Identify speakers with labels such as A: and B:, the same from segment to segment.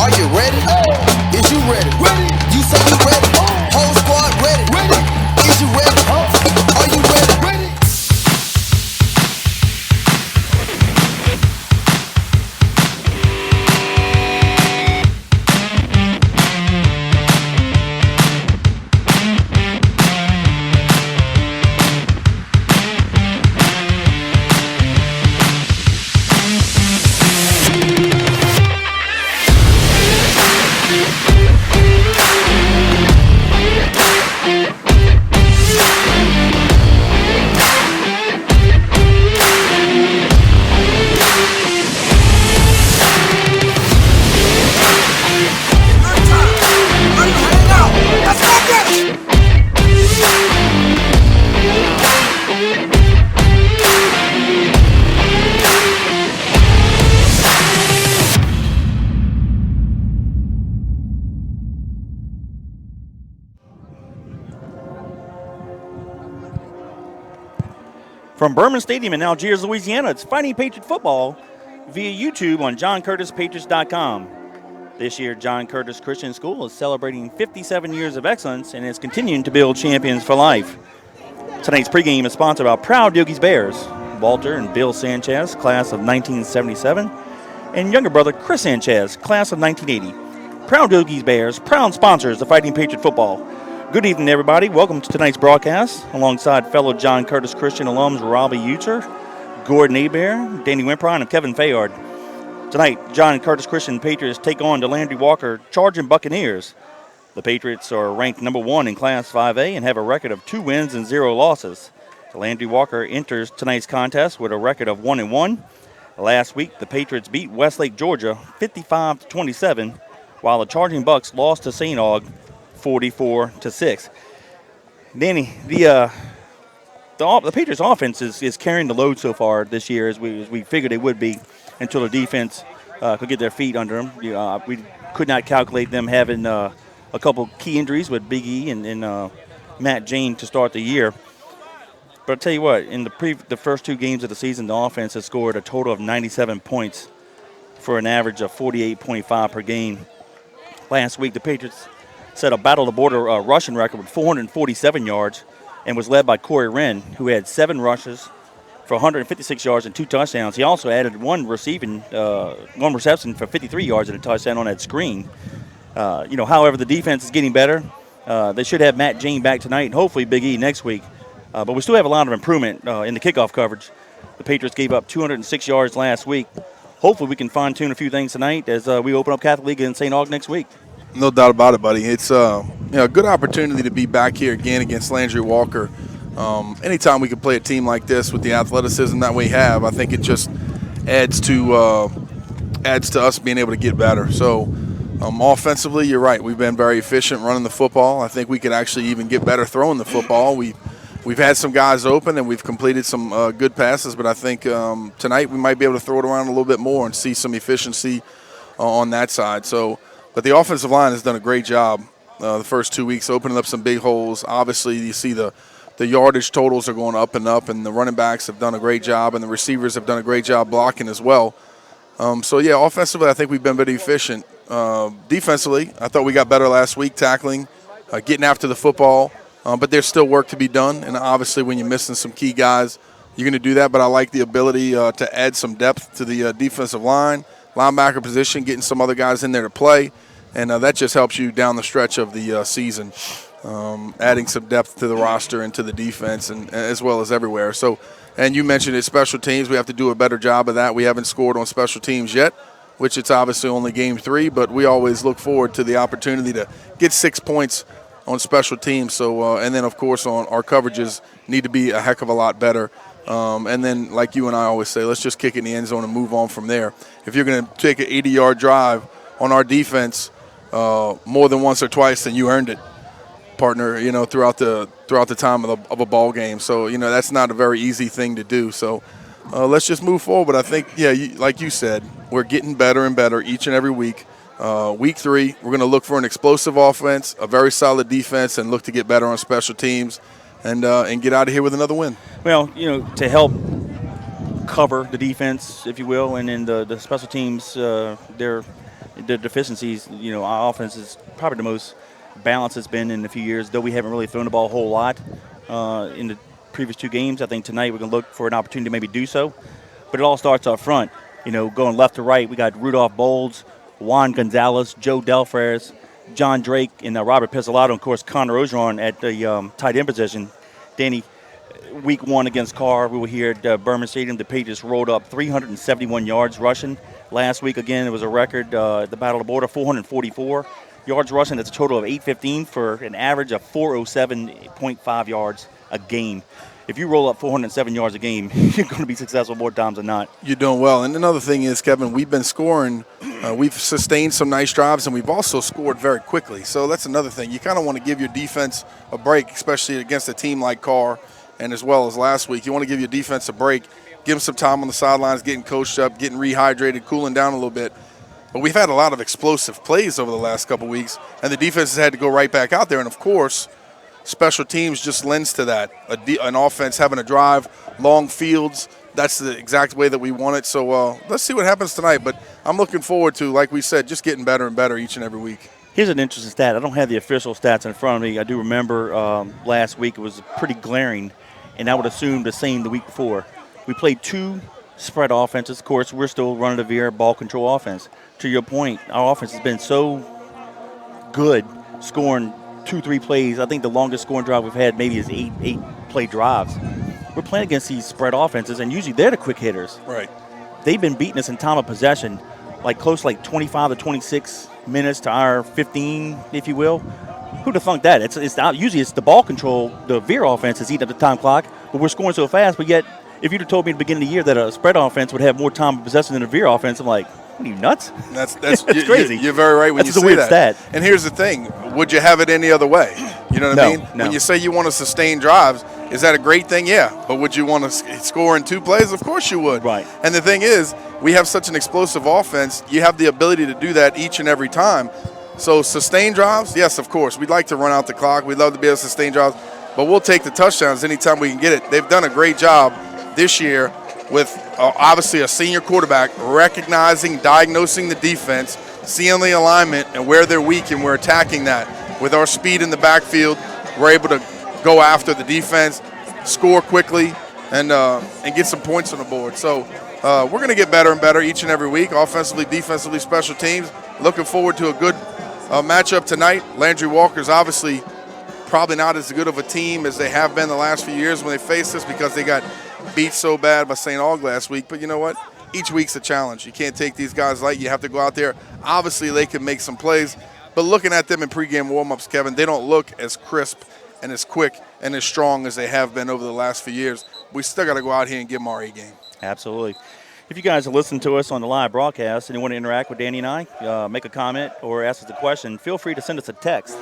A: Are you ready? Is you ready? You say you ready? Whole squad ready? Is you ready? Are you ready?
B: From Berman Stadium in Algiers, Louisiana, it's Fighting Patriot Football via YouTube on JohnCurtisPatriots.com. This year, John Curtis Christian School is celebrating 57 years of excellence and is continuing to build champions for life. Tonight's pregame is sponsored by Proud Yogi's Bears, Walter and Bill Sanchez, class of 1977, and younger brother Chris Sanchez, class of 1980. Proud Yogi's Bears, proud sponsors of Fighting Patriot Football. Good evening, everybody. Welcome to tonight's broadcast alongside fellow John Curtis Christian alums Robbie Utzer, Gordon Hebert, Danny Wimpron, and Kevin Fayard. Tonight, John Curtis Christian Patriots take on the Landry Walker Charging Buccaneers. The Patriots are ranked number 1 in Class 5A and have a record of 2 wins and 0 losses. The Landry Walker enters tonight's contest with a record of 1-1. Last week, the Patriots beat Westlake, Georgia, 55-27, while the Charging Bucks lost to St. Aug, 44-6. Danny, the Patriots offense is carrying the load so far this year as we figured they would be until the defense could get their feet under them. We could not calculate them having a couple key injuries with Big E and Matt Jane to start the year. But I'll tell you what, in the first 2 games of the season, the offense has scored a total of 97 points for an average of 48.5 per game. Last week, the Patriots set a battle-of-the-border rushing record with 447 yards and was led by Corey Wren, who had 7 rushes for 156 yards and 2 touchdowns. He also added one reception for 53 yards and a touchdown on that screen. However, the defense is getting better. They should have Matt Jane back tonight and hopefully Big E next week. But we still have a lot of improvement in the kickoff coverage. The Patriots gave up 206 yards last week. Hopefully we can fine-tune a few things tonight as we open up Catholic League in St. Aug next week.
C: No doubt about it, buddy. It's a good opportunity to be back here again against Landry Walker. Anytime we can play a team like this with the athleticism that we have, I think it just adds to us being able to get better. So offensively, you're right. We've been very efficient running the football. I think we could actually even get better throwing the football. We've had some guys open and we've completed some good passes, but I think tonight we might be able to throw it around a little bit more and see some efficiency on that side. But the offensive line has done a great job the first 2 weeks, opening up some big holes. Obviously, you see the yardage totals are going up, and the running backs have done a great job, and the receivers have done a great job blocking as well. Offensively, I think we've been pretty efficient. Defensively, I thought we got better last week, tackling, getting after the football. But there's still work to be done, and obviously when you're missing some key guys, you're going to do that. But I like the ability to add some depth to the defensive line, linebacker position, getting some other guys in there to play, and that just helps you down the stretch of the season, adding some depth to the roster and to the defense and as well as everywhere. So, and you mentioned it, special teams. We have to do a better job of that. We haven't scored on special teams yet, which it's obviously only game 3, but we always look forward to the opportunity to get 6 points on special teams. So, and then, of course, on our coverages need to be a heck of a lot better. And then, like you and I always say, let's just kick it in the end zone and move on from there. If you're going to take an 80-yard drive on our defense more than once or twice, then you earned it, partner, throughout the time of a ball game. So, that's not a very easy thing to do. So let's just move forward. But I think, like you said, we're getting better and better each and every week. Week 3, we're going to look for an explosive offense, a very solid defense, and look to get better on special teams and get out of here with another win.
B: Well, to help cover the defense, if you will, and then the special teams, their deficiencies. Our offense is probably the most balanced it's been in a few years, though we haven't really thrown the ball a whole lot in the previous 2 games. I think tonight we're going to look for an opportunity to maybe do so. But it all starts up front. Going left to right, we got Rudolph Bowles, Juan Gonzalez, Joe Delfres, John Drake, and Robert Pizzolato, and, of course, Connor Ogeron at the tight end position. Danny, week 1 against Carr, we were here at Berman Stadium. The Patriots rolled up 371 yards rushing. Last week, again, it was a record at the Battle of the Border, 444 yards rushing. That's a total of 815 for an average of 407.5 yards a game. If you roll up 407 yards a game, you're going to be successful more times than not.
C: You're doing well. And another thing is, Kevin, we've been scoring. We've sustained some nice drives, and we've also scored very quickly. So that's another thing. You kind of want to give your defense a break, especially against a team like Carr, and as well as last week. You want to give your defense a break, give them some time on the sidelines, getting coached up, getting rehydrated, cooling down a little bit. But we've had a lot of explosive plays over the last couple weeks, and the defense has had to go right back out there. And, of course, special teams just lends to that. An offense having a drive, long fields, that's the exact way that we want it. So let's see what happens tonight. But I'm looking forward to, like we said, just getting better and better each and every week.
B: Here's an interesting stat. I don't have the official stats in front of me. I do remember last week it was pretty glaring, and I would assume the same the week before. We played 2 spread offenses. Of course, we're still running a veer ball control offense. To your point, our offense has been so good scoring 2-3 plays. I think the longest scoring drive we've had maybe is 8 play drives. We're playing against these spread offenses, and usually they're the quick hitters.
C: Right.
B: They've been beating us in time of possession, close to 25 to 26 minutes to our 15, if you will. Who'd have thunk that? It's not, usually it's the ball control, the veer offense is eating up the time clock, but we're scoring so fast. But yet, if you'd have told me at the beginning of the year that a spread offense would have more time of possession than a veer offense, I'm like, what are you, nuts?
C: That's
B: crazy.
C: You're very right when
B: that's
C: you say
B: weird
C: that.
B: Stat.
C: And here's the thing: would you have it any other way? You know what I mean?
B: No.
C: When you say you want to sustain drives, is that a great thing? Yeah. But would you want to score in 2 plays? Of course you would.
B: Right.
C: And the thing is, we have such an explosive offense. You have the ability to do that each and every time. So sustain drives, yes, of course. We'd like to run out the clock. We'd love to be able to sustain drives, but we'll take the touchdowns anytime we can get it. They've done a great job this year with obviously a senior quarterback recognizing, diagnosing the defense, seeing the alignment and where they're weak, and we're attacking that. With our speed in the backfield, we're able to go after the defense, score quickly, and get some points on the board. So we're going to get better and better each and every week, offensively, defensively, special teams. Looking forward to a good matchup tonight. Landry Walker's obviously probably not as good of a team as they have been the last few years when they faced us, because they got beat so bad by St. Aug last week. But you know what? Each week's a challenge. You can't take these guys light. You have to go out there. Obviously, they can make some plays. But looking at them in pregame warm-ups, Kevin, they don't look as crisp and as quick and as strong as they have been over the last few years. We still got to go out here and give them our A-game.
B: Absolutely. If you guys are listening to us on the live broadcast and you want to interact with Danny and I, make a comment or ask us a question, feel free to send us a text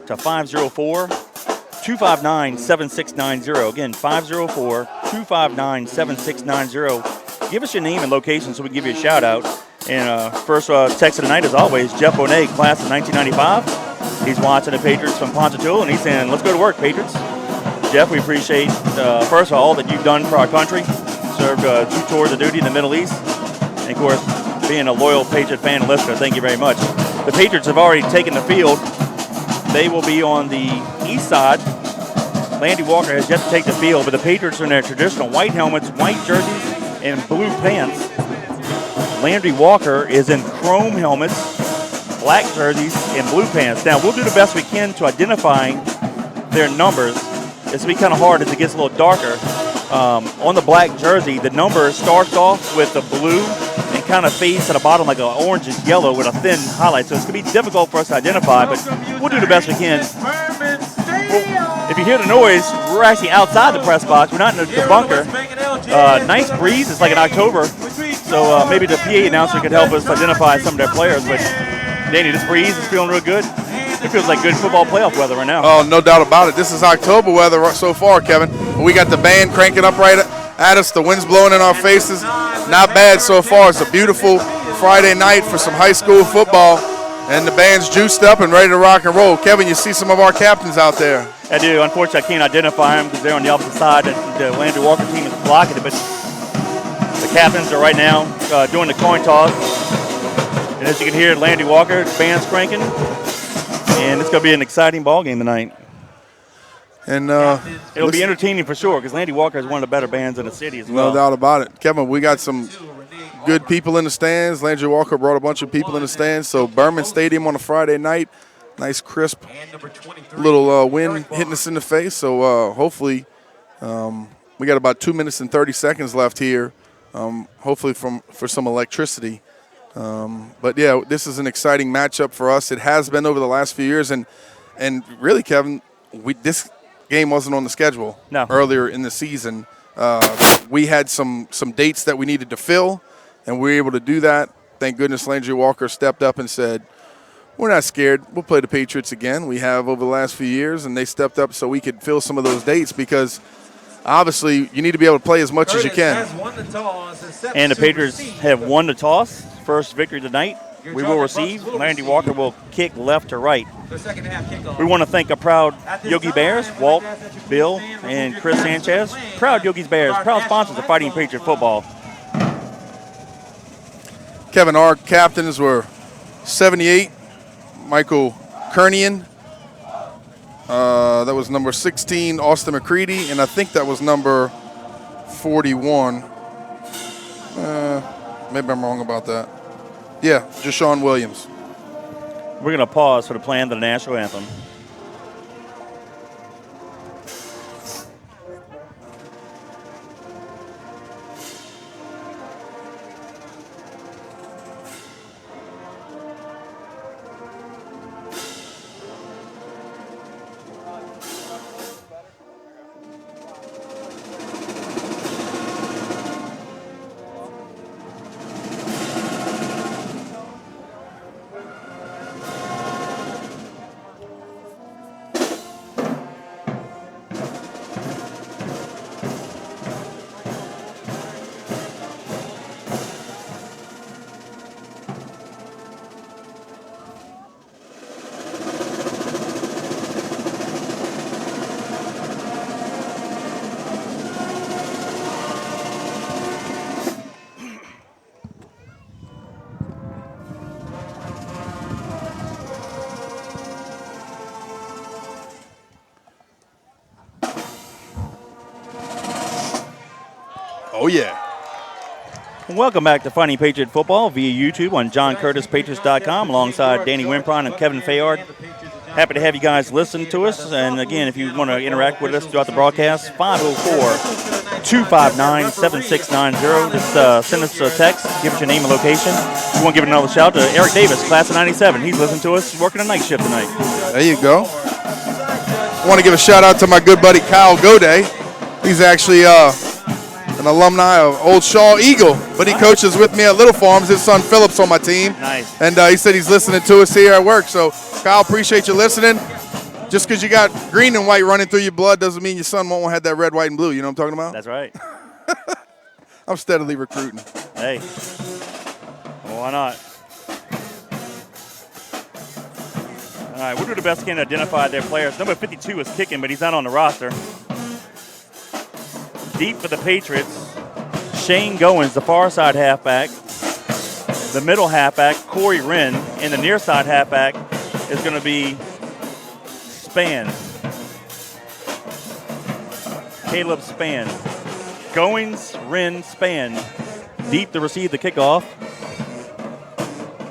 B: to 504-259-7690. Again, 504-259-7690. Give us your name and location so we can give you a shout-out. And first text of the night, as always, Jeff Bonet, class of 1995. He's watching the Patriots from Ponchatoula, and he's saying, let's go to work, Patriots. Jeff, we appreciate, first of all, that you've done for our country. Served 2 tours of duty in the Middle East. And, of course, being a loyal Patriot fan and listener, thank you very much. The Patriots have already taken the field. They will be on the east side. Landry Walker has yet to take the field, but the Patriots are in their traditional white helmets, white jerseys, and blue pants. Landry Walker is in chrome helmets, black jerseys, and blue pants. Now, we'll do the best we can to identify their numbers. It's going to be kind of hard as it gets a little darker. On the black jersey, the number starts off with the blue and kind of fades to the bottom like an orange and yellow with a thin highlight. So it's going to be difficult for us to identify, but we'll do the best we can. Well, if you hear the noise, we're actually outside the press box. We're not in the bunker. Nice breeze. It's like in October. So maybe the PA announcer could help us identify some of their players. But, Danny, this breeze is feeling real good. It feels like good football playoff weather right now.
C: Oh, no doubt about it. This is October weather so far, Kevin. We got the band cranking up right at us. The wind's blowing in our faces. Not bad so far. It's a beautiful Friday night for some high school football. And the band's juiced up and ready to rock and roll. Kevin, you see some of our captains out there.
B: I do. Unfortunately, I can't identify them because they're on the opposite side. The Landry Walker team is blocking it. But captains are right now doing the coin toss. And as you can hear, Landry Walker, band's cranking. And it's going to be an exciting ball game tonight.
C: And
B: it'll be entertaining for sure because Landry Walker is one of the better bands in the city as well.
C: No doubt about it. Kevin, we got some good people in the stands. Landry Walker brought a bunch of people in the stands. So Berman Stadium on a Friday night. Nice, crisp little wind hitting us in the face. So hopefully we got about 2 minutes and 30 seconds left here, hopefully for some electricity. But, yeah, this is an exciting matchup for us. It has been over the last few years. And really, Kevin, this game wasn't on the schedule earlier in the season. We had some dates that we needed to fill, and we were able to do that. Thank goodness Landry Walker stepped up and said, we're not scared. We'll play the Patriots again. We have over the last few years, and they stepped up so we could fill some of those dates because obviously you need to be able to play as much as you can.
B: And the Patriots have won the toss. First victory tonight. We will receive. Landry Walker will kick left to right. We want to thank our proud Yogi Bears, Walt, Bill, and Chris Sanchez. Proud Yogi Bears, proud sponsors of Fighting Patriot Football.
C: Kevin, our captains were 78. Michael Kernian. That was number 16, Austin McCready, and I think that was number 41. Maybe I'm wrong about that. Yeah, Jashawn Williams.
B: We're going to pause for the playing of the national anthem.
C: Oh, yeah.
B: Welcome back to Fighting Patriot Football via YouTube on JohnCurtisPatriots.com alongside Danny Wimpron and Kevin Fayard. Happy to have you guys listen to us. And, again, if you want to interact with us throughout the broadcast, 504-259-7690. Just send us a text, give us your name and location. If you want to give another shout out to Eric Davis, class of 97. He's listening to us. He's working a night shift tonight.
C: There you go. I want to give a shout out to my good buddy Kyle Goday. He's actually an alumni of Old Shaw Eagle, but he coaches with me at Little Farms. His son Phillip's on my team.
B: Nice.
C: And he said he's listening to us here at work. So, Kyle, appreciate you listening. Just because you got green and white running through your blood doesn't mean your son won't have that red, white, and blue. You know what I'm talking about?
B: That's right.
C: I'm steadily recruiting.
B: Hey. Well, why not? All right, we'll do the best we can to identify their players. Number 52 is kicking, but he's not on the roster. Deep for the Patriots, Shane Goins, the far side halfback. The middle halfback, Corey Wren. And the near side halfback is going to be Spann. Caleb Spann. Goins, Wren, Spann. Deep to receive the kickoff.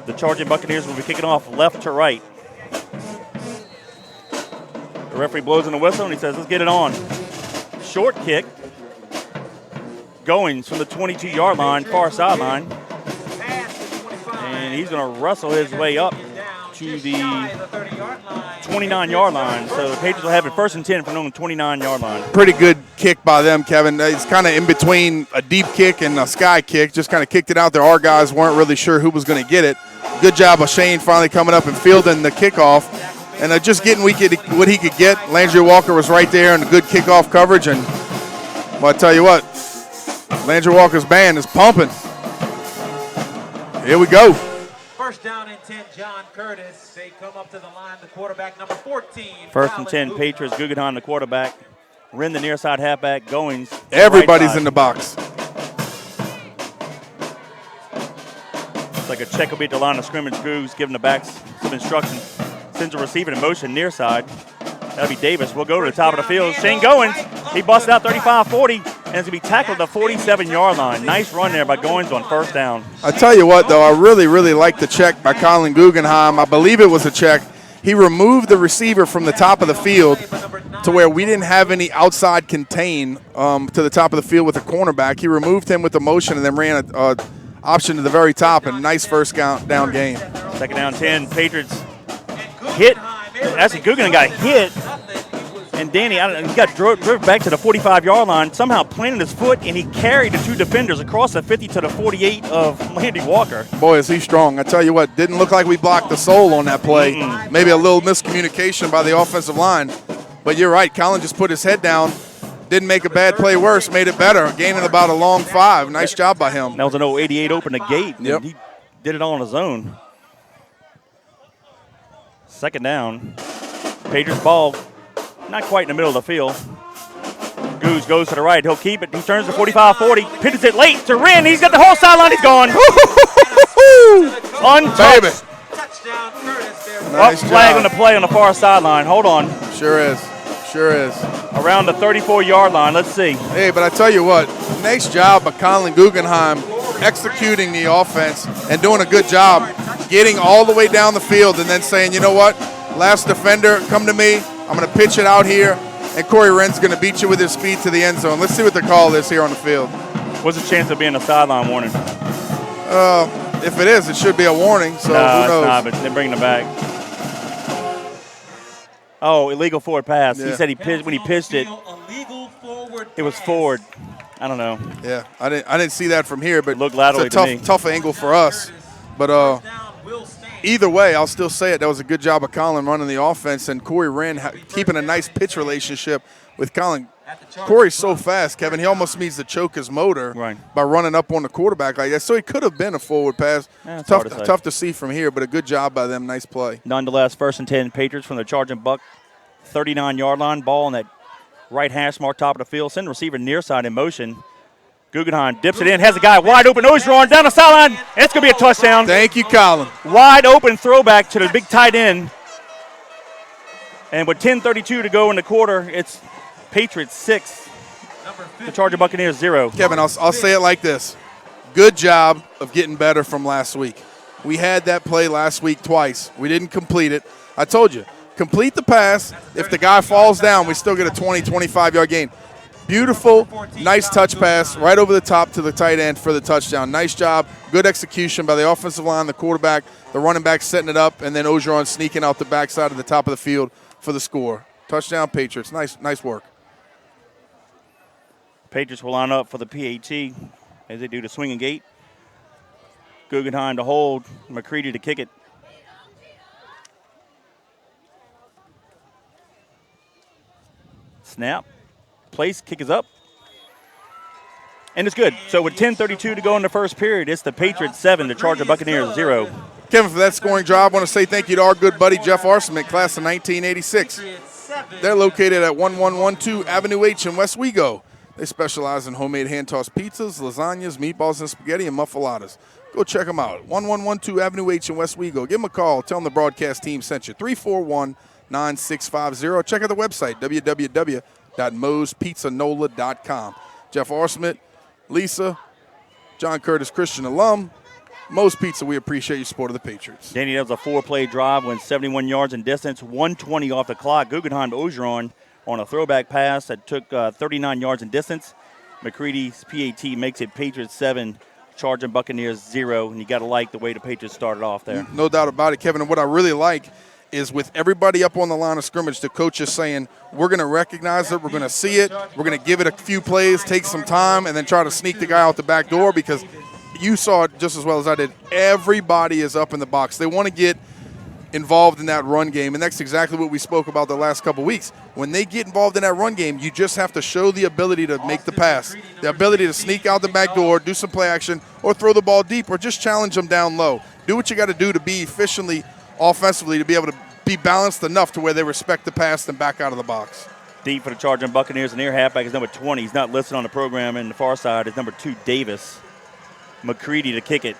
B: The Charging Buccaneers will be kicking off left to right. The referee blows in the whistle and he says, let's get it on. Short kick. Goins from the 22-yard line, far sideline. And he's going to wrestle his way up to the 29-yard line. So the Patriots will have it 1st and 10 from the 29-yard line.
C: Pretty good kick by them, Kevin. It's kind of in between a deep kick and a sky kick. Just kind of kicked it out there. Our guys weren't really sure who was going to get it. Good job of Shane finally coming up and fielding the kickoff. And just getting what he could get. Landry Walker was right there in the good kickoff coverage. And well, I tell you what, Landry Walker's band is pumping. Here we go.
D: First down and 10, John Curtis. They come up to the line, the quarterback, number 14.
B: 1st and 10, Patriots, Guggenheim, the quarterback. Wren, the near side halfback, Goins.
C: Everybody's in the box.
B: It's like a check will be at the line of scrimmage. Goose giving the backs some instructions. Sends a receiver in motion near side. That'll be Davis. We'll go to the top of the field. Shane Goins, he busted out 35-40, and it's going to be tackled at the 47-yard line. Nice run there by Goins on first down.
C: I tell you what, though, I really, really like the check by Colin Guggenheim. I believe it was a check. He removed the receiver from the top of the field to where we didn't have any outside contain to the top of the field with the cornerback. He removed him with the motion and then ran an option to the very top, and nice first down gain.
B: Second down 10, Patriots hit. Actually, Guggenheim got hit, and Danny, he got driven back to the 45-yard line, somehow planted his foot, and he carried the two defenders across the 50 to the 48 of Landry Walker.
C: Boy, is he strong. I tell you what, didn't look like we blocked the soul on that play. Maybe a little miscommunication by the offensive line. But you're right, Colin just put his head down, didn't make a bad play worse, made it better, gaining about a long 5. Nice job by him.
B: That was an old 88 open the gate.
C: Yep.
B: He did it all on his own. Second down. Patriots ball, not quite in the middle of the field. Goose goes to the right. He'll keep it. He turns to 45-40. Pitches it late to Wren. He's got the whole sideline. He's gone. Untouched.
D: Touchdown, Curtis. There.
C: Nice
B: Flag
C: job.
B: on the play on the far sideline. Hold on.
C: Sure is. Sure is.
B: Around the 34-yard line. Let's see.
C: Hey, but I tell you what, nice job by Colin Guggenheim executing the offense and doing a good job getting all the way down the field and then saying, you know what, last defender, come to me. I'm going to pitch it out here, and Corey Wren's going to beat you with his speed to the end zone. Let's see what the call is here on the field.
B: What's the chance of being a sideline warning?
C: If it is, it should be a warning, so who knows?
B: It's not, but they're bringing it back. Oh, illegal forward pass.
C: Yeah.
B: He said when he pitched it, it was forward. I don't know.
C: Yeah, I didn't see that from here, but
B: Looked laterally
C: it's a
B: to me.
C: tough angle for us. But either way, I'll still say it. That was a good job of Colin running the offense, and Corey Wren keeping a nice pitch relationship with Colin. Corey's so fast, Kevin. He almost needs to choke his motor by running up on the quarterback like that. So it could have been a forward pass.
B: Yeah,
C: tough to see from here, but a good job by them. Nice play.
B: Nonetheless, 1st and 10, Patriots from the charging Buck 39-yard line. Ball on that right hash mark, top of the field. Send receiver near side in motion. Guggenheim dips it in, has a guy wide open. Ogeron down the sideline. It's going to be a touchdown.
C: Thank you, Colin.
B: Wide open throwback to the big tight end. And with 10:32 to go in the quarter, it's Patriots 6, the Charger Buccaneers 0.
C: Kevin, I'll say it like this. Good job of getting better from last week. We had that play last week twice. We didn't complete it. I told you, complete the pass. If the guy falls down, we still get a 20, 25-yard gain. Beautiful, nice touch pass right over the top to the tight end for the touchdown. Nice job, good execution by the offensive line, the quarterback, the running back setting it up, and then Ogeron sneaking out the backside of the top of the field for the score. Touchdown, Patriots. Nice work.
B: Patriots will line up for the PAT as they do the swinging gate. Guggenheim to hold, McCready to kick it. Snap. Place, kick is up. And it's good. So with 10:32 to go in the first period, it's the Patriots 7, the Charger Buccaneers 0.
C: Kevin, for that scoring drive, I want to say thank you to our good buddy Jeff Arseman, class of 1986. They're located at 1112 Avenue H in West Wego. They specialize in homemade hand-tossed pizzas, lasagnas, meatballs, and spaghetti, and muffaladas. Go check them out. 1112 Avenue H in West Wego. Give them a call. Tell them the broadcast team sent you. 341-9650. Check out the website, www.moespizzanola.com. Jeff Arseman, Lisa, John Curtis Christian alum, Moe's Pizza, we appreciate your support of the Patriots.
B: Danny, that was a 4-play drive, went 71 yards in distance, 120 off the clock. Guggenheim to Ogeron on a throwback pass that took 39 yards in distance. McCready's PAT makes it Patriots 7, Charging Buccaneers 0, and you got to like the way the Patriots started off there.
C: No doubt about it, Kevin. And what I really like is with everybody up on the line of scrimmage, the coach is saying, we're going to recognize it, we're going to see it, we're going to give it a few plays, take some time, and then try to sneak the guy out the back door, because you saw it just as well as I did. Everybody is up in the box. They want to get involved in that run game, and that's exactly what we spoke about the last couple weeks. When they get involved in that run game, you just have to show the ability to make the pass, the ability to sneak out the back door, do some play action, or throw the ball deep, or just challenge them down low. Do what you got to do to be efficiently offensively, to be able to be balanced enough to where they respect the pass and back out of the box.
B: Deep for the Charging Buccaneers, and their halfback is number 20. He's not listed on the program, and the far side is number 2, Davis. McCready to kick it.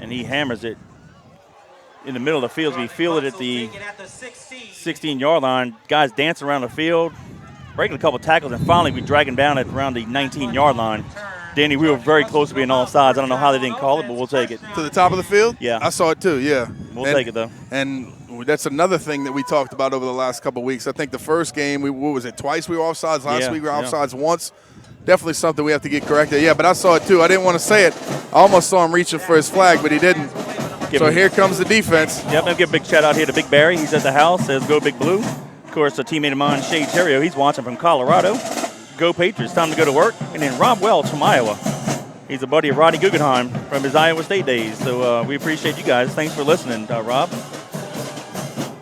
B: and he hammers it in the middle of the field. We feel it at the 16-yard line. Guys dance around the field, breaking a couple tackles, and finally we drag him down at around the 19-yard line. Danny, we were very close to being offsides. I don't know how they didn't call it, but we'll take it.
C: To the top of the field?
B: Yeah.
C: I saw it too, yeah.
B: We'll take it, though.
C: And that's another thing that we talked about over the last couple of weeks. I think the first game, what was it, twice we were offsides? Last week we were offsides once. Definitely something we have to get corrected. Yeah, but I saw it too. I didn't want to say it. I almost saw him reaching for his flag, but he didn't. So here comes the defense.
B: Yep, I'll give a big shout out here to Big Barry. He's at the house, says go Big Blue. Of course, a teammate of mine, Shea Terrio, he's watching from Colorado. Go Patriots, time to go to work. And then Rob Welch from Iowa. He's a buddy of Rodney Guggenheim from his Iowa State days. So we appreciate you guys. Thanks for listening, Rob.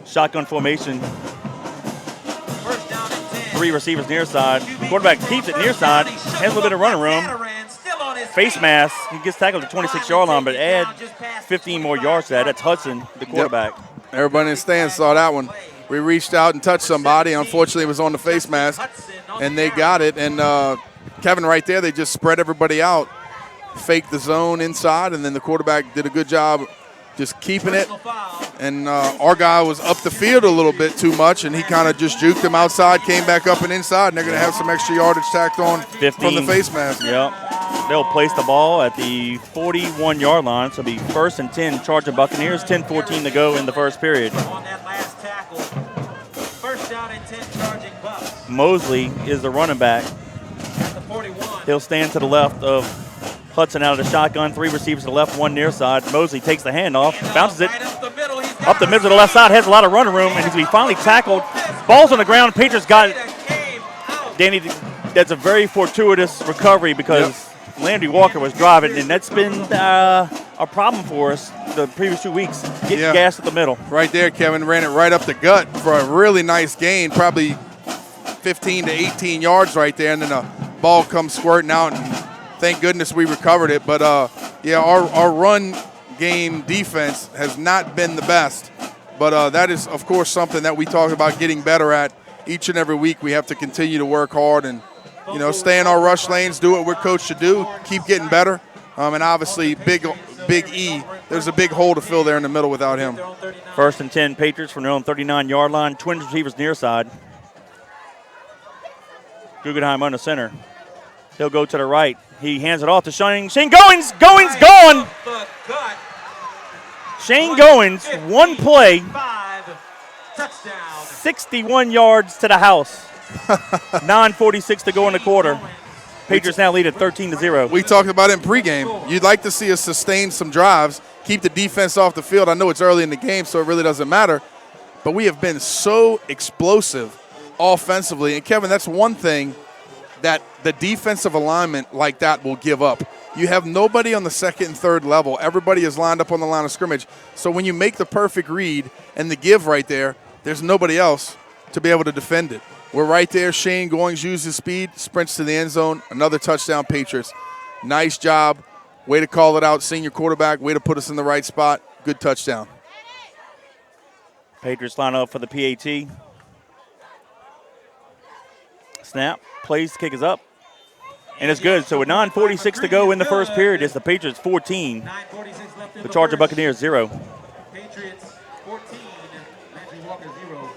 B: Shotgun formation.
D: First down and 10.
B: 3 receivers near side. Quarterback keeps it near side. Has a little bit of running room. Face mask. He gets tackled at the 26-yard line, but add 15 more yards to that. That's Hudson, the quarterback.
C: Yep. Everybody in the stands saw that one. We reached out and touched somebody. Unfortunately, it was on the face mask, and they got it. And Kevin, right there, they just spread everybody out. Faked the zone inside, and then the quarterback did a good job just keeping it. And our guy was up the field a little bit too much, and he kind of just juked him outside, came back up and inside, and they're going to have some extra yardage tacked on
B: 15,
C: from the face mask.
B: Yep. They'll place the ball at the 41-yard line, so it'll be 1st and 10 charging Buccaneers, 10-14 to go in the first period.
D: On that last tackle. First down and 10 charging Bucks.
B: Mosley is the running back.
D: At the 41.
B: He'll stand to the left of Hudson out of the shotgun. 3 receivers to the left, 1 near side. Mosley takes the handoff, bounces it
D: Right up
B: the middle to the left side, has a lot of running room, and he's going to be finally tackled. Ball's on the ground. Patriots got it. Danny, that's a very fortuitous recovery because Landry Walker was driving, and that's been a problem for us the previous 2 weeks, getting gas at the middle.
C: Right there, Kevin ran it right up the gut for a really nice gain, probably 15 to 18 yards right there, and then the ball comes squirting out, and thank goodness we recovered it. But, our run game defense has not been the best, but that is, of course, something that we talk about getting better at each and every week. We have to continue to work hard and, stay in our rush lanes, do what we're coached to do, keep getting better. And obviously, Big E, there's a big hole to fill there in the middle without him.
B: 1st and 10 Patriots from their own 39-yard line. Twin receivers near side. Guggenheim on the center. He'll go to the right. He hands it off to Shane. Shane Goins! Goins gone! Shane Goins, one play, 61 yards to the house. 9:46 to go in the quarter. Patriots now lead at 13-0.
C: We talked about it in pregame. You'd like to see us sustain some drives, keep the defense off the field. I know it's early in the game, so it really doesn't matter. But we have been so explosive offensively. And, Kevin, that's one thing that the defensive alignment like that will give up. You have nobody on the 2nd and 3rd level. Everybody is lined up on the line of scrimmage. So when you make the perfect read and the give right there, there's nobody else to be able to defend it. We're right there. Shane Goings uses speed, sprints to the end zone. Another touchdown, Patriots. Nice job. Way to call it out, senior quarterback. Way to put us in the right spot. Good touchdown.
B: Patriots line up for the PAT. Snap. Plays, kick is up. And it's good. So with 9:46 to go in the first period, it's the Patriots 14. The Charger Buccaneers 0.
D: Patriots 14, Landry Walker 0.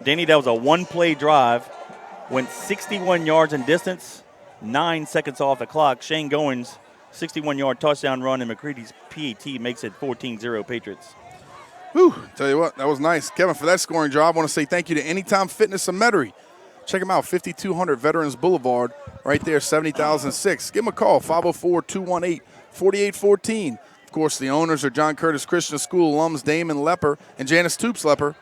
B: Danny, that was a one-play drive. Went 61 yards in distance, 9 seconds off the clock. Shane Goins, 61-yard touchdown run, and McCready's PAT makes it 14-0 Patriots.
C: Whew, tell you what, that was nice. Kevin, for that scoring job, I want to say thank you to Anytime Fitness of Metairie. Check them out, 5200 Veterans Boulevard, right there, 70,006. Give them a call, 504-218-4814. Of course, the owners are John Curtis Christian School alums Damon Lepper and Janice Toops Lepper.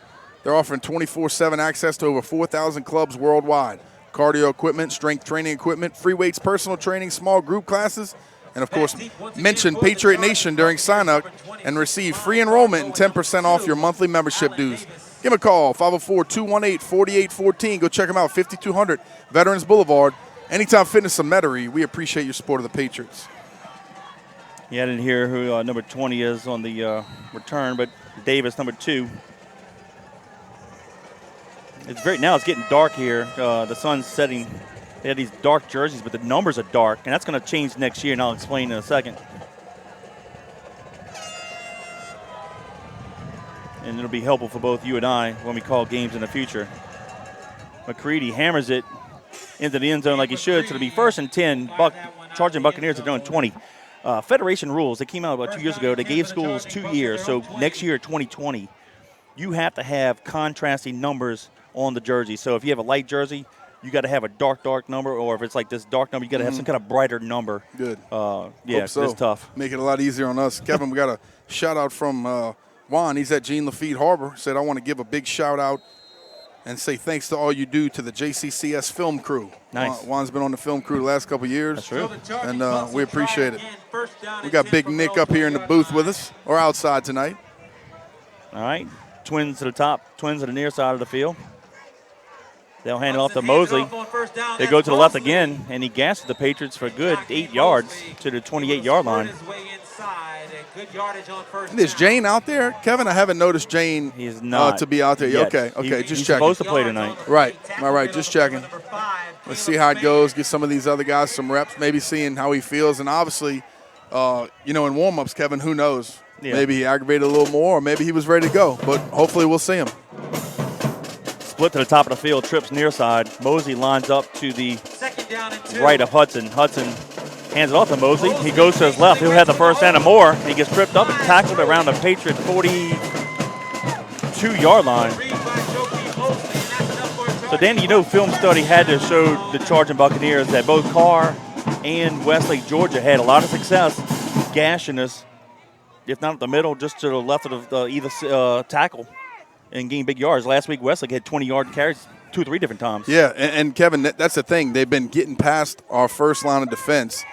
C: They're offering 24/7 access to over 4,000 clubs worldwide. Cardio equipment, strength training equipment, free weights, personal training, small group classes, and, of course, mention Patriot Nation during sign-up and receive free enrollment and 10% off your monthly membership dues. Give them a call, 504-218-4814. Go check them out, 5200 Veterans Boulevard. Anytime Fitness of Metairie. We appreciate your support of the Patriots.
B: Yeah, I didn't hear who number 20 is on the return, but Davis, number 2. Now it's getting dark here. The sun's setting. They have these dark jerseys, but the numbers are dark, and that's going to change next year, and I'll explain in a second. and it'll be helpful for both you and I when we call games in the future. McCready hammers it into the end zone like he should, so it'll be 1st and 10. Charging Buccaneers at their own 20. Federation rules, they came out about 2 years ago. They gave schools 2 years, so next year, 2020, you have to have contrasting numbers on the jersey. So if you have a light jersey, you got to have a dark number, or if it's like this dark number, you got to have some kind of brighter number.
C: Good.
B: Yeah,
C: so.
B: it's tough.
C: Make it a lot easier on us. Kevin, we got a shout-out from Juan. He's at Jean Lafitte Harbor. Said, I want to give a big shout-out and say thanks to all you do to the JCCS film crew.
B: Nice.
C: Juan's been on the film crew the last couple of years.
B: That's true.
C: And we appreciate it. We got Big Nick up here in the booth with us, or outside tonight.
B: All right. Twins to the top, twins to the near side of the field. They'll hand it off to Mosley. They go to the left again, and he gasses the Patriots for a good 8 yards to the 28-yard line.
C: And is Jane out there? Kevin, I haven't noticed Jane
B: He's not
C: to be out there.
B: yet.
C: Okay,
B: He's
C: just checking.
B: supposed to play tonight.
C: Right, all right, just checking. Let's see how it goes, get some of these other guys some reps, maybe seeing how he feels. And obviously, in warm-ups, Kevin, who knows?
B: Yeah.
C: Maybe he aggravated a little more, or maybe he was ready to go. But hopefully we'll see him.
B: Split to the top of the field, trips near side. Mosley lines up to the right of Hudson. Hudson hands it off to Mosley. He goes to his left. He'll have the first down and more. He gets tripped up and tackled around the Patriot 42-yard line. So, Danny, film study had to show the Charging Buccaneers that both Carr and Westlake, Georgia, had a lot of success gashing us, if not at the middle, just to the left of either tackle and getting big yards. Last week, Westlake had 20-yard carries 2 or 3 different times.
C: Yeah, and Kevin, that's the thing. They've been getting past our first line of defense,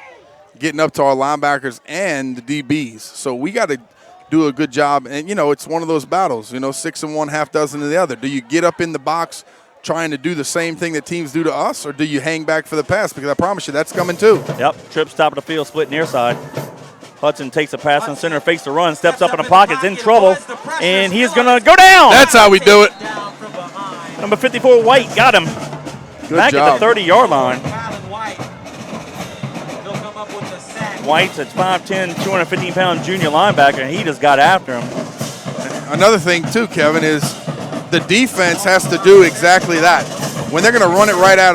C: getting up to our linebackers and the DBs. So we got to do a good job. And, it's one of those battles, 6 in one, half dozen in the other. Do you get up in the box trying to do the same thing that teams do to us, or do you hang back for the pass? Because I promise you that's coming too.
B: Yep, trips top of the field, split near side. Hudson takes a pass on center, fakes the run, steps up in the pocket, is in trouble, and he's going to go down.
C: That's how we do it.
B: Number 54, White, got him.
C: Good
B: Back
C: job.
B: at the 30-yard line. White's a 5'10", 215-pound junior linebacker, and he just got after him.
C: Another thing, too, Kevin, is the defense has to do exactly that. When they're going to run it right at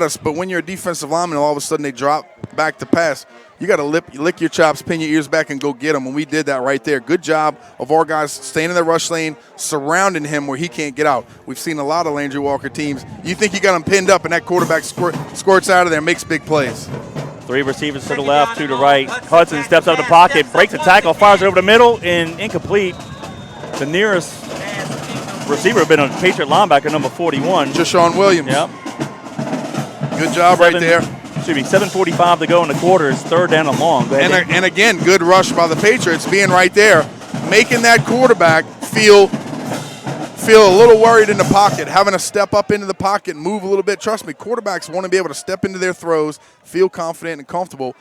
C: us, but when you're a defensive lineman and all of a sudden they drop back to pass, you got to lick your chops, pin your ears back, and go get them. And we did that right there. Good job of our guys staying in the rush lane, surrounding him where he can't get out. We've seen a lot of Landry Walker teams. You think you got him pinned up, and that quarterback squirts out of there and makes big plays.
B: 3 receivers to the left, 2 to the right. Hudson steps out of the pocket, breaks the tackle, fires it over the middle, and incomplete. The nearest receiver had been a Patriot linebacker, number 41.
C: Jashawn Williams.
B: Yep.
C: Good job right there.
B: 7:45 to go in the quarter. It's 3rd down and long.
C: And again, good rush by the Patriots being right there, making that quarterback feel a little worried in the pocket, having to step up into the pocket and move a little bit. Trust me, quarterbacks want to be able to step into their throws, feel confident and comfortable,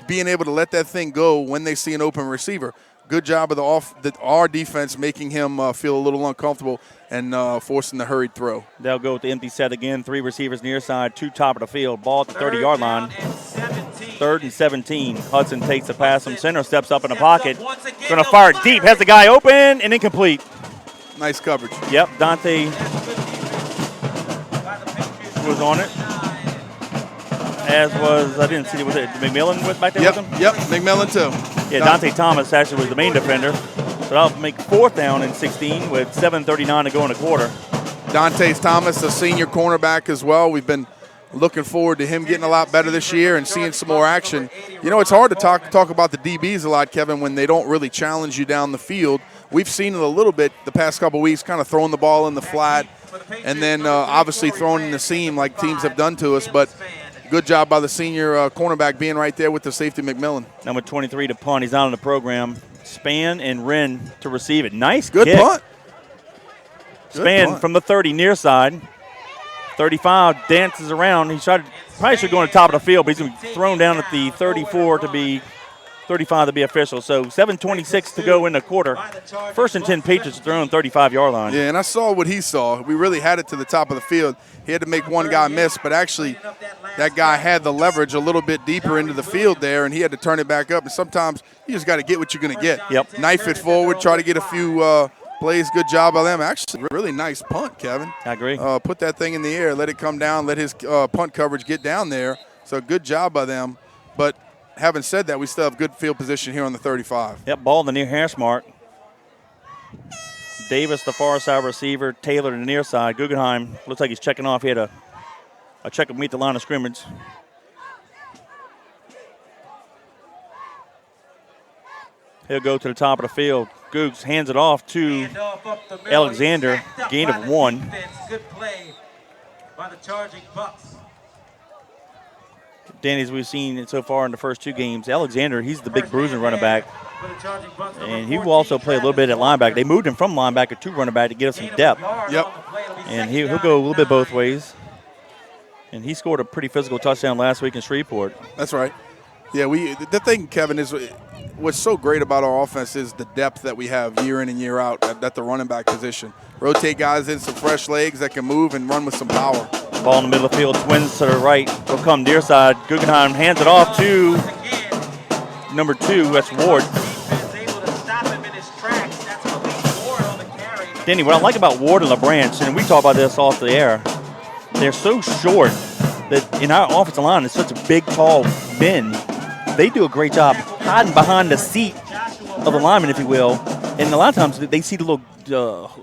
C: being able to let that thing go when they see an open receiver. Good job of our defense making him feel a little uncomfortable and forcing the hurried throw.
B: They'll go with the empty set again. 3 receivers near side, 2 top of the field. Ball at the 30-yard line. 3rd and 17. Hudson takes the pass from center, steps up in the pocket. Going to fire it deep. Has the guy open and incomplete.
C: Nice coverage.
B: Yep, Dante was on it. As was, I didn't see, was it McMillan back there with him?
C: Yep, McMillan too.
B: Yeah, Dante Thomas actually was the main defender. So that'll make 4th down and 16 with 7:39 to go in the quarter.
C: Dante Thomas, a senior cornerback as well. We've been looking forward to him getting a lot better this year and seeing some more action. It's hard to talk about the DBs a lot, Kevin, when they don't really challenge you down the field. We've seen it a little bit the past couple weeks, kind of throwing the ball in the flat and then obviously throwing in the seam like teams have done to us. But good job by the senior cornerback being right there with the safety McMillan.
B: Number 23 to punt. He's out in the program. Span and Wren to receive it. Nice
C: good
B: kick.
C: Punt.
B: Span from the 30 near side. 35 dances around. He probably should go on the top of the field, but he's going to be thrown down at the 34 to be 35 to be official. So 7:26 to go in the quarter. 1st and 10 Patriots thrown 35-yard line.
C: Yeah, and I saw what he saw. We really had it to the top of the field. He had to make one guy miss, but actually that guy had the leverage a little bit deeper into the field there, and he had to turn it back up. And sometimes you just got to get what you're going to get.
B: Yep.
C: Knife it forward, try to get a few plays, good job by them. Actually, really nice punt, Kevin.
B: I agree.
C: Put that thing in the air, let it come down, let his punt coverage get down there. So good job by them. But having said that, we still have good field position here on the 35.
B: Yep, ball in the near hash mark. Davis, the far side receiver. Taylor, the near side. Guggenheim looks like he's checking off. He had a check up meet the line of scrimmage. He'll go to the top of the field. Googs hands it off to Alexander. Gain of 1.
D: Good play by the charging Bucks.
B: Danny, as we've seen it so far in the first 2 games, Alexander, he's the big bruising running back. And he will also play a little bit at linebacker. They moved him from linebacker to running back to get us some depth.
C: Yep.
B: And he'll go a little bit both ways. And he scored a pretty physical touchdown last week in Shreveport.
C: That's right. Yeah, the thing, Kevin, is what's so great about our offense is the depth that we have year in and year out at the running back position. Rotate guys in, some fresh legs that can move and run with some power.
B: Ball in the middle of the field, twins to the right. They'll come near side. Guggenheim hands it off to number 2, that's Ward. Danny, what I like about Ward and LeBranch, and we talk about this off the air, they're so short that in our offensive line, it's such a big, tall bend. They do a great job hiding behind the seat of the lineman, if you will. And a lot of times they see the little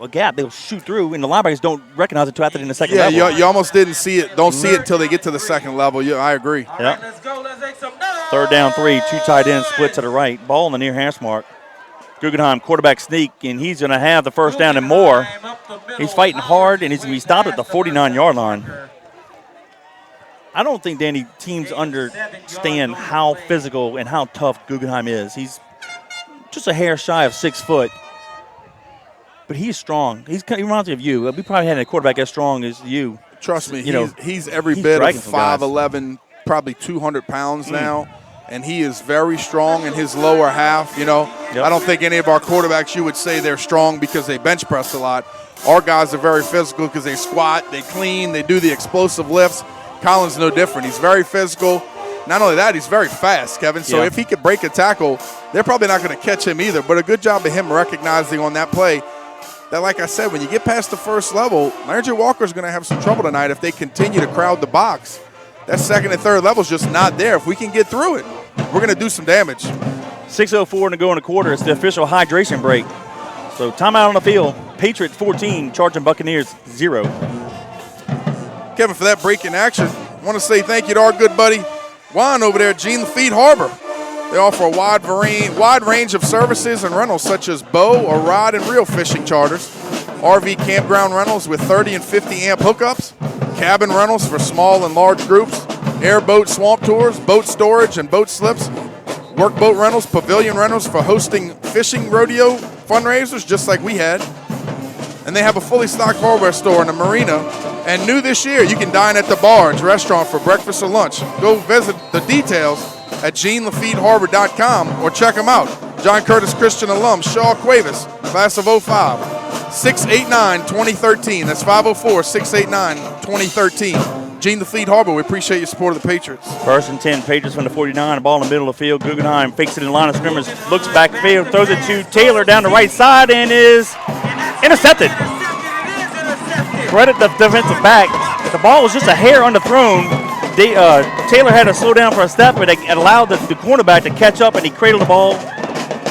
B: a gap, they'll shoot through, and the linebackers don't recognize it until after in the second level.
C: Yeah, you almost didn't see it. Don't see it until they get to the second level. Yeah, I agree.
B: Yep. Third down 3, 2 tight ends split to the right. Ball in the near hash mark. Guggenheim quarterback sneak, and he's going to have the first down and more. He's fighting hard, and he's going to be stopped at the 49-yard line. I don't think, Danny, teams understand how physical and how tough Guggenheim is. He's just a hair shy of 6 foot, but he's strong. He reminds me of you. We probably had a quarterback as strong as you.
C: Trust me, he's every bit of 5'11", probably 200 pounds now, and he is very strong in his lower half. I don't think any of our quarterbacks you would say they're strong because they bench press a lot. Our guys are very physical because they squat, they clean, they do the explosive lifts. Colin's no different. He's very physical. Not only that, he's very fast, Kevin. So if he could break a tackle, they're probably not going to catch him either. But a good job of him recognizing on that play that, like I said, when you get past the first level, Landry Walker's going to have some trouble tonight if they continue to crowd the box. That second and third level is just not there. If we can get through it, we're going to do some damage.
B: 6:04 to go in the quarter. It's the official hydration break. So timeout on the field. Patriots 14, charging Buccaneers 0.
C: Kevin, for that break in action, I want to say thank you to our good buddy Juan over there at Gene Lafitte Harbor. They offer a wide range of services and rentals such as bow or rod and reel fishing charters, RV campground rentals with 30 and 50 amp hookups, cabin rentals for small and large groups, airboat swamp tours, boat storage and boat slips, workboat rentals, pavilion rentals for hosting fishing rodeo fundraisers just like we had. And they have a fully stocked hardware store in the marina. And new this year, you can dine at the Barge restaurant for breakfast or lunch. Go visit the details at GeneLafitteHarbor.com or check them out. John Curtis Christian alum, Shaw Cuevas, class of 05, 689-2013. That's 504-689-2013. Gene Lafitte Harbor, we appreciate your support of the Patriots.
B: First and 10, Patriots from the 49. Ball in the middle of the field. Guggenheim fakes it in the line of scrimmage, looks back field, throws it to Taylor down the right side, and is intercepted. Credit the defensive back. The ball was just a hair underthrown. Taylor had to slow down for a step, but it allowed the cornerback to catch up, and he cradled the ball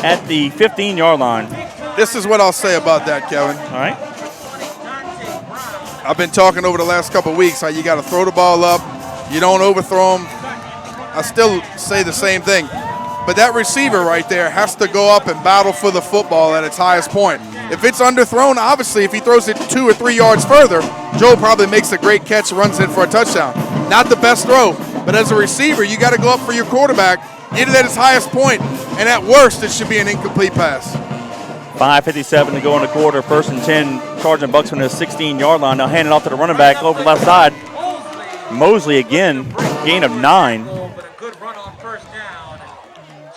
B: at the 15-yard line.
C: This is what I'll say about that, Kevin.
B: All right.
C: I've been talking over the last couple of weeks how you got to throw the ball up. You don't overthrow them. I still say the same thing. But that receiver right there has to go up and battle for the football at its highest point. If it's underthrown, obviously, if he throws it 2 or 3 yards further, Joe probably makes a great catch, runs in for a touchdown. Not the best throw, but as a receiver, you got to go up for your quarterback, get it at its highest point, and at worst, it should be an incomplete pass.
B: 5:57 to go in the quarter. First and 10, charging Bucks from the 16-yard line. Now hand it off to the running back over the left side. Mosley again, gain of 9.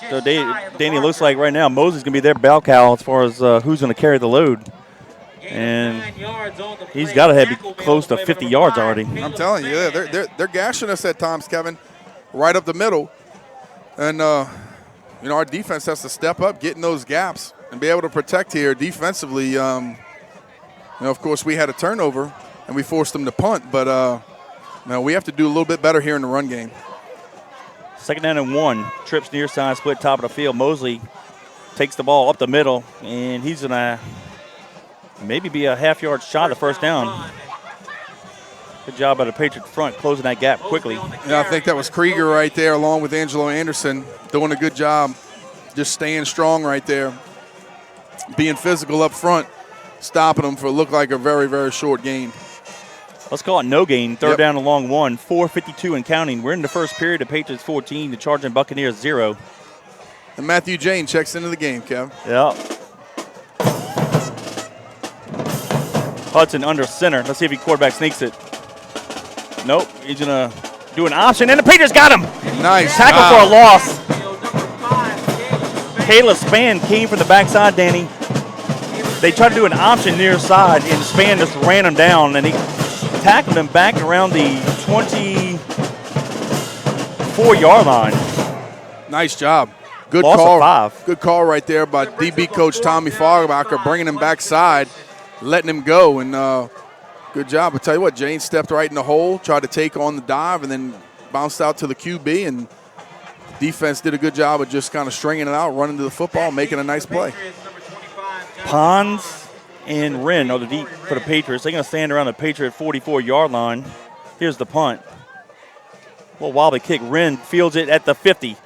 B: So Danny, looks like right now Mosley's going to be their bell cow as far as who's going to carry the load. And he's got to have close to 50 yards already.
C: I'm telling you, they're gashing us at times, Kevin, right up the middle. And, our defense has to step up, get in those gaps. and be able to protect here defensively. Of course, we had a turnover, and we forced them to punt, but we have to do a little bit better here in the run game.
B: 2nd down and 1. Trips near side, split top of the field. Mosley takes the ball up the middle, and he's going to maybe be a half-yard shot of first down. Good job by the Patriot front closing that gap quickly.
C: Yeah, I think that was Krieger right there along with Angelo Anderson doing a good job just staying strong right there, being physical up front, stopping them for look like a very, very short gain.
B: Let's call it no gain. 3rd down and long 1, 4:52 and counting. We're in the first period. The Patriots 14, the Charging Buccaneers 0.
C: And Matthew Jane checks into the game, Kev.
B: Yeah. Hudson under center. Let's see if he quarterback sneaks it. Nope. He's going to do an option, and the Patriots got him.
C: Nice.
B: Tackle for a loss. Kayla Spann came from the backside, Danny. They tried to do an option near side, and Spann just ran him down, and he tackled him back around the 24-yard line.
C: Nice job. Good
B: Loss
C: call.
B: of 5.
C: Good call right there by DB coach Tommy Fogbacher, bringing him backside, letting him go, and good job. I'll tell you what, Jane stepped right in the hole, tried to take on the dive, and then bounced out to the QB, and defense did a good job of just kind of stringing it out, running to the football, making a nice play.
B: Pons and Wren are the deep for the Patriots. They're going to stand around the Patriot 44-yard line. Here's the punt. Well, wobbly kick. Wren fields it at the 50.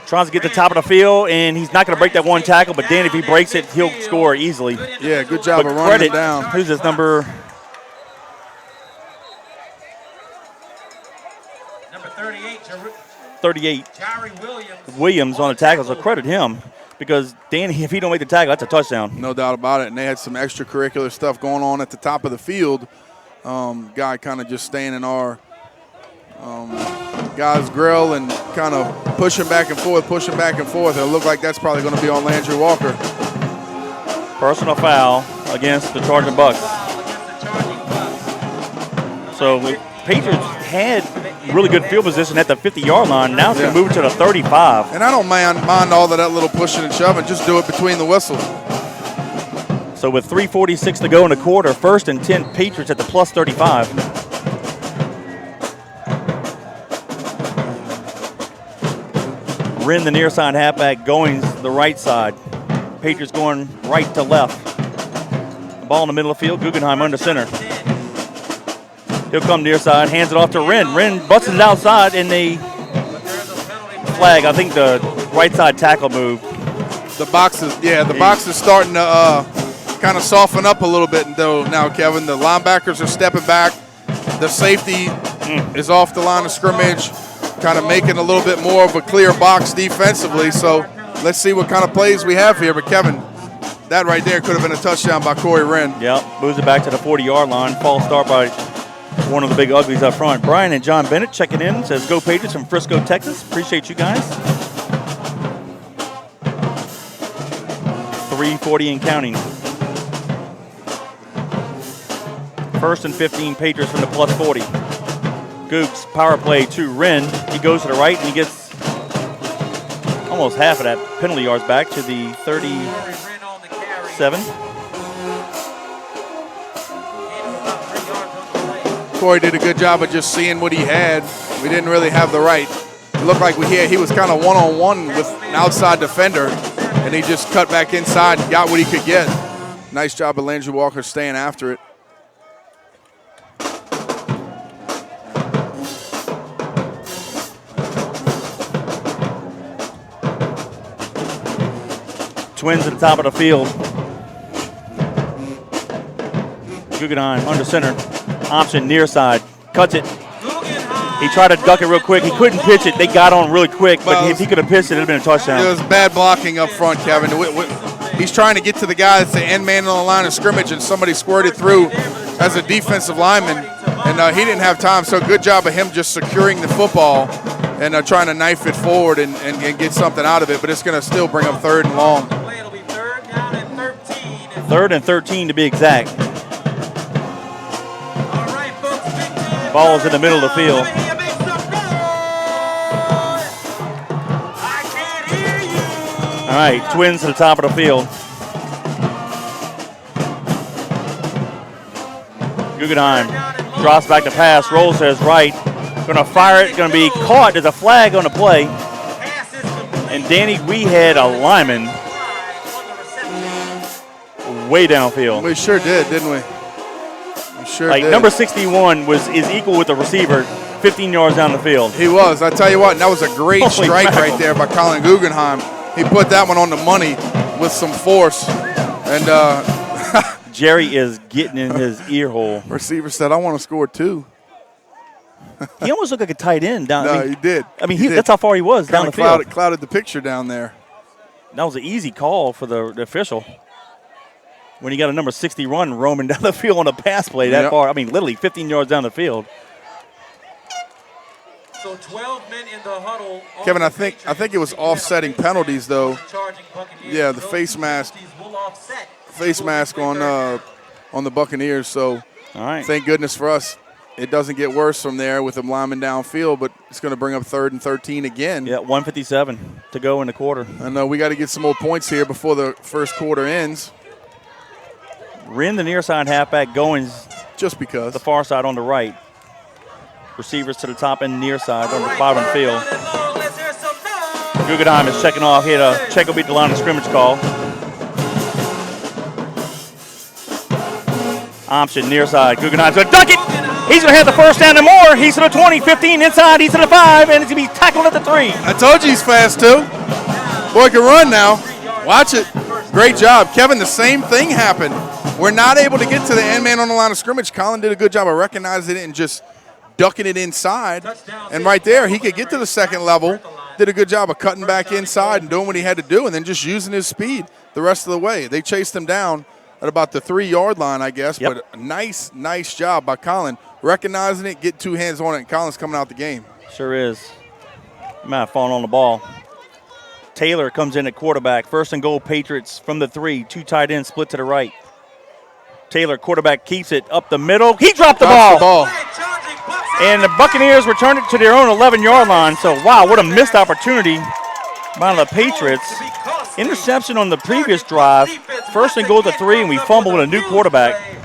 B: Tries to get to the top of the field, and he's not going to break that one tackle, but Dan, if he breaks it, he'll score easily.
C: Yeah, good job of running him down.
B: Who's this number?
D: Number 38.
B: 38.
D: Jerry
B: Williams on the tackle, so credit him. Because Danny, if he don't make the tackle, that's a touchdown.
C: No doubt about it. And they had some extracurricular stuff going on at the top of the field. Guy kind of just staying in our guy's grill and kind of pushing back and forth. It looked like that's probably going to be on Landry Walker.
B: Personal foul against the Charging Bucks. So the Patriots had really good field position at the 50-yard line. Now it's going to move it to the 35.
C: And I don't mind all of that little pushing and shoving. Just do it between the whistles.
B: So with 3:46 to go in the quarter, 1st and 10 Patriots at the plus 35. Wren, the near side halfback, going the right side. Patriots going right to left. The ball in the middle of the field. Guggenheim under center. He'll come near side, hands it off to Wren. Wren busts it outside, and they flag. I think the right side tackle move.
C: The box is starting to kind of soften up a little bit though now, Kevin. The linebackers are stepping back. The safety is off the line of scrimmage, kind of making a little bit more of a clear box defensively. So let's see what kind of plays we have here. But Kevin, that right there could have been a touchdown by Corey Wren.
B: Yep, moves it back to the 40-yard line. False start by one of the big uglies up front. Brian and John Bennett checking in. Says, go Patriots from Frisco, Texas. Appreciate you guys. 3:40 and counting. 1st and 15 Patriots from the plus 40. Gooks, power play to Wren. He goes to the right, and he gets almost half of that penalty yards back to the 37.
C: Corey did a good job of just seeing what he had. We didn't really have the right. It looked like he was kind of one-on-one with an outside defender, and he just cut back inside and got what he could get. Nice job of Landry Walker staying after it.
B: Twins at the top of the field. Guggenheim under center. Option near side. Cuts it. He tried to duck it real quick. He couldn't pitch it. They got on really quick, but if he could have pitched it, it would have been a touchdown.
C: It was bad blocking up front, Kevin. He's trying to get to the guy that's the end man on the line of scrimmage, and somebody squirted through as a defensive lineman, and he didn't have time. So good job of him just securing the football and trying to knife it forward and get something out of it, but it's going to still bring up 3rd and long.
B: 3rd and 13 to be exact. Ball's in the middle of the field. All right, Twins to the top of the field. Guggenheim drops back to pass, rolls to his right. Going to fire it, going to be caught. There's a flag on the play. And Danny, we had a lineman way downfield.
C: We sure did, didn't we? We sure
B: like
C: did.
B: Number 61 is equal with the receiver, 15 yards down the field.
C: He was. I tell you what, and that was a great
B: Holy
C: strike
B: mackerel.
C: right there by Colin Guggenheim. He put that one on the money with some force. And
B: Jerry is getting in his ear hole.
C: receiver said, I want to score 2.
B: He almost looked like a tight end down.
C: No, he did.
B: I mean,
C: He did.
B: that's how far he was down the field.
C: Clouded the picture down there.
B: That was an easy call for the official. When you got a number 60 run roaming down the field on a pass play that far. I mean, literally 15 yards down the field.
D: So 12 men in the huddle.
C: Kevin, I think it was offsetting penalties though. Yeah, the face mask on the Buccaneers. So
B: All right.
C: thank goodness for us. It doesn't get worse from there with them linemen downfield, but it's going to bring up 3rd and 13 again.
B: Yeah, 1:57 to go in the quarter.
C: I know we got to get some more points here before the first quarter ends.
B: Rin, the near side halfback, Goins,
C: Just because.
B: the far side on the right. Receivers to the top and near side on the bottom of the field. Guggenheim is checking off here to check will beat the line of scrimmage call. Option near side. Guggenheim's going to dunk it. He's going to have the first down and more. He's to the 20, 15 inside. He's to the 5, and it's going to be tackled at the 3.
C: I told you he's fast too. Boy can run now. Watch it. Great job. Kevin, the same thing happened. We're not able to get to the end man on the line of scrimmage. Colin did a good job of recognizing it and just ducking it inside. And right there, he could get to the second level. Did a good job of cutting back inside and doing what he had to do and then just using his speed the rest of the way. They chased him down at about the 3-yard line, I guess.
B: Yep.
C: But a nice job by Colin. Recognizing it, get 2 hands on it, and Colin's coming out the game.
B: Sure is. Might have fallen on the ball. Taylor comes in at quarterback. 1st and goal, Patriots from the 3. 2 tight ends split to the right. Taylor, quarterback, keeps it up the middle. He dropped the ball. And the Buccaneers returned it to their own 11-yard line. So, wow, what a missed opportunity by the Patriots. Interception on the previous drive. 1st and goal to 3, and we fumbled with a new quarterback.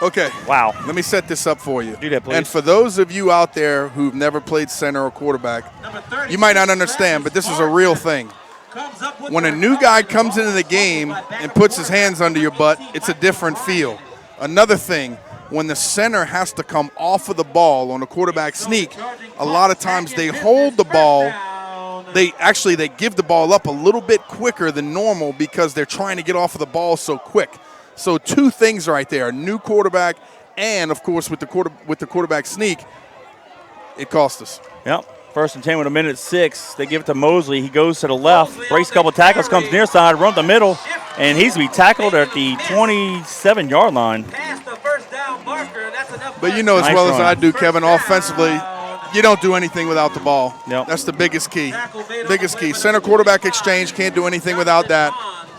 C: Okay.
B: Wow.
C: Let me set this up for you.
B: Do that, please.
C: And for those of you out there who've never played center or quarterback, you might not understand, but this is a real thing. When a new guy comes into the game and puts his hands under your butt, it's a different feel. Another thing, when the center has to come off of the ball on a quarterback sneak, a lot of times they hold the ball. They give the ball up a little bit quicker than normal because they're trying to get off of the ball so quick. So 2 things right there: new quarterback, and of course with the quarterback sneak, it cost us.
B: Yep. 1st and 10 with 1:06. They give it to Mosley. He goes to the left, breaks a couple tackles, comes near side, runs the middle, and he's going to be tackled at the 27-yard line.
C: But you know as
B: Nice
C: well
B: run.
C: as I do, Kevin, offensively, you don't do anything without the ball.
B: Yep.
C: That's the biggest key. Biggest key. Center quarterback exchange, can't do anything without that.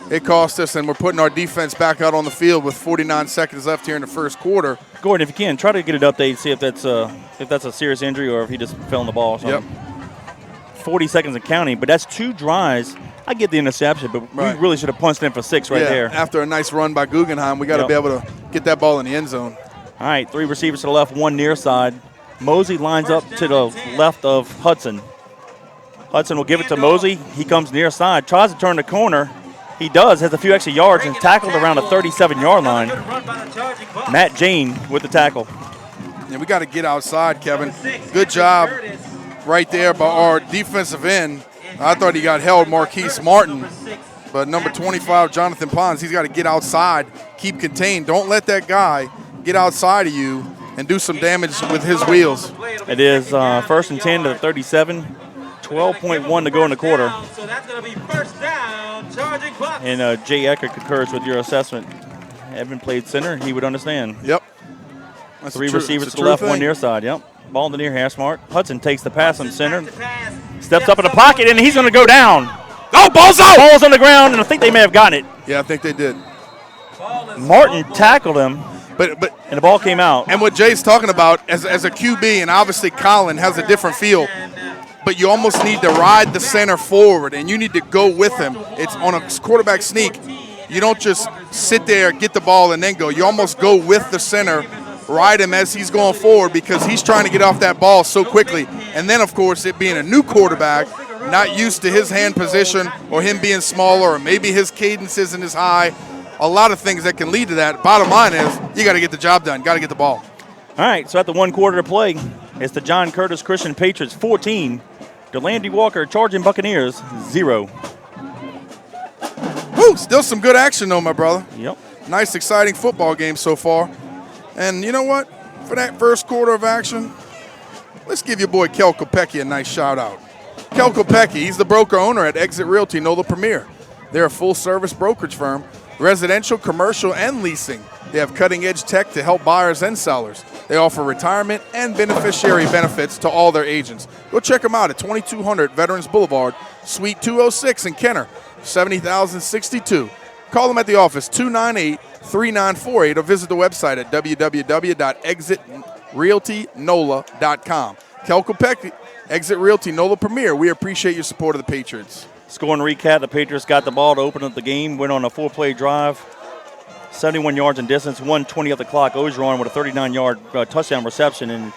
C: It cost us, and we're putting our defense back out on the field with 49 seconds left here in the first quarter.
B: Gordon, if you can, try to get an update, see if that's a serious injury or if he just fell in the ball or something.
C: Yep.
B: 40 seconds and counting, but that's 2 drives. I get the interception, but
C: Right.
B: we really should have punched in for 6 right
C: Yeah,
B: there.
C: after a nice run by Guggenheim, we got to
B: Yep.
C: be able to get that ball in the end zone.
B: All right, 3 receivers to the left, 1 near side. Mosley lines up to the left of Hudson. Hudson will give it to Mosley. He comes near side, tries to turn the corner. He does, has a few extra yards, and tackled around the 37-yard line. Matt Jane with the tackle.
C: And we got to get outside, Kevin. Good job right there by our defensive end. I thought he got held, Marquise Martin. But number 25, Jonathan Pons, he's got to get outside, keep contained. Don't let that guy get outside of you and do some damage with his wheels.
B: It is 1st and 10 to the 37. 12.1 to go in the quarter.
D: So that's going to be 1st down, charging Bucs.
B: And Jay Ecker concurs with your assessment. Evan played center, he would understand.
C: Yep. That's
B: 3
C: a true-
B: receivers
C: it's
B: to
C: a
B: the left,
C: true
B: 1
C: thing.
B: near side. Yep. Ball in the near half, smart. Hudson takes the pass on center. Steps up in the pocket, and he's going to go down.
C: Oh, ball's out!
B: Ball's on the ground, and I think they may have gotten it.
C: Yeah, I think they did.
B: Martin tackled him,
C: But
B: and the ball came out.
C: and what Jay's talking about as a QB, and obviously Colin has a different feel, but you almost need to ride the center forward, and you need to go with him. It's on a quarterback sneak. You don't just sit there, get the ball, and then go. You almost go with the center ride him as he's going forward because he's trying to get off that ball so quickly. And then, of course, it being a new quarterback, not used to his hand position or him being smaller or maybe his cadence isn't as high. A lot of things that can lead to that. Bottom line is you got to get the job done, got to get the ball.
B: All right, so at the 1 quarter to play, it's the John Curtis Christian Patriots 14, the Landry Walker Charging Buccaneers 0.
C: Woo, still some good action though, my brother.
B: Yep.
C: Nice, exciting football game so far. And you know what? For that first quarter of action, let's give your boy Kel Kopecky a nice shout out. Kel Kopecky, he's the broker owner at Exit Realty NOLA Premier. They're a full-service brokerage firm, residential, commercial, and leasing. They have cutting-edge tech to help buyers and sellers. They offer retirement and beneficiary benefits to all their agents. Go check them out at 2200 Veterans Boulevard, Suite 206 in Kenner, 70,062. Call them at the office, 298-3948, or visit the website at www.exitrealtynola.com. Kel Kopecky, Exit Realty NOLA Premier. We appreciate your support of the Patriots.
B: Scoring recap, the Patriots got the ball to open up the game, went on a 4-play drive, 71 yards in distance, 1:20 of the clock. Ogeron with a 39-yard touchdown reception, and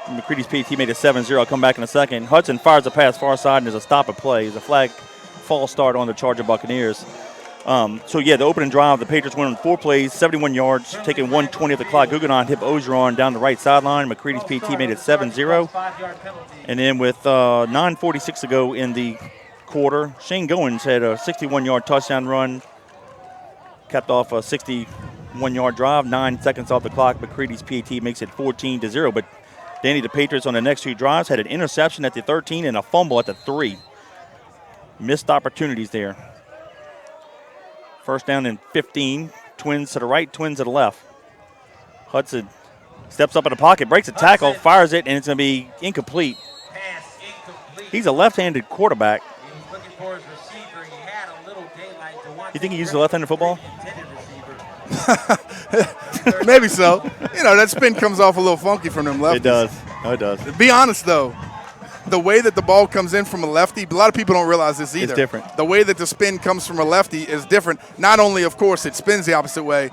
B: McCready's PT made it 7-0. I'll come back in a second. Hudson fires the pass far side, and there's a stop and play. There's a flag false start on the Charger Buccaneers. The opening drive, the Patriots went on 4 plays, 71 yards, taking 1:20 of the clock. Guggenheim hit Ogeron down the right sideline. McCready's PT made it 7-0. And then with 9:46 to go in the quarter, Shane Goins had a 61-yard touchdown run, capped off a 61-yard drive, 9 seconds off the clock. McCready's PT makes it 14-0. But Danny, the Patriots on the next 2 drives had an interception at the 13 and a fumble at the 3. Missed opportunities there. First down and 15. Twins to the right, twins to the left. Hudson steps up in the pocket, breaks a tackle, fires it, and it's going to be incomplete.
D: Pass incomplete.
B: He's a left-handed quarterback.
D: He was looking for his receiver. He had a little daylight to watch.
B: You think he uses a left-handed football?
C: Maybe so. You know, that spin comes off a little funky from them lefties.
B: It does. Oh, it does.
C: Be honest, though. The way that the ball comes in from a lefty, a lot of people don't realize this either.
B: It's different.
C: The way that the spin comes from a lefty is different. Not only, of course, it spins the opposite way,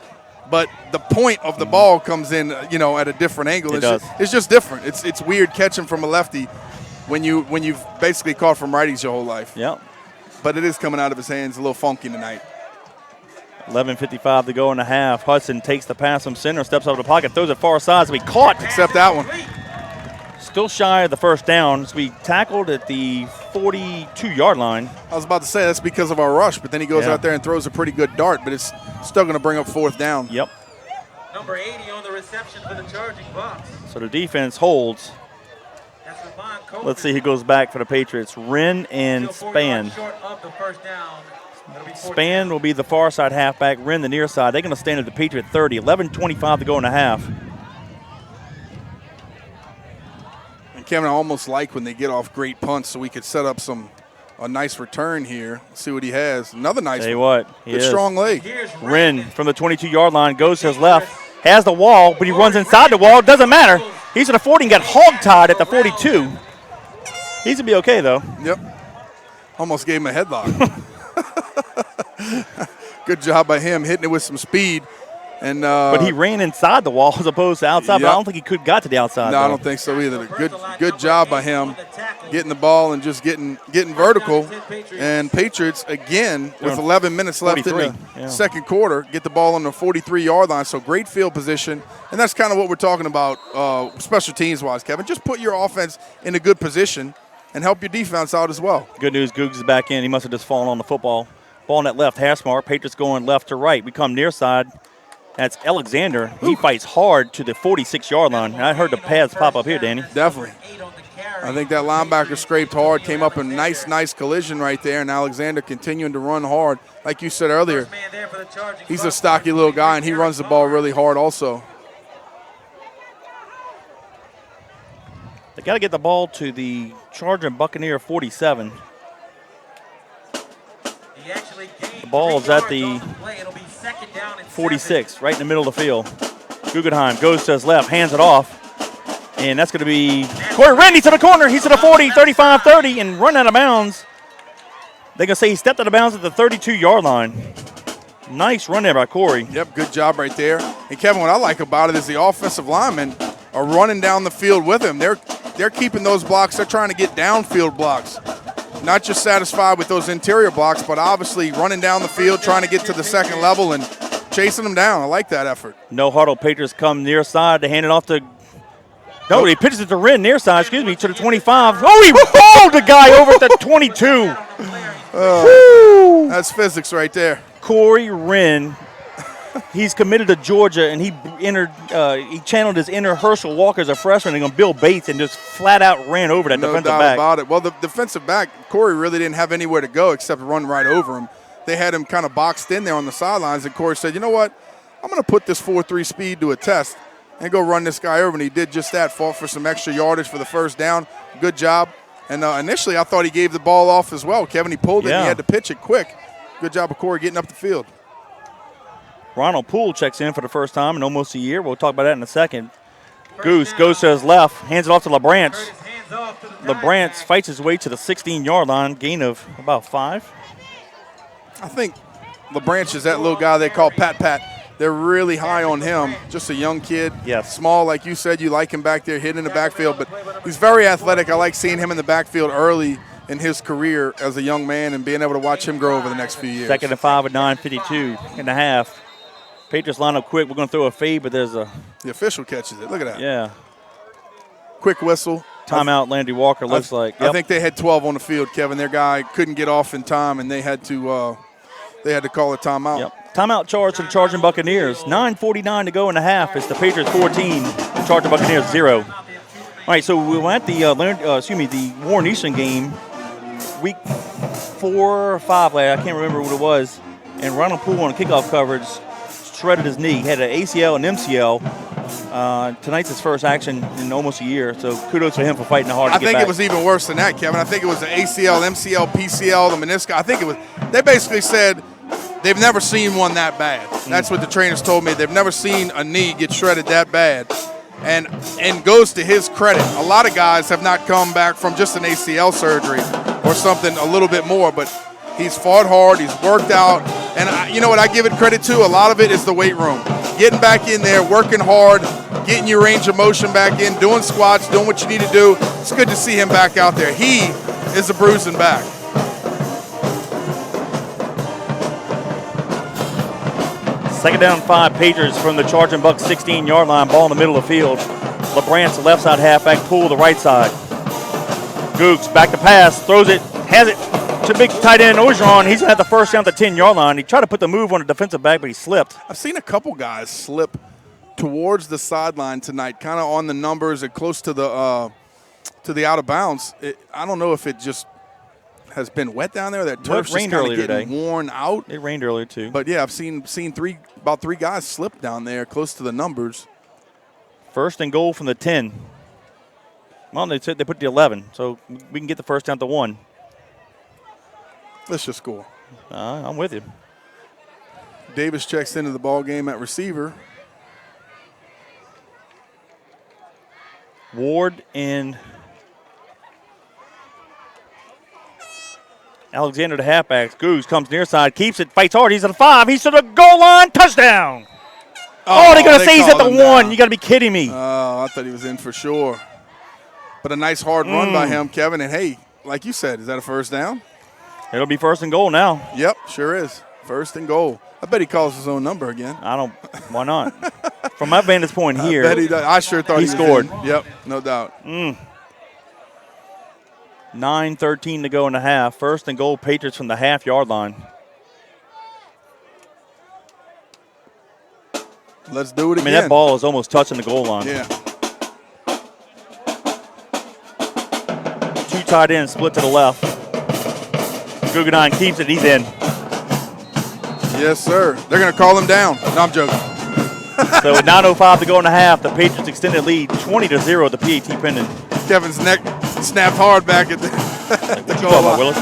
C: but the point of the ball comes in, at a different angle. It's just different. It's weird catching from a lefty when you've basically caught from righties your whole life.
B: Yep.
C: But it is coming out of his hands a little funky tonight.
B: 11:55 to go in the half. Hudson takes the pass from center, steps over the pocket, throws it far side to be caught.
C: Except that one.
B: Still shy of the first down. So we tackled at the 42-yard line.
C: I was about to say that's because of our rush, but then he goes out there and throws a pretty good dart, but it's still going to bring up 4th down.
B: Yep.
D: Number 80 on the reception for the charging Bucks.
B: So the defense holds.
D: That's Lamont Coleman.
B: Let's see who goes back for the Patriots. Wren and
D: Still 4
B: Spann.
D: yards short of the first down. That'll be 4th
B: Spann
D: down.
B: will be the far side halfback. Wren the near side. They're going to stand at the Patriot 30. 11:25 to go in the half.
C: Kevin, I almost like when they get off great punts so we could set up a nice return here. See what he has. Another nice
B: Tell you
C: one.
B: what,
C: Good strong leg.
D: Here's
B: Wren from the 22-yard line goes to his left, has the wall, but he runs inside the wall. Doesn't matter. He's at the 40 and got hog-tied at the 42. He's going to be okay, though.
C: Yep. Almost gave him a headlock. Good job by him hitting it with some speed. And
B: but he ran inside the wall as opposed to outside, but I don't think he could got to the outside.
C: No, I don't think so either. Good job by him getting the ball and just getting vertical. And Patriots, again, with 11 minutes left in the second quarter, get the ball on the 43-yard line. So great field position. And that's kind of what we're talking about special teams-wise, Kevin. Just put your offense in a good position and help your defense out as well.
B: Good news, Googs is back in. He must have just fallen on the football. Ball on that left hash mark. Patriots going left to right. We come near side. That's Alexander. He fights hard to the 46-yard line. I heard the pads pop up here, Danny.
C: Definitely. I think that linebacker scraped hard, came up a nice collision right there, and Alexander continuing to run hard. Like you said earlier, he's a stocky little guy, and he runs the ball really hard also.
B: They got to get the ball to the Charger Buccaneer 47. The ball is at the 46, right in the middle of the field. Guggenheim goes to his left, hands it off. And that's going to be Corey Randy to the corner. He's to the 40, 35, 30, and run out of bounds. They're going to say he stepped out of bounds at the 32-yard line. Nice run there by Corey.
C: Yep, good job right there. And Kevin, what I like about it is the offensive linemen are running down the field with him. They're keeping those blocks. They're trying to get downfield blocks. Not just satisfied with those interior blocks, but obviously running down the field, trying to get to the second level and chasing them down. I like that effort.
B: No huddle. Patriots come near side to hand it off to. No, he pitches it to Wren, near side, to the 25. Oh, he balled the guy over at the 22.
C: That's physics right there.
B: Corey Wren, he's committed to Georgia, and he channeled his inner Herschel Walker as a freshman and Bill Bates and just flat out ran over that defensive back.
C: No doubt about it. Well, the defensive back, Corey really didn't have anywhere to go except run right over him. They had him kind of boxed in there on the sidelines, and Corey said, you know what, I'm going to put this 4.3 speed to a test and go run this guy over, and he did just that, fought for some extra yardage for the first down. Good job. And initially I thought he gave the ball off as well. Kevin, he pulled it, and he had to pitch it quick. Good job of Corey getting up the field.
B: Ronald Poole checks in for the first time in almost a year. We'll talk about that in a second. Goose goes to his left, hands it off to LeBranch. LeBranch fights his way to the 16-yard line, gain of about 5.
C: I think LeBranch is that little guy they call Pat. They're really high on him. Just a young kid.
B: Yes.
C: Small, like you said. You like him back there hitting in the backfield. But he's very athletic. I like seeing him in the backfield early in his career as a young man and being able to watch him grow over the next few years.
B: 2nd and 5 at 9:52 and a half. Patriots line up quick. We're going to throw a fade, but there's a.
C: The official catches it. Look at that.
B: Yeah.
C: Quick whistle.
B: Timeout, Landry Walker looks like. Yep.
C: I think they had 12 on the field, Kevin. Their guy couldn't get off in time, and they had to call a timeout.
B: Yep. Timeout charge to the Charging Buccaneers. 9:49 to go in the half. It's the Patriots 14, the Charging Buccaneers 0. All right, so we were at the Warren Eastern game, week 4 or 5. I can't remember what it was. And Ronald Poole on kickoff coverage shredded his knee. He had an ACL and MCL. Tonight's his first action in almost a year, so kudos to him for fighting hard to get back.
C: I think it was even worse than that, Kevin. I think it was the ACL, MCL, PCL, the meniscus. I think it was. They basically said they've never seen one that bad. That's what the trainers told me. They've never seen a knee get shredded that bad. And goes to his credit. A lot of guys have not come back from just an ACL surgery or something a little bit more, but he's fought hard. He's worked out. And you know what I give it credit to? A lot of it is the weight room. Getting back in there, working hard, getting your range of motion back in, doing squats, doing what you need to do. It's good to see him back out there. He is a bruising back.
B: Second down 5, Patriots from the Charging Bucks 16-yard line, ball in the middle of the field. LeBranch, the left side halfback, Poole, the right side. Gooks back to pass, throws it, has it to big tight end Ogeron. He's had the first down at the 10-yard line. He tried to put the move on the defensive back, but he slipped.
C: I've seen a couple guys slip towards the sideline tonight, kind of on the numbers and close to the out of bounds. I don't know if it just has been wet down there. That turf's just kind of getting worn out.
B: It rained earlier too.
C: But yeah, I've seen about three guys slip down there close to the numbers.
B: First and goal from the 10. Well, they said they put the 11, so we can get the first down to 1.
C: Let's just score.
B: I'm with you.
C: Davis checks into the ball game at receiver.
B: Ward and Alexander, the halfbacks. Goose comes near side, keeps it, fights hard. He's at the 5. He's to the goal line. Touchdown. Oh, they're going to say he's at the 1. Down. You got to be kidding me.
C: Oh, I thought he was in for sure. But a nice hard run by him, Kevin. And, hey, like you said, is that a first down?
B: It'll be first and goal now.
C: Yep, sure is. First and goal. I bet he calls his own number again.
B: Why not? From my vantage point here,
C: I bet he does. I sure thought he
B: scored.
C: Yep, no doubt.
B: 9:13 to go in the half. First and goal, Patriots from the half-yard line.
C: Let's do it again.
B: I mean, that ball is almost touching the goal line.
C: Yeah.
B: 2 tight ends split to the left. Guggenheim keeps it. He's in.
C: Yes, sir. They're going to call him down. No, I'm joking.
B: So with 9:05 to go in the half, the Patriots extended lead 20-0 at the PAT Pendon.
C: Kevin's neck snapped hard back at the
B: Good job by Willis.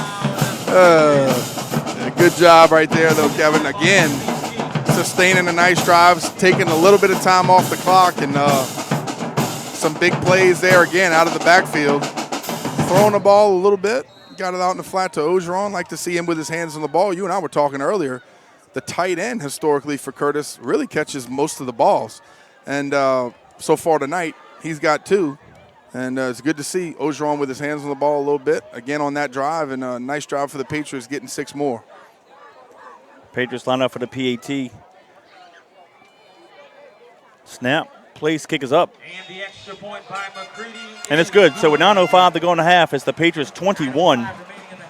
C: Good job right there, though, Kevin. Again, sustaining a nice drive, taking a little bit of time off the clock, and some big plays there again out of the backfield. Throwing the ball a little bit. Got it out in the flat to Ogeron. Like to see him with his hands on the ball. You and I were talking earlier. the tight end historically for Curtis really catches most of the balls. And so far tonight, he's got 2. And it's good to see Ogeron with his hands on the ball a little bit, again on that drive, and a nice drive for the Patriots getting 6 more.
B: Patriots line up for the PAT. Snap. Place, kick is up.
D: And the extra point by McCready.
B: And it's good. So with 9:05 to go in the half, it's the Patriots 21,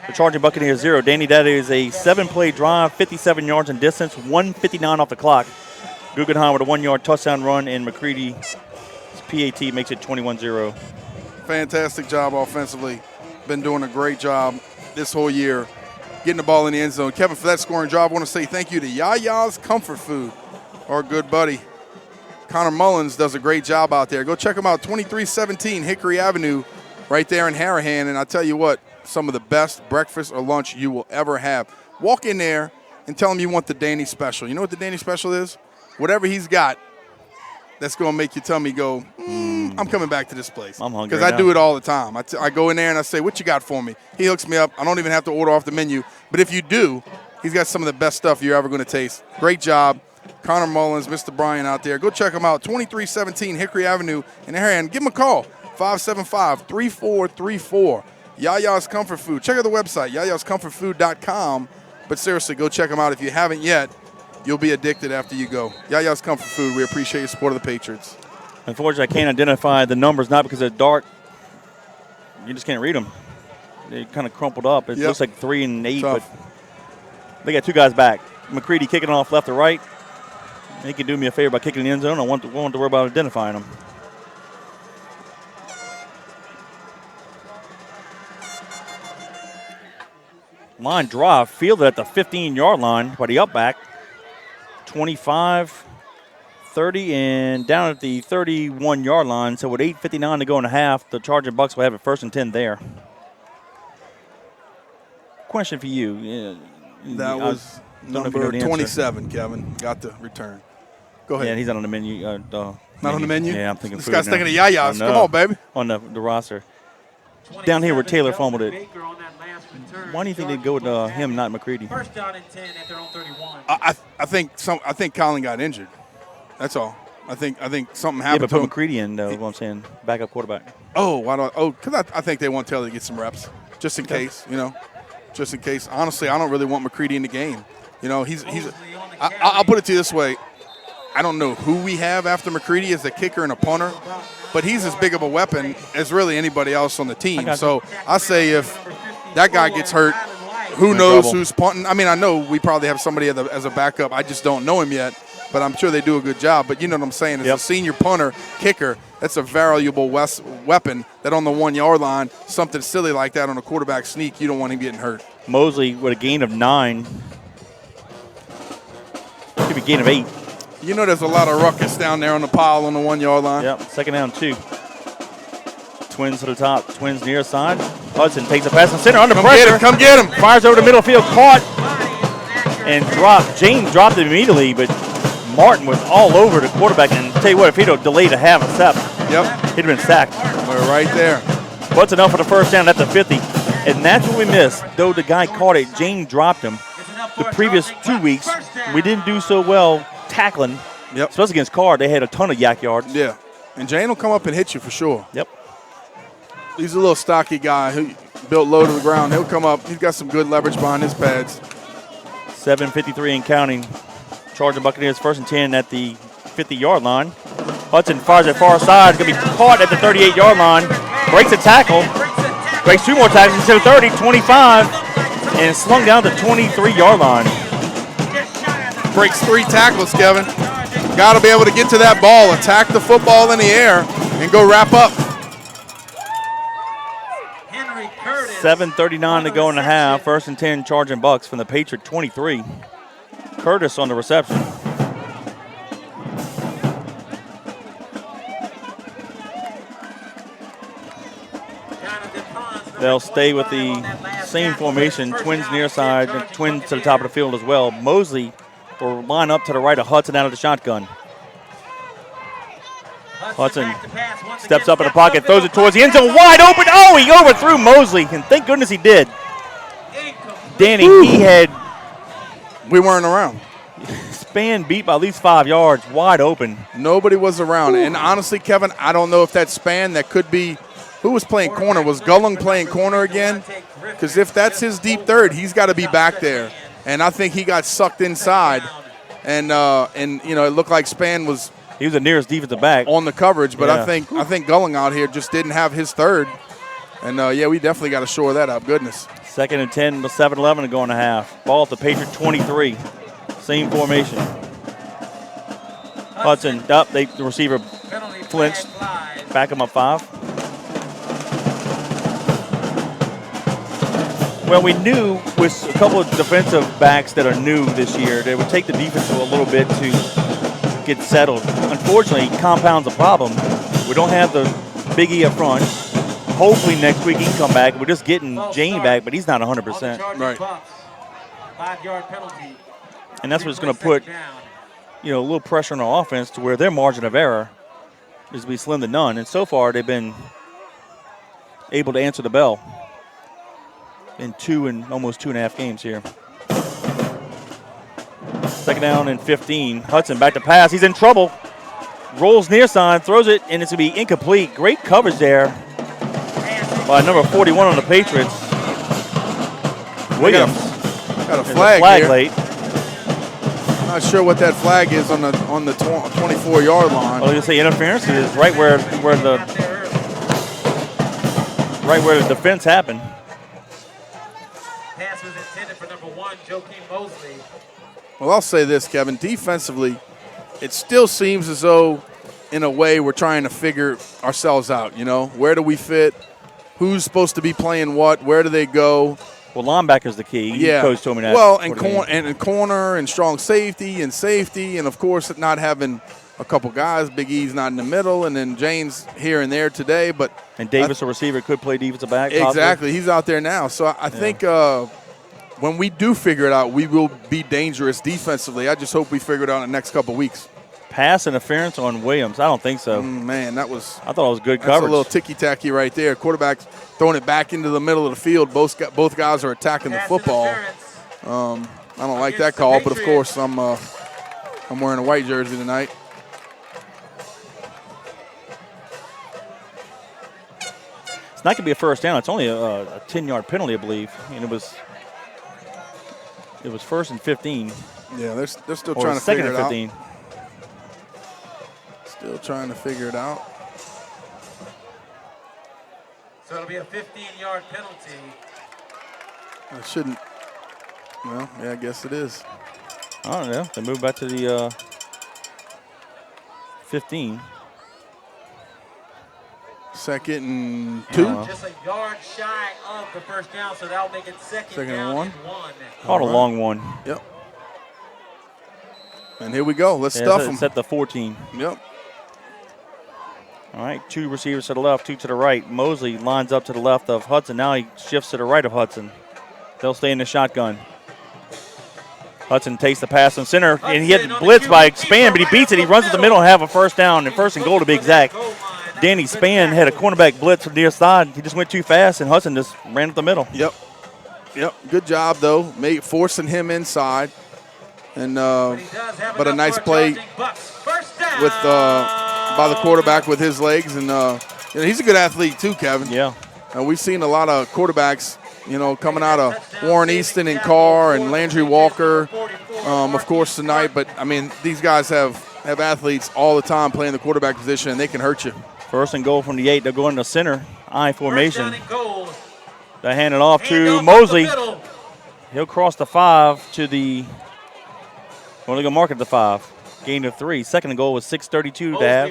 B: the Charging Buccaneers 0. Danny, that is a 7-play drive, 57 yards in distance, 1:59 off the clock. Guggenheim with a 1-yard touchdown run, and McCready's PAT makes it 21-0.
C: Fantastic job offensively. Been doing a great job this whole year getting the ball in the end zone. Kevin, for that scoring job, I want to say thank you to Yaya's Comfort Food, our good buddy. Connor Mullins does a great job out there. Go check him out, 2317 Hickory Avenue, right there in Harahan. And I tell you what, some of the best breakfast or lunch you will ever have. Walk in there and tell him you want the Danny Special. You know what the Danny Special is? Whatever he's got, that's going to make your tummy go, I'm coming back to this place.
B: I'm hungry
C: because I do it all the time. I go in there and I say, what you got for me? He hooks me up. I don't even have to order off the menu. But if you do, he's got some of the best stuff you're ever going to taste. Great job. Connor Mullins, Mr. Bryan out there. Go check him out, 2317 Hickory Avenue in Harahan. Give him a call, 575-3434. Yaya's Comfort Food. Check out the website, yayascomfortfood.com. But seriously, go check them out. If you haven't yet, you'll be addicted after you go. Yaya's Comfort Food. We appreciate your support of the Patriots.
B: Unfortunately, I can't identify the numbers, not because they're dark. You just can't read them. They're kind of crumpled up. It looks like 3 and 8,
C: Tough.
B: but they got 2 guys back. McCready kicking off left to right. He can do me a favor by kicking the end zone. I won't worry about identifying him. Line drive, fielded at the 15-yard line by the up back. 25, 30, and down at the 31-yard line. So with 8:59 to go in the half, the Charging Bucks will have it 1st and 10 there. Question for you.
C: That was number 27, Kevin. Got the return. Go ahead.
B: Yeah, he's not on the menu.
C: Not on the menu?
B: Yeah, I'm thinking
C: this
B: food
C: guy's
B: now.
C: thinking of Yaya's. Come on, baby.
B: On the roster. Down here where Taylor fumbled it. Why do you think they'd go with him, not McCready?
D: 1st down and 10 at their own 31.
C: I think Colin got injured. That's all. I think something
B: Yeah,
C: happened
B: but
C: to
B: put
C: him.
B: McCready in, though, is what I'm saying. Backup quarterback.
C: Oh, why don't? Oh, because I think they want Taylor to get some reps, just in case. Just in case. Honestly, I don't really want McCready in the game. I'll put it to you this way. I don't know who we have after McCready as a kicker and a punter, but he's as big of a weapon as really anybody else on the team. So I say if that guy gets hurt, who knows who's punting? I mean, I know we probably have somebody as a backup. I just don't know him yet, but I'm sure they do a good job. But you know what I'm saying? As a senior punter, kicker, that's a valuable weapon that on the 1-yard line, something silly like that on a quarterback sneak, you don't want him getting hurt.
B: Mosley with a gain of 9. Could be a gain of 8.
C: You know there's a lot of ruckus down there on the pile on the 1-yard line.
B: Yep, 2nd down 2. Twins to the top, Twins near side. Hudson takes a pass in center under pressure.
C: Come get him.
B: Fires over the middle field, caught and dropped. James dropped it immediately, but Martin was all over the quarterback. And tell you what, if he'd have delayed a half a step, he'd have been sacked.
C: We're right there.
B: What's enough for the 1st down at the 50? And that's what we missed. Though the guy caught it, James dropped him. The previous 2 weeks, we didn't do so well tackling, especially against Carr. They had a ton of yak yards.
C: Yeah, and Jane will come up and hit you for sure.
B: Yep.
C: He's a little stocky guy who built low to the ground. He'll come up. He's got some good leverage behind his pads.
B: 7:53 and counting. Charging Buccaneers 1st and 10 at the 50-yard line. Hudson fires it far side. It's going to be caught at the 38-yard line. Breaks a tackle. Breaks 2 more tackles instead of 30, 25, and slung down to 23-yard line.
C: Breaks 3 tackles, Kevin. Got to be able to get to that ball, attack the football in the air, and go wrap up.
B: 7:39 to go in the half. 1st and 10 Charging Bucks from the Patriot 23. Curtis on the reception. They'll stay with the same formation. Twins near side, and Twins to the top of the field as well. Mosley will line up to the right of Hudson out of the shotgun. Hudson steps up in the pocket, throws it towards the end zone, wide open. Oh, he overthrew Mosley, and thank goodness he did. Danny, we weren't around. Spann beat by at least 5 yards, wide open.
C: Nobody was around. Ooh. And honestly, Kevin, I don't know if that Spann, that could be – who was playing corner? Was Gulling playing corner again? Because if that's his deep third, he's got to be back there. And I think he got sucked inside. And you know, it looked like Spann was –
B: he was the nearest defensive back
C: on the coverage, but yeah. I think Gulling out here just didn't have his third. And, yeah, we definitely got to shore that up. Goodness.
B: 2nd and 10 with 7:11 to go in the half. Ball at the Patriot 23. Same formation. Hudson up. The receiver flinched. Back him up 5. Well, we knew with a couple of defensive backs that are new this year, they would take the defense a little bit to get settled. Unfortunately, it compounds the problem. We don't have the Big E up front. Hopefully next week he can come back. We're just getting Jane back, but he's not 100%.
C: Right.
D: 5-yard penalty.
B: And that's what's going to put, you know, a little pressure on our offense to where their margin of error is to be slim to none. And so far they've been able to answer the bell in almost 2.5 games here. 2nd down and 15. Hudson back to pass. He's in trouble. Rolls near side, throws it, and it's going to be incomplete. Great coverage there by number 41 on the Patriots. Williams.
C: Got a flag here.
B: Late.
C: Not sure what that flag is on the 24-yard line.
B: Well, you say interference is right where the defense happened.
D: Pass was intended for number 1, Joakim Mosley.
C: Well, I'll say this, Kevin. Defensively, it still seems as though, in a way, we're trying to figure ourselves out. You know, where do we fit? Who's supposed to be playing what? Where do they go?
B: Well, linebacker's the key.
C: Yeah.
B: Coach told me that.
C: Well, and corner and strong safety, and of course not having a couple guys. Big E's not in the middle, and then James here and there today.
B: And Davis, a receiver, could play defensive back.
C: Exactly.
B: Possibly.
C: He's out there now. So I think when we do figure it out, we will be dangerous defensively. I just hope we figure it out in the next couple weeks.
B: Pass interference on Williams? I don't think so.
C: Man, I thought
B: it was good coverage.
C: That's a little ticky-tacky right there. Quarterback throwing it back into the middle of the field. Both guys are attacking the football. I don't like that call, but of course I'm wearing a white jersey tonight.
B: It's not going to be a first down. It's only a 10-yard penalty, I believe. And it was 1st and 15.
C: Yeah, they're still trying to figure it out. 2nd and 15. Still trying to figure it out.
D: So it'll be a 15-yard penalty.
C: I shouldn't. Well, yeah, I guess it is.
B: I don't know. They move back to the 15.
C: 2nd and 2.
D: Just a yard shy of the first down, so that'll make it second down and 1.
B: Caught a long one.
C: Yep. And here we go. Let's stuff them.
B: It's at the 14.
C: Yep.
B: All right, 2 receivers to the left, 2 to the right. Mosley lines up to the left of Hudson. Now he shifts to the right of Hudson. They'll stay in the shotgun. Hudson takes the pass on center, and he had blitz by Spann, but he beats it. He runs to the middle and have a first down, and 1st and goal to be exact. Danny Spann had a cornerback blitz from near side. He just went too fast, and Hudson just ran up the middle.
C: Yep. Good job, though, forcing him inside. And but a nice play with by the quarterback with his legs, and he's a good athlete too, Kevin.
B: Yeah.
C: We've seen a lot of quarterbacks, coming out of Warren Easton and Carr and Landry Walker, of course tonight. But I mean, these guys have athletes all the time playing the quarterback position, and they can hurt you.
B: 1st and goal from the 8. They're going to center I formation. They hand it off to Mosley. He'll cross the 5 to the. Well, they're going to mark it the 5. Gain of 3. 2nd and goal was 6:32 to have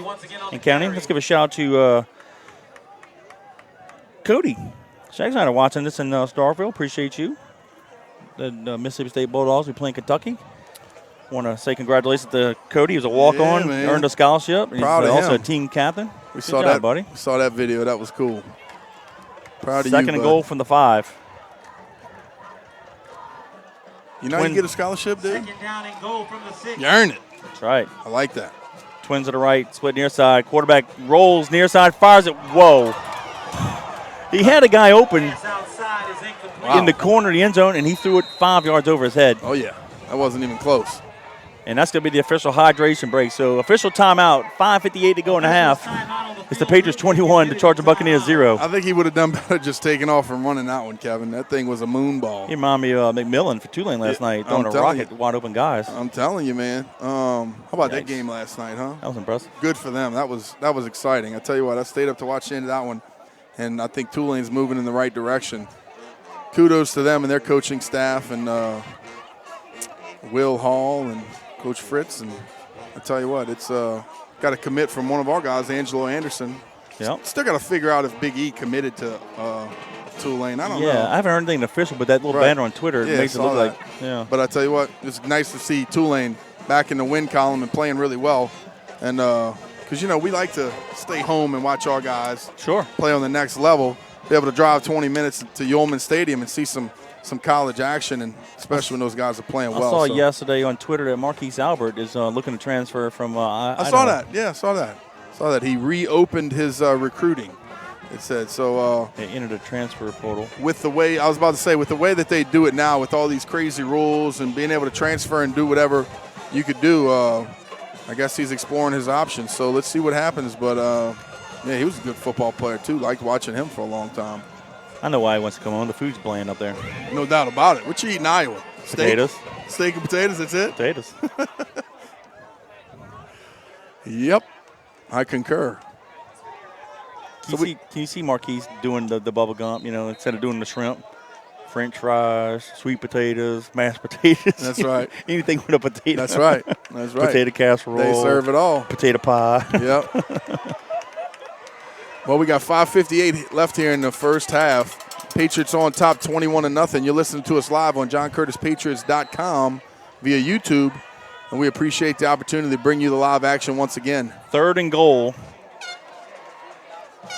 B: and counting. Let's give a shout out to Cody. Shags and I are watching this in Starkville. Appreciate you. The Mississippi State Bulldogs. We play in Kentucky. Want to say congratulations to Cody. He was a walk-on, earned a scholarship.
C: Proud
B: He's
C: of
B: also
C: him.
B: a team captain.
C: We saw
B: job,
C: that,
B: buddy.
C: We saw that video. That was cool. Proud of you,
B: 2nd and goal from the 5.
C: You know how you get a scholarship, dude?
D: 2nd down and goal from the 6.
C: You earn it.
B: That's right.
C: I like that.
B: Twins to the right, split near side. Quarterback rolls near side, fires it. Whoa. He had a guy open in the corner of the end zone, and he threw it 5 yards over his head.
C: Oh, yeah. That wasn't even close.
B: And that's going to be the official hydration break. So official timeout, 5:58 to go in the half. It's the Patriots 21, the Charging Buccaneers 0.
C: I think he would have done better just taking off and running that one, Kevin. That thing was a moon ball.
B: He reminded me of McMillan for Tulane last night, throwing a rocket to wide open guys.
C: I'm telling you, man. How about that game last night, huh?
B: That was impressive.
C: Good for them. That was exciting. I tell you what, I stayed up to watch the end of that one, and I think Tulane's moving in the right direction. Kudos to them and their coaching staff and Will Hall and Coach Fritz. And I tell you what, it's got a commit from one of our guys, Angelo Anderson.
B: Yep.
C: Still got to figure out if Big E committed to Tulane. I don't know.
B: Yeah, I haven't heard anything official, but that little banner on Twitter makes it look like. Yeah.
C: But I tell you what, it's nice to see Tulane back in the win column and playing really well. And because, we like to stay home and watch our guys play on the next level, be able to drive 20 minutes to Yeoman Stadium and see some college action, and especially when those guys are playing well.
B: I saw yesterday on Twitter that Marquise Albert is looking to transfer from
C: I saw that. Yeah, I saw that. Saw that. He reopened his recruiting, it said. So
B: they entered a transfer portal.
C: With the way that they do it now, with all these crazy rules and being able to transfer and do whatever you could do, I guess he's exploring his options. So let's see what happens. But, he was a good football player, too. Liked watching him for a long time.
B: I know why he wants to come on. The food's bland up there.
C: No doubt about it. What you eat in Iowa?
B: Potatoes.
C: Steak and potatoes, that's it?
B: Potatoes.
C: Yep. I concur.
B: Can you see Marquise doing the bubble gum, instead of doing the shrimp? French fries, sweet potatoes, mashed potatoes.
C: That's right.
B: Anything with a potato.
C: That's right. That's right.
B: Potato casserole.
C: They serve it all.
B: Potato pie.
C: Yep. Well, we got 5:58 left here in the first half. Patriots on top 21-0. You're listening to us live on JohnCurtisPatriots.com via YouTube. And we appreciate the opportunity to bring you the live action once again.
B: 3rd and goal.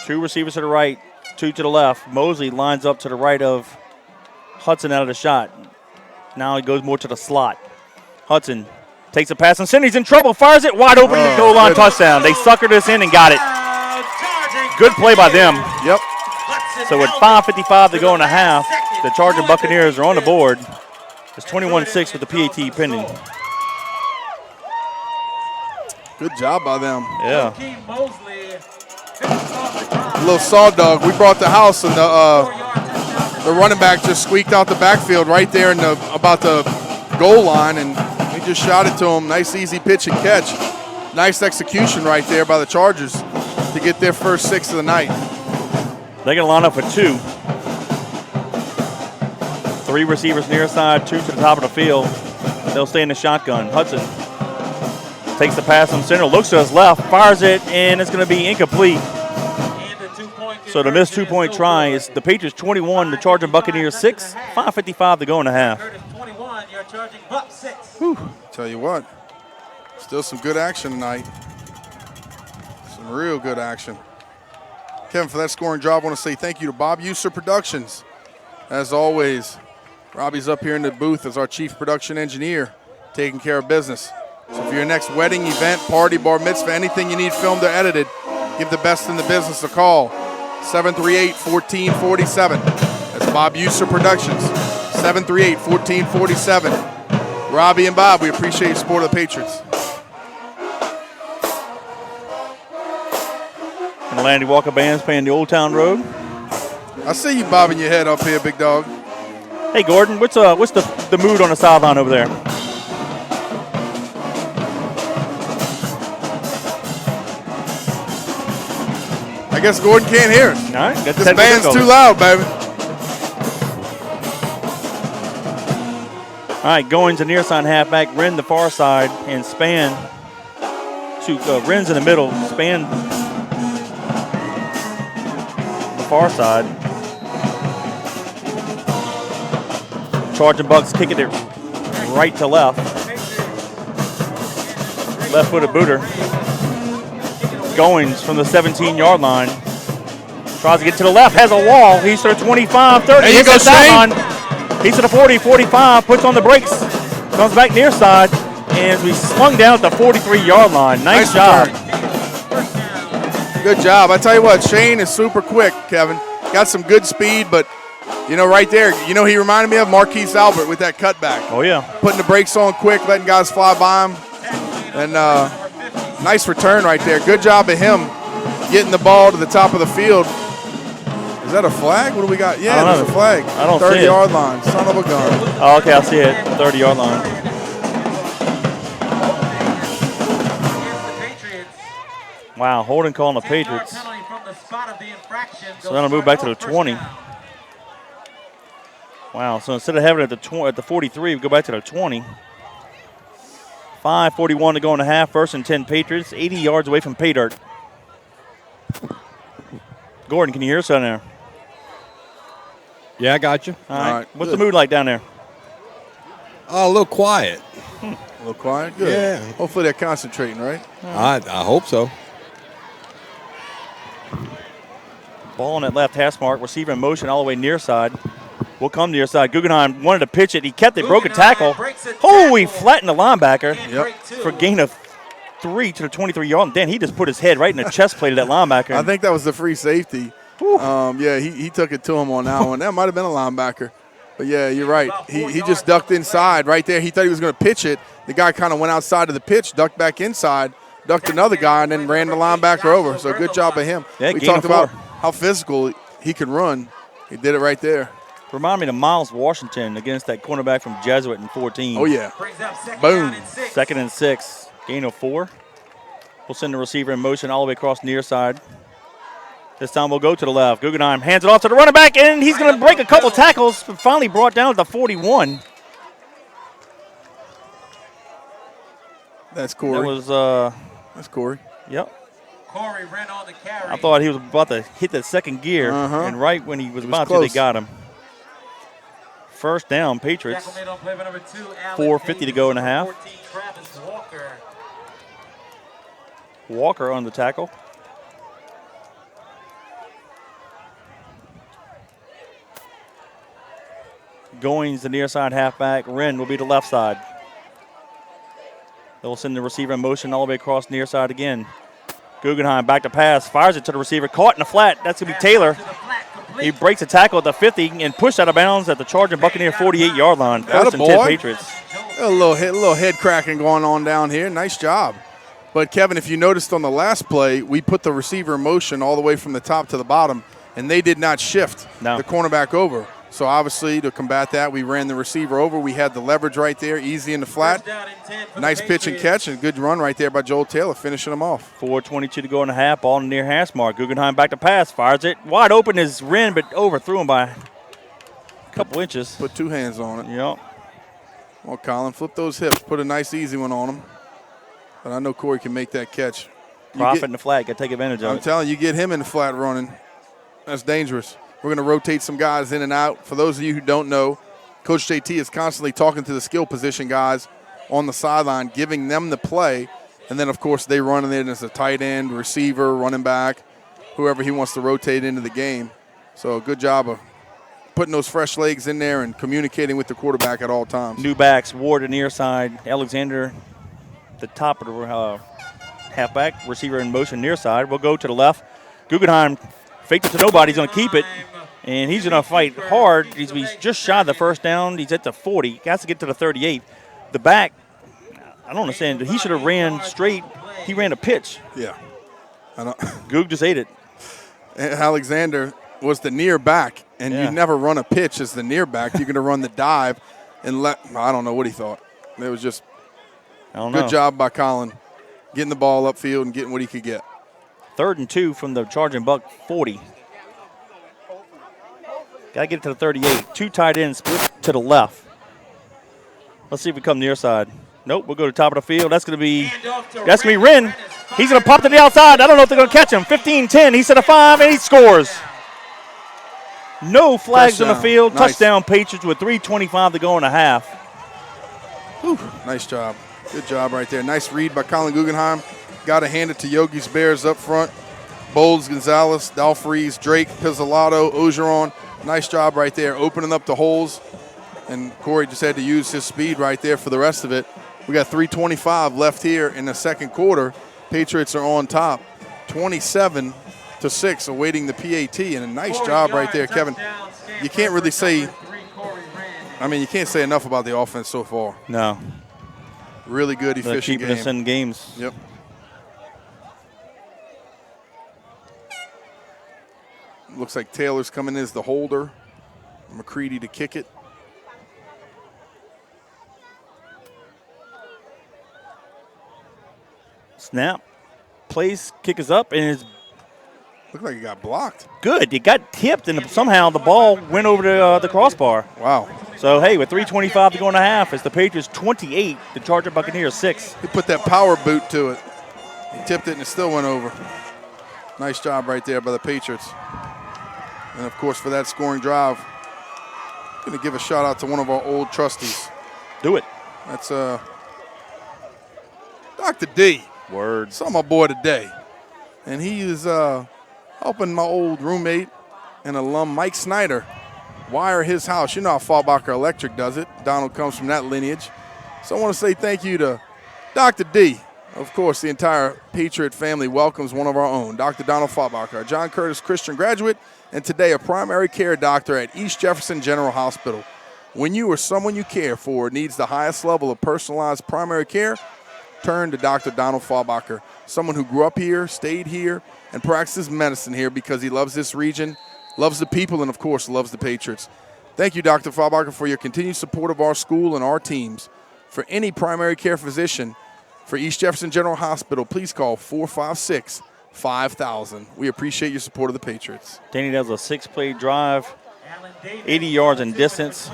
B: 2 receivers to the right, 2 to the left. Mosley lines up to the right of Hudson out of the shot. Now he goes more to the slot. Hudson takes a pass and he's in trouble, fires it wide open to the goal line, touchdown. They suckered us in and got it. Good play by them.
C: Yep.
B: So with 5:55 to go in the half, the Charging Buccaneers are on the board. It's 21-6 with the PAT pending.
C: Good job by them.
B: Yeah.
C: A little saw dog. We brought the house, and the running back just squeaked out the backfield right there in about the goal line, and we just shot it to him. Nice, easy pitch and catch. Nice execution right there by the Chargers to get their first 6 of the night.
B: They're going to line up for 2. 3 receivers near side, 2 to the top of the field. They'll stay in the shotgun. Hudson takes the pass from center, looks to his left, fires it, and it's going to be incomplete. So the missed 2-point try is the Patriots 21, the Charging Buccaneers 6, 5:55 to go in the half.
C: Whew. Tell you what, still some good action tonight. Some real good action. Kevin, for that scoring job, I want to say thank you to Bob User Productions. As always, Robbie's up here in the booth as our chief production engineer, taking care of business. So for your next wedding, event, party, bar mitzvah, anything you need filmed or edited, give the best in the business a call. 738-1447. That's Bob User Productions. 738-1447. Robbie and Bob, we appreciate your support of the Patriots.
B: And the Landry Walker Band's playing the Old Town Road.
C: I see you bobbing your head up here, big dog.
B: Hey, Gordon, what's the mood on the sideline over there?
C: I guess Gordon can't hear us.
B: All right,
C: this band's too loud, baby.
B: All right, Goins the near side halfback, Wren the far side, and Span to Wren's in the middle, Span the far side. Charging Bucks kicking it right to left. Left-footed booter. Goins from the 17-yard line. Tries to get to the left, has a wall. He's to the 25, 30.
C: There you go, Shane.
B: He's to the 40, 45, puts on the brakes. Comes back near side, and we swung down at the 43-yard line. Nice job.
C: Good job. I tell you what, Shane is super quick, Kevin. Got some good speed, but, right there, he reminded me of Marquise Albert with that cutback.
B: Oh, yeah.
C: Putting the brakes on quick, letting guys fly by him. And nice return right there. Good job of him getting the ball to the top of the field. Is that a flag? What do we got? Yeah, there's a flag.
B: I don't see it.
C: 30-yard line. Son of a gun.
B: Oh, okay, I see it. 30-yard line. Wow, holding call on the Patriots. So that'll move back to the 20. Wow, so instead of having it at the 43, we go back to the 20. 5:41 to go in the half. First and 10 Patriots, 80 yards away from pay dirt. Gordon, can you hear us down there?
E: Yeah, I got you.
B: All right. What's the mood like down there?
E: A little quiet.
C: A little quiet? Good.
E: Yeah.
C: Hopefully they're concentrating, right?
E: I hope so.
B: Ball on that left hash mark. Receiver in motion all the way near side. We'll come near side. Guggenheim wanted to pitch it. He kept it, broke a tackle. Oh, he flattened the linebacker for gain of 3 to the 23-yard line. Dan, he just put his head right in the chest plate of that linebacker.
C: I think that was the free safety. Yeah, he took it to him on that one. That might have been a linebacker. But, yeah, you're right. He just ducked inside right there. He thought he was going to pitch it. The guy kind of went outside of the pitch, ducked back inside, ducked another guy, and then ran the linebacker over. So good job of him.
B: Yeah,
C: we talked about how physical he can run. He did it right there.
B: Remind me of Miles Washington against that cornerback from Jesuit in 14.
C: Oh, yeah. Boom.
B: 2nd and 6. Gain of 4. We'll send the receiver in motion all the way across near side. This time we'll go to the left. Guggenheim hands it off to the running back, and he's going to break a couple tackles, but finally brought down at the 41.
C: That's Corey. That's Corey.
B: Yep.
D: Corey ran on the carry.
B: I thought he was about to hit that second gear, and right when he was about to, they got him. First down, Patriots. 4:50 to go in the half. Walker on the tackle. Goings the near side halfback. Wren will be the left side. They'll send the receiver in motion all the way across near side again. Guggenheim back to pass, fires it to the receiver, caught in the flat. That's going to be Taylor. He breaks a tackle at the 50 and pushed out of bounds at the charging Buccaneer 48-yard line. First and 10 Patriots.
C: A little head cracking going on down here. Nice job. But, Kevin, if you noticed on the last play, we put the receiver in motion all the way from the top to the bottom, and they did not shift the cornerback over. So, obviously, to combat that, we ran the receiver over. We had the leverage right there, easy in the flat. Nice pitch and catch, and good run right there by Joel Taylor, finishing him off. 4:22 to go in the half, ball near hash mark. Guggenheim back to pass, fires it. Wide open is Wren, but overthrew him by a couple inches. Put two hands on it.
B: Yep.
C: Well, Colin, flip those hips. Put a nice, easy one on him. But I know Corey can make that catch.
B: Profit in the flat. Got to take advantage of it.
C: I'm telling you, get him in the flat running. That's dangerous. We're going to rotate some guys in and out. For those of you who don't know, Coach JT is constantly talking to the skill position guys on the sideline, giving them the play. And then, of course, they run in it as a tight end, receiver, running back, whoever he wants to rotate into the game. So good job of putting those fresh legs in there and communicating with the quarterback at all times.
B: New backs, Ward to near side, Alexander, the top of the halfback, receiver in motion near side. We'll go to the left. Guggenheim faked it to nobody. He's going to keep it, and he's going to fight hard. He's just shy of the first down. He's at the 40. He has to get to the 38. The back, I don't understand. He should have ran straight. He ran a pitch.
C: Yeah.
B: Goog just ate it.
C: Alexander was the near back, and you never run a pitch as the near back. You're going to run the dive and I don't know what he thought. It was just good job by Colin getting the ball upfield and getting what he could get.
B: 3rd and 2 from the charging Buck 40. Got to get it to the 38. Two tight ends split to the left. Let's see if we come near side. Nope, we'll go to the top of the field. That's going to be Wren. He's going to pop to the outside. I don't know if they're going to catch him. 15-10. He's at a 5, and he scores. No flags on the field.
C: Nice.
B: Touchdown Patriots with 3:25 to go in the half.
C: Whew. Nice job. Good job right there. Nice read by Colin Guggenheim. Got to hand it to Yogi's Bears up front. Bowles, Gonzalez, Dalfreeze, Drake, Pizzolatto, Ogeron. Nice job right there, opening up the holes. And Corey just had to use his speed right there for the rest of it. We got 3:25 left here in the second quarter. Patriots are on top, 27-6, awaiting the PAT. And a nice job right there, Kevin. You can't really say, you can't say enough about the offense so far.
B: No.
C: Really good,
B: They're
C: efficient
B: keeping
C: game.
B: us in games.
C: Yep. Looks like Taylor's coming in as the holder. McCready to kick it.
B: Snap. Place, kick is up, and it's
C: Looked like he got blocked.
B: good. It got tipped, and somehow the ball went over the crossbar.
C: Wow.
B: So, hey, with 3:25 to go in the half, it's the Patriots 28, the Charger Buccaneers 6.
C: He put that power boot to it. He tipped it and it still went over. Nice job right there by the Patriots. And, of course, for that scoring drive, I'm going to give a shout-out to one of our old trustees.
B: Do it.
C: That's Dr. D.
B: Words.
C: Saw my boy today. And he is helping my old roommate and alum, Mike Snyder, wire his house. You know how Fallbacher Electric does it. Donald comes from that lineage. So I want to say thank you to Dr. D. Of course, the entire Patriot family welcomes one of our own, Dr. Donald Fallbacher, a John Curtis Christian graduate, and today a primary care doctor at East Jefferson General Hospital. When you or someone you care for needs the highest level of personalized primary care, turn to Dr. Donald Fallbacher, someone who grew up here, stayed here, and practices medicine here because he loves this region, loves the people, and, of course, loves the Patriots. Thank you, Dr. Fallbacher, for your continued support of our school and our teams. For any primary care physician for East Jefferson General Hospital, please call 456-5000. We appreciate your support of the Patriots.
B: Danny does a 6-play drive, 80 yards in distance,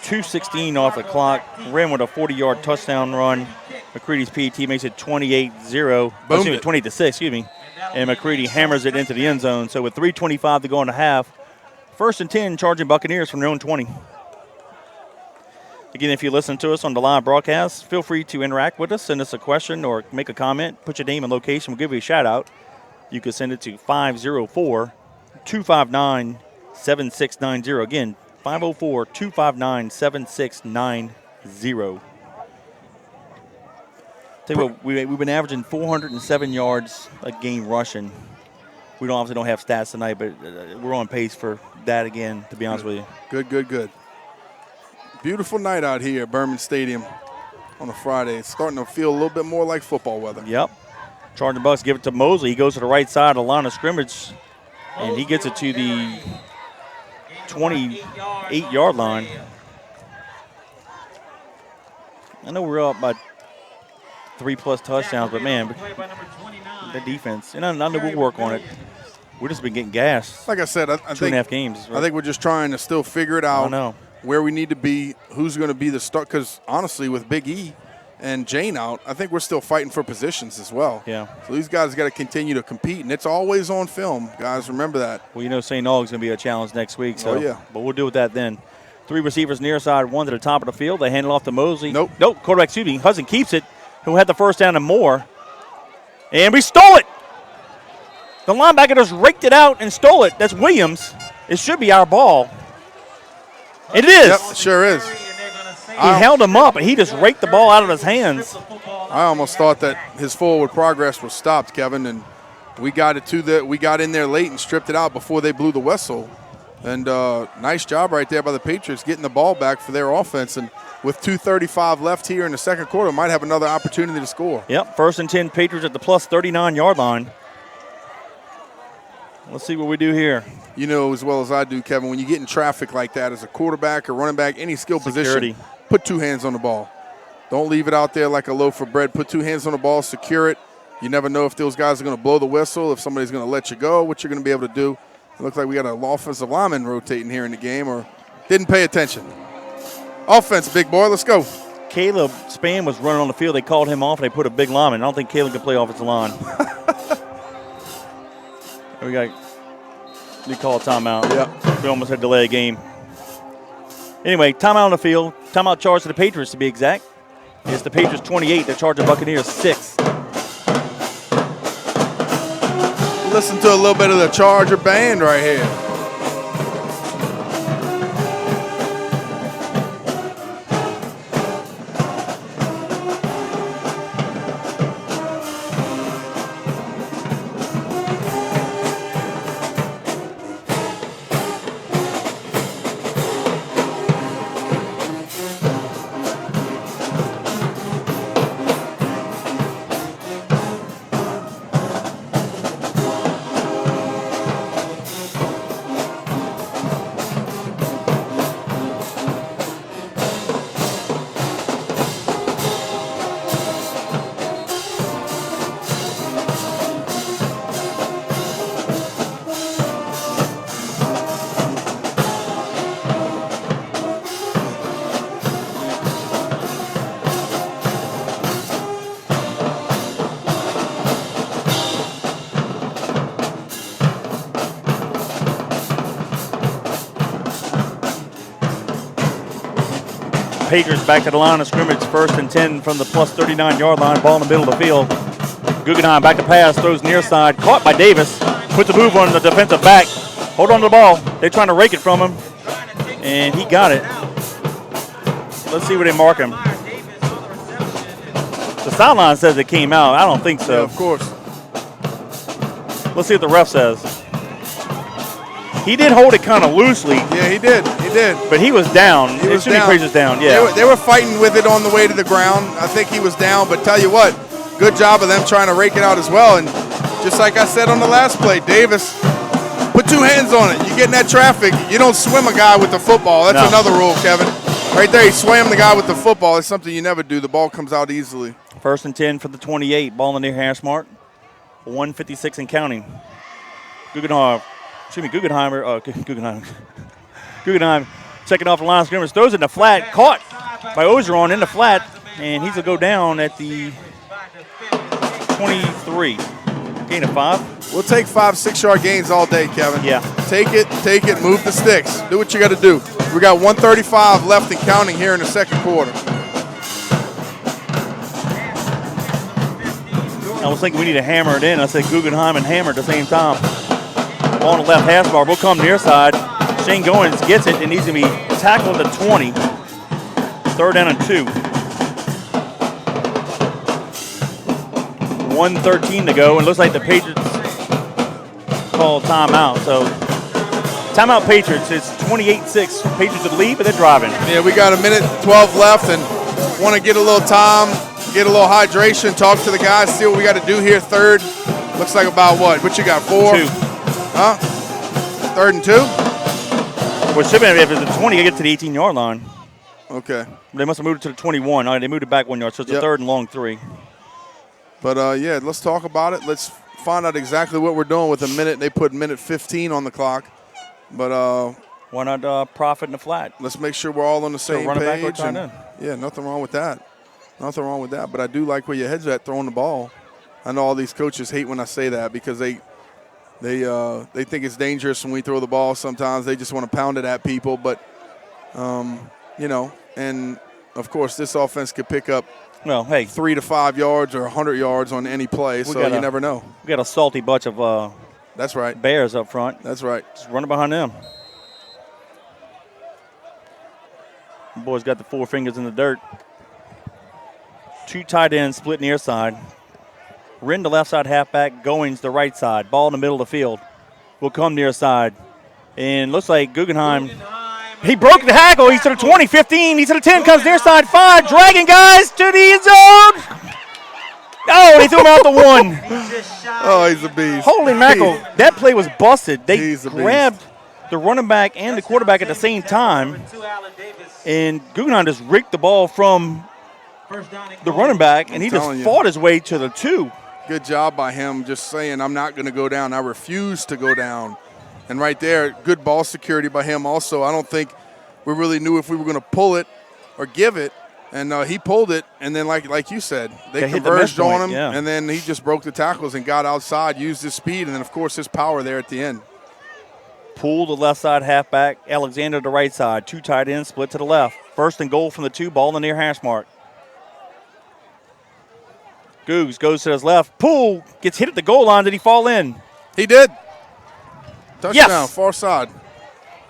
B: 2:16 off the clock, ran with a 40-yard touchdown run. McCready's PAT makes it 28-6, excuse me. And McCready hammers it into the end zone. So with 3:25 to go in the half, 1st and 10, Charging Buccaneers from their own 20. Again, if you listen to us on the live broadcast, feel free to interact with us, send us a question or make a comment, put your name and location, we'll give you a shout out. You can send it to 504-259-7690. Again, 504-259-7690. Tell you what, we've been averaging 407 yards a game rushing. We obviously don't have stats tonight, but we're on pace for that again, to be honest with you.
C: Good. Beautiful night out here at Berman Stadium on a Friday. It's starting to feel a little bit more like football weather.
B: Yep. Charging Bucks give it to Mosley. He goes to the right side of the line of scrimmage, and he gets it to the 28-yard line. I know we're up by 3+ touchdowns, but, man, the defense, and I know we'll work on it. We've just been getting gassed.
C: Like I said, I think
B: 2.5 games. Right?
C: I think we're just trying to still figure it out.
B: I know.
C: Where we need to be, who's going to be the start. Because, honestly, with Big E and Jane out, I think we're still fighting for positions as well.
B: Yeah.
C: So these guys got to continue to compete, and it's always on film. Guys, remember that.
B: Well, you know St. Aug's going to be a challenge next week. So,
C: yeah.
B: But we'll deal with that then. 3 receivers near side, 1 to the top of the field. They hand it off to Mosley.
C: Nope.
B: Quarterback, excuse me. Hudson keeps it, who had the first down and more. And we stole it. The linebacker just raked it out and stole it. That's Williams. It should be our ball. It is.
C: Yep, it sure is.
B: He held him up, and he just raked the ball out of his hands.
C: I almost thought that his forward progress was stopped, Kevin, and we got in there late and stripped it out before they blew the whistle. And nice job right there by the Patriots getting the ball back for their offense. And with 2:35 left here in the second quarter, might have another opportunity to score.
B: Yep, 1st and 10, Patriots at the plus 39-yard line. Let's see what we do here.
C: You know as well as I do, Kevin, when you get in traffic like that as a quarterback or running back, any skill position, put 2 hands on the ball. Don't leave it out there like a loaf of bread. Put 2 hands on the ball, secure it. You never know if those guys are going to blow the whistle, if somebody's going to let you go, what you're going to be able to do. It looks like we got an offensive lineman rotating here in the game or didn't pay attention. Offense, big boy, let's go.
B: Caleb Spann was running on the field. They called him off, and they put a big lineman. I don't think Caleb can play offensive line. We call a timeout.
C: Yeah.
B: We almost had to delay a game. Anyway, timeout on the field. Timeout charge to the Patriots, to be exact. It's the Patriots 28, the Charger Buccaneers 6.
C: Listen to a little bit of the Charger band right here.
B: Patriots back to the line of scrimmage, 1st and 10 from the plus 39-yard line, ball in the middle of the field. Guggenheim back to pass, throws near side, caught by Davis, puts a move on the defensive back. Hold on to the ball. They're trying to rake it from him, and he got it. Let's see where they mark him. The sideline says it came out. I don't think so.
C: Yeah, of course.
B: Let's see what the ref says. He did hold it kind of loosely.
C: Yeah, he did. He did.
B: But he was down.
C: He was down.
B: Was down. Yeah.
C: They were fighting with it on the way to the ground. I think he was down. But tell you what, good job of them trying to rake it out as well. And just like I said on the last play, Davis, put 2 hands on it. You get in that traffic, you don't swim a guy with the football. That's another rule, Kevin. Right there, he swam the guy with the football. It's something you never do. The ball comes out easily.
B: 1st and 10 for the 28. Ball in the near hash mark. 1:56 and counting. Guggenheim checking off the line of scrimmage. Throws it in the flat. Caught by Ogeron in the flat. And he's going to go down at the 23. Gain of 5.
C: We'll take 5-6-yard gains all day, Kevin.
B: Yeah.
C: Take it, move the sticks. Do what you got to do. We got 1:35 left and counting here in the second quarter.
B: I was thinking we need to hammer it in. I said Guggenheim and hammer at the same time. On the left hash bar. We'll come near side. Shane Goins gets it, and he's going to be tackled at the 20. 3rd down and 2. 1:13 to go, and looks like the Patriots call timeout. So timeout Patriots. It's 28-6. Patriots would lead, but they're driving.
C: Yeah, we got 1:12 left and want to get a little time, get a little hydration, talk to the guys, see what we got to do here. 3rd. Looks like about what? What you got, 4?
B: 2.
C: Huh? 3rd and 2?
B: Well, it should have been if it's a 20, you get to the 18-yard line.
C: Okay.
B: They must have moved it to the 21. All right, they moved it back 1 yard, so it's a 3rd and long 3.
C: But, yeah, let's talk about it. Let's find out exactly what we're doing with a minute. They put 1:15 on the clock. But
B: why not profit in the flat?
C: Let's make sure we're all on the same
B: run it back or
C: page.
B: tight end.
C: Yeah, nothing wrong with that. Nothing wrong with that. But I do like where your head's at throwing the ball. I know all these coaches hate when I say that because they think it's dangerous when we throw the ball. Sometimes they just want to pound it at people. But, you know, and, of course, this offense could pick up 3 to 5 yards or 100 yards on any play, so you never know.
B: We got a salty bunch of
C: that's right.
B: Bears up front.
C: That's right.
B: Just running behind them. The boys got the 4 fingers in the dirt. 2 tight ends split near side. Wren the left side halfback, Goings the right side. Ball in the middle of the field. Will come near side. And looks like Guggenheim. He broke the tackle. He's to the 20, 15. He's to the 10. Comes near side 5. Dragging guys to the end zone. Oh, they threw him out the 1.
C: Oh, he's a beast.
B: Holy mackerel. That play was busted. They grabbed the running back and the quarterback at the same time. And Guggenheim just rigged the ball from the running back, and he just fought his way to the 2.
C: Good job by him just saying, I'm not going to go down. I refuse to go down. And right there, good ball security by him also. I don't think we really knew if we were going to pull it or give it. And he pulled it, and then like you said, they converged on him, and then he just broke the tackles and got outside, used his speed, and then, of course, his power there at the end.
B: Poole the left side halfback, Alexander the right side. 2 tight ends split to the left. 1st and goal from the 2, ball in the near hash mark. Googs goes to his left. Poole gets hit at the goal line. Did he fall in?
C: He did. Touchdown, far side.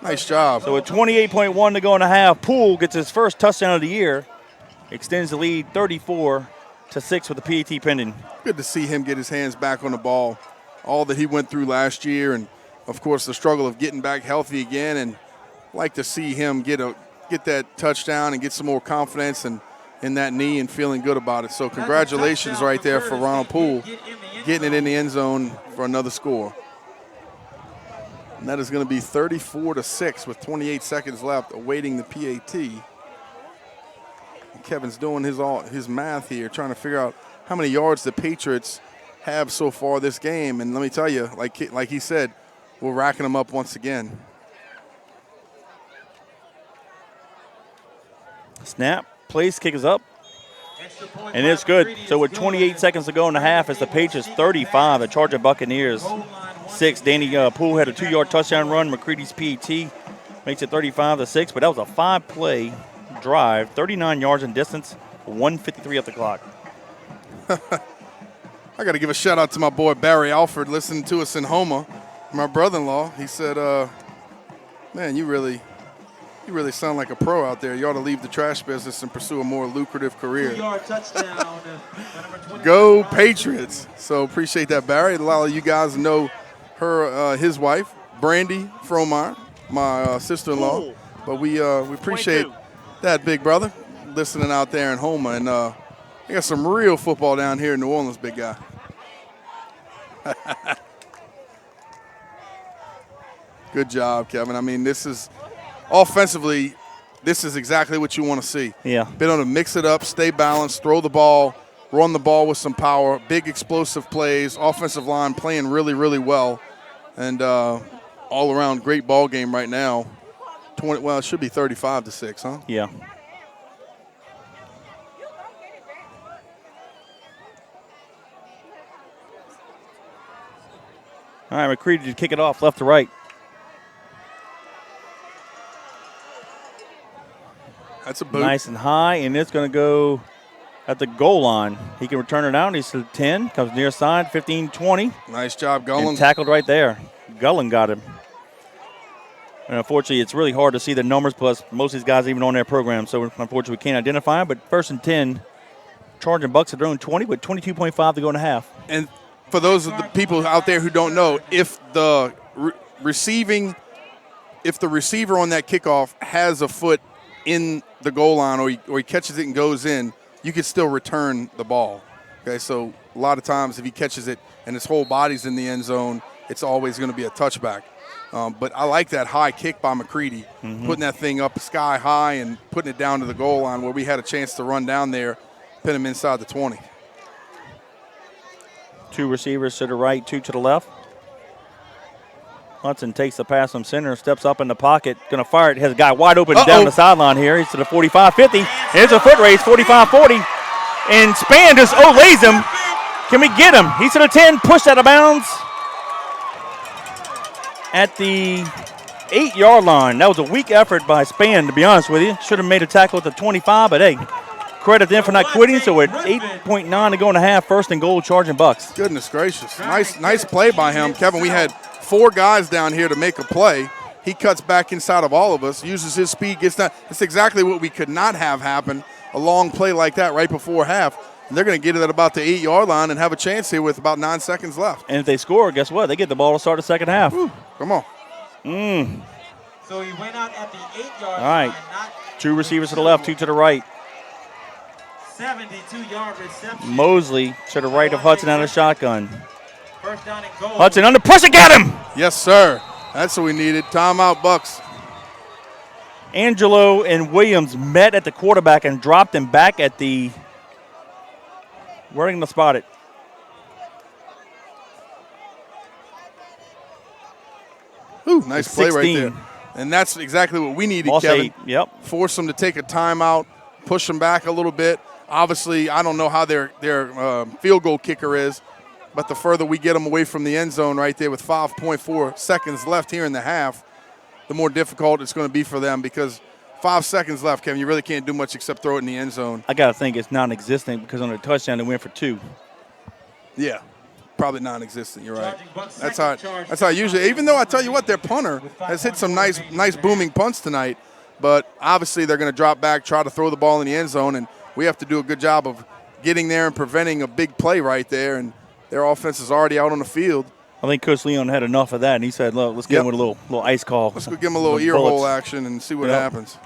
C: Nice job.
B: So with 28.1 to go in the half, Poole gets his first touchdown of the year. Extends the lead 34-6 with the PAT pending.
C: Good to see him get his hands back on the ball. All that he went through last year, and of course the struggle of getting back healthy again. And like to see him get that touchdown and get some more confidence and in that knee and feeling good about it. So congratulations right there for Ronald Poole, getting it in the end zone for another score. And that is going to be 34-6 with 28 seconds left, awaiting the PAT. Kevin's doing his math here, trying to figure out how many yards the Patriots have so far this game. And let me tell you, like he said, we're racking them up once again.
B: Snap, place, kick is up. And it's good. So with 28 seconds to go in the half, it's the Patriots 35, the Georgia Buccaneers 6. Danny Poole had a 2-yard touchdown run. McCready's PAT makes it 35-6, but that was a 5-play drive, 39 yards in distance, 1:53 off the clock.
C: I got to give a shout out to my boy Barry Alford listening to us in Houma. My brother-in-law, he said, man, you really sound like a pro out there. You ought to leave the trash business and pursue a more lucrative career.
D: 2-yard touchdown.
C: Go Patriots. So appreciate that, Barry. A lot of you guys know her, his wife, Brandy Fromeyer, my sister-in-law.
B: Cool.
C: But we appreciate
B: 22.
C: that, big brother, listening out there in Houma. And we got some real football down here in New Orleans, big guy. Good job, Kevin. I mean, this is offensively, this is exactly what you want to see.
B: Yeah.
C: Been able to mix it up, stay balanced, throw the ball, run the ball with some power, big explosive plays, offensive line playing really, really well, and all around great ball game right now. Well, it should be 35-6, huh?
B: Yeah. All right, McCready to kick it off left to right.
C: That's a boot.
B: Nice and high, and it's going to go at the goal line. He can return it out. He's to 10, comes near side, 15-20.
C: Nice job,
B: And
C: Gullen.
B: tackled right there. Gullen got him. And unfortunately, it's really hard to see the numbers, plus most of these guys even on their program, so unfortunately we can't identify them. But 1st and 10, charging Bucks at their own 20, but 22.5 to go in a half.
C: And for those of the people out there who don't know, if the receiver on that kickoff has a foot in the goal line or he catches it and goes in, you can still return the ball. Okay, so a lot of times if he catches it and his whole body's in the end zone, it's always going to be a touchback. But I like that high kick by McCready, putting that thing up sky high and putting it down to the goal line where we had a chance to run down there, pin him inside the 20.
B: 2 receivers to the right, 2 to the left. Hudson takes the pass from center, steps up in the pocket, going to fire it. Has a guy wide open down the sideline here. He's to the 45-50. Here's a foot race, 45-40. And Spann just lays him. Can we get him? He's to the 10, pushed out of bounds at the 8-yard line. That was a weak effort by Spann, to be honest with you. Should have made a tackle at the 25, but hey, credit them for not quitting. So at 8.9 to go in a half, 1st and goal, charging Bucks.
C: Goodness gracious. Nice play by him. Kevin, we had 4 guys down here to make a play. He cuts back inside of all of us, uses his speed, gets down. It's exactly what we could not have happen, a long play like that right before half. And they're going to get it at about the 8-yard line and have a chance here with about 9 seconds left.
B: And if they score, guess what? They get the ball to start the second half.
C: Whew, come on.
D: So he went out at the 8-yard
B: All right.
D: line.
B: 2 receivers to the left, 2 to the right.
D: 72-yard reception.
B: Mosley to the right of Hudson out of shotgun.
D: 1st down and goal.
B: Hudson under pressure, got him!
C: Yes, sir. That's what we needed. Timeout, Bucks.
B: Angelo and Williams met at the quarterback and dropped him back at the – where are they going to spot it?
C: Ooh, nice play right
B: 16.
C: there. And that's exactly what we needed,
B: Loss
C: Kevin.
B: 8, yep.
C: Force them to take a timeout, push them back a little bit. Obviously, I don't know how their field goal kicker is, but the further we get them away from the end zone right there with 5.4 seconds left here in the half, the more difficult it's going to be for them because 5 seconds left, Kevin, you really can't do much except throw it in the end zone.
B: I got to think it's non-existent because on the touchdown they went for 2.
C: Yeah, probably non-existent. You're right.
D: Charging Bucks
C: That's
D: second
C: how usually. Even though I tell you what, their punter has hit some nice booming punts tonight, but obviously they're going to drop back, try to throw the ball in the end zone, and we have to do a good job of getting there and preventing a big play right there. And their offense is already out on the field.
B: I think Coach Leon had enough of that, and he said, "Look, let's get him with a little ice call.
C: Let's go give them a little ear hole action and see what happens."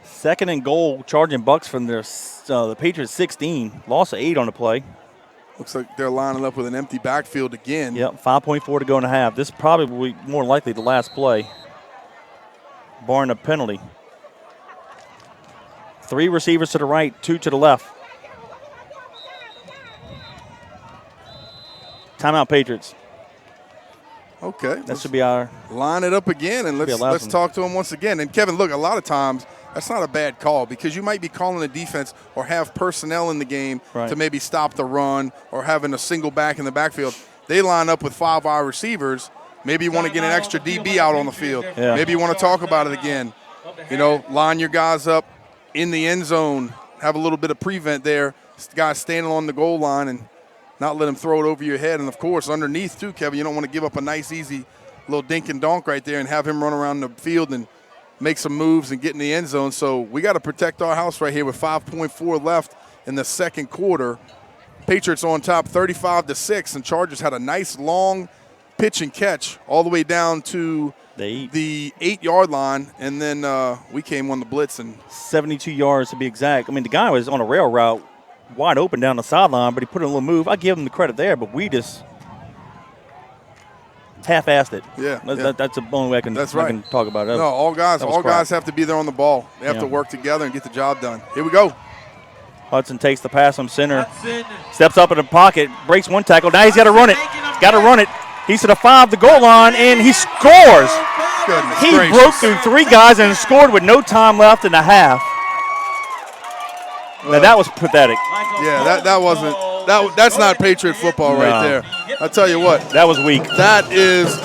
B: 2nd and goal, charging Bucks from the Patriots 16. Loss of 8 on the play.
C: Looks like they're lining up with an empty backfield again.
B: Yep, 5.4 to go in a half. This probably will be more likely the last play, barring a penalty. 3 receivers to the right, 2 to the left. Timeout, Patriots.
C: Okay.
B: That should be our
C: line it up again, and let's talk to him once again. And Kevin, look, a lot of times that's not a bad call because you might be calling a defense or have personnel in the game to maybe stop the run or having a single back in the backfield. They line up with 5 wide receivers. Maybe you want to get an extra DB out on the field.
B: Yeah.
C: Maybe you want to talk about it again. You know, line your guys up in the end zone, have a little bit of prevent there. This guy standing on the goal line and not let him throw it over your head. And, of course, underneath too, Kevin, you don't want to give up a nice, easy little dink and donk right there and have him run around the field and make some moves and get in the end zone. So we got to protect our house right here with 5.4 left in the second quarter. Patriots on top 35-6, and Chargers had a nice long pitch and catch all the way down to the 8-yard line, and then we came on the blitz. And
B: 72 yards to be exact. I mean, the guy was on a rail route wide open down the sideline, but he put in a little move. I give him the credit there, but we just half-assed it.
C: Yeah,
B: that's the only way I can talk about it.
C: No, all guys have to be there on the ball. They have to work together and get the job done. Here we go.
B: Hudson takes the pass from center, steps up in the pocket, breaks one tackle. Now he's got to run it. Got to run it. He's to the 5, the goal line, and he scores. He broke through 3 guys and scored with no time left in the half. Now that was pathetic.
C: Yeah, that wasn't. That's not Patriot football right there. I'll tell you what.
B: That was weak.
C: That is.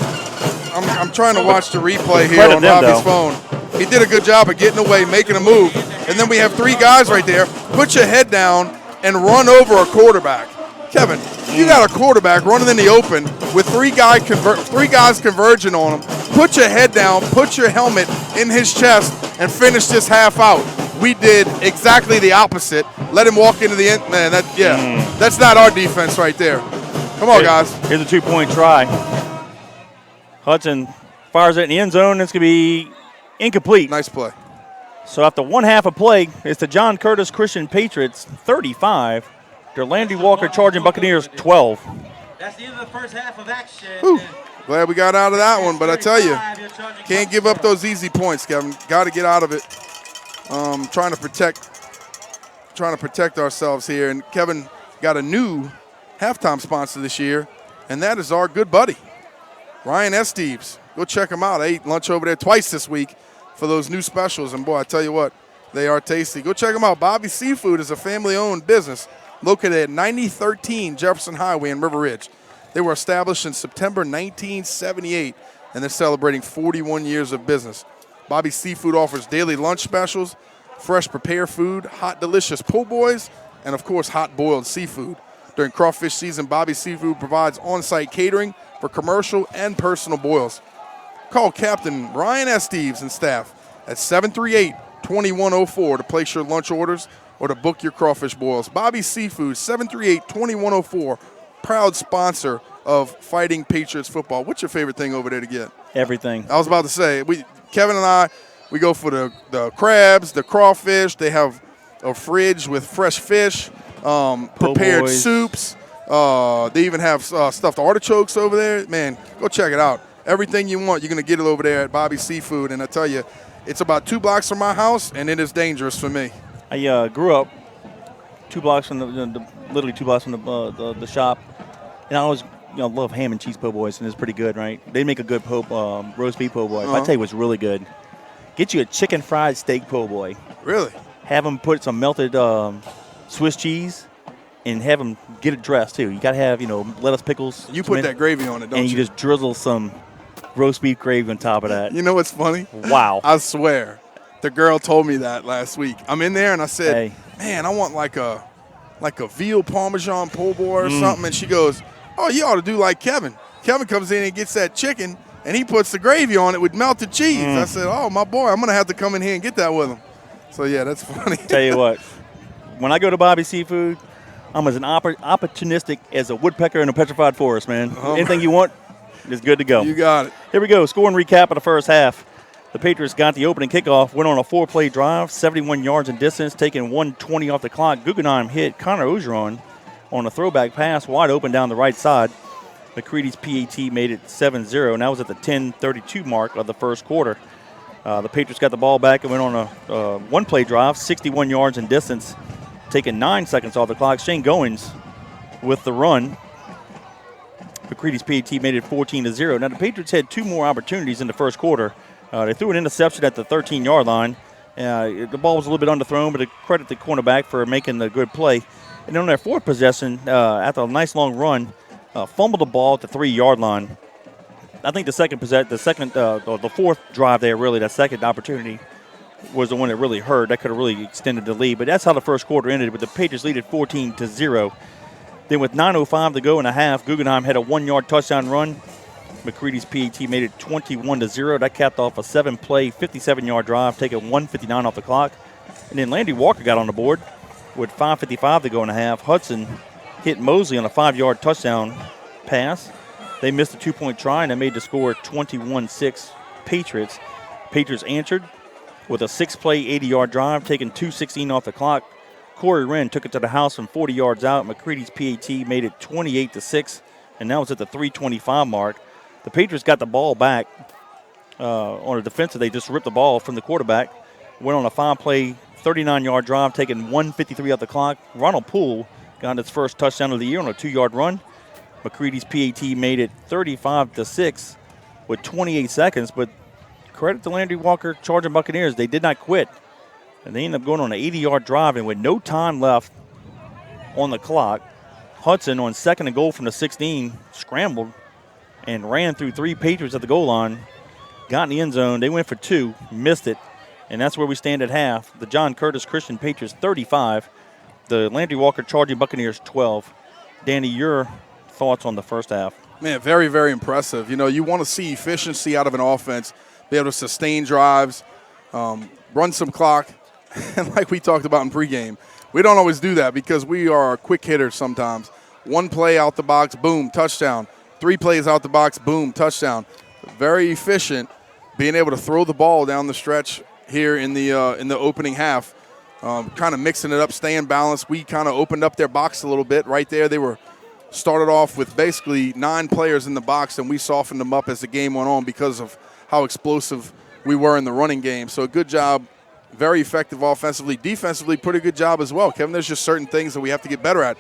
C: I'm trying to watch the replay here on Robbie's phone. He did a good job of getting away, making a move, and then we have 3 guys right there. Put your head down and run over a quarterback. Kevin, you got a quarterback running in the open with 3 guys converging on him. Put your head down, put your helmet in his chest, and finish this half out. We did exactly the opposite. Let him walk into the end. Man, that's not our defense right there. Come on, guys.
B: Here's a 2-point try. Hudson fires it in the end zone. It's going to be incomplete.
C: Nice play.
B: So after one half of play, it's the John Curtis Christian Patriots 35. Their Landry Walker charging Buccaneers 12.
D: That's the end of the first half of action.
C: Whew. Glad we got out of that one, but I tell you, can't give up those easy points, Kevin. Got to get out of it. Trying to protect ourselves here. And Kevin got a new halftime sponsor this year, and that is our good buddy, Ryan Esteves. Go check him out. I ate lunch over there twice this week for those new specials, and boy, I tell you what, they are tasty. Go check them out. Bobby's Seafood is a family-owned business located at 9013 Jefferson Highway in River Ridge. They were established in September 1978, and they're celebrating 41 years of business. Bobby's Seafood offers daily lunch specials, fresh prepared food, hot delicious po' boys, and of course hot boiled seafood. During crawfish season, Bobby's Seafood provides on-site catering for commercial and personal boils. Call Captain Ryan Esteves and staff at 738-2104 to place your lunch orders or to book your crawfish boils. Bobby's Seafood, 738-2104, proud sponsor of Fighting Patriots football. What's your favorite thing over there to get?
B: Everything.
C: I was about to say, Kevin and I, we go for the crabs, the crawfish. They have a fridge with fresh fish, prepared soups. They even have stuffed artichokes over there. Man, go check it out. Everything you want, you're going to get it over there at Bobby's Seafood. And I tell you, it's about 2 blocks from my house, and it is dangerous for me.
B: I grew up 2 blocks from literally 2 blocks from the shop, and I always love ham and cheese po' boys, and it's pretty good, right? They make a good roast beef po' boy. I tell you what's really good. Get you a chicken fried steak po' boy.
C: Really?
B: Have them put some melted Swiss cheese, and have them get it dressed too. You got to have lettuce, pickles.
C: You put that gravy on it, don't you?
B: And you just drizzle some roast beef gravy on top of that.
C: You know what's funny?
B: Wow.
C: I swear. The girl told me that last week. I'm in there and I said,
B: hey,
C: man, I want like a veal parmesan po' boy or something. And she goes, oh, you ought to do like Kevin. Kevin comes in and gets that chicken and he puts the gravy on it with melted cheese. I said, oh, my boy, I'm going to have to come in here and get that with him. So, yeah, that's funny.
B: Tell you what, when I go to Bobby's Seafood, I'm as opportunistic as a woodpecker in a petrified forest, man. Anything you want is good to go.
C: You got it.
B: Here we go. Score and recap of the first half. The Patriots got the opening kickoff, went on a 4-play drive, 71 yards in distance, taking 1:20 off the clock. Guggenheim hit Connor Ogeron on a throwback pass wide open down the right side. McCready's PAT made it 7-0, and that was at the 10:32 mark of the first quarter. The Patriots got the ball back and went on a 1-play drive, 61 yards in distance, taking 9 seconds off the clock. Shane Goins with the run. McCready's PAT made it 14-0. Now, the Patriots had 2 more opportunities in the first quarter. They threw an interception at the 13-yard line. The ball was a little bit underthrown, but I credit the cornerback for making the good play. And on their 4th possession, after a nice long run, fumbled the ball at the 3-yard line. I think the 4th drive there, really, that second opportunity, was the one that really hurt. That could have really extended the lead. But that's how the first quarter ended, with the Patriots lead at 14-0. Then with 9:05 to go in a half, Guggenheim had a 1-yard touchdown run. McCready's PAT made it 21-0. That capped off a 7-play, 57-yard drive, taking 1:59 off the clock. And then Landry Walker got on the board with 5:55 to go in a half. Hudson hit Mosley on a 5-yard touchdown pass. They missed a 2-point try, and they made the score 21-6 Patriots. Patriots answered with a 6-play, 80-yard drive, taking 2:16 off the clock. Corey Wren took it to the house from 40 yards out. McCready's PAT made it 28-6, and that was at the 3:25 mark. The Patriots got the ball back on a defensive. They just ripped the ball from the quarterback. Went on a 5-play, 39-yard drive, taking 1:53 off the clock. Ronald Poole got his first touchdown of the year on a 2-yard run. McCready's PAT made it 35-6 with 28 seconds, but credit to Landry Walker charging Buccaneers. They did not quit, and they ended up going on an 80-yard drive, and with no time left on the clock, Hudson on 2nd and goal from the 16 scrambled and ran through 3 Patriots at the goal line, got in the end zone. They went for 2, missed it, and that's where we stand at half. The John Curtis Christian Patriots 35, the Landry Walker charging Buccaneers 12. Danny, your thoughts on the first half?
C: Man, very, very impressive. You know, you want to see efficiency out of an offense, be able to sustain drives, run some clock, and like we talked about in pregame, we don't always do that because we are quick hitters sometimes. 1 play out the box, boom, touchdown. 3 plays out the box, boom, touchdown. Very efficient, being able to throw the ball down the stretch here in the opening half, kind of mixing it up, staying balanced. We kind of opened up their box a little bit right there. They were started off with basically 9 players in the box, and we softened them up as the game went on because of how explosive we were in the running game. So good job, very effective offensively. Defensively, pretty good job as well. Kevin, there's just certain things that we have to get better at.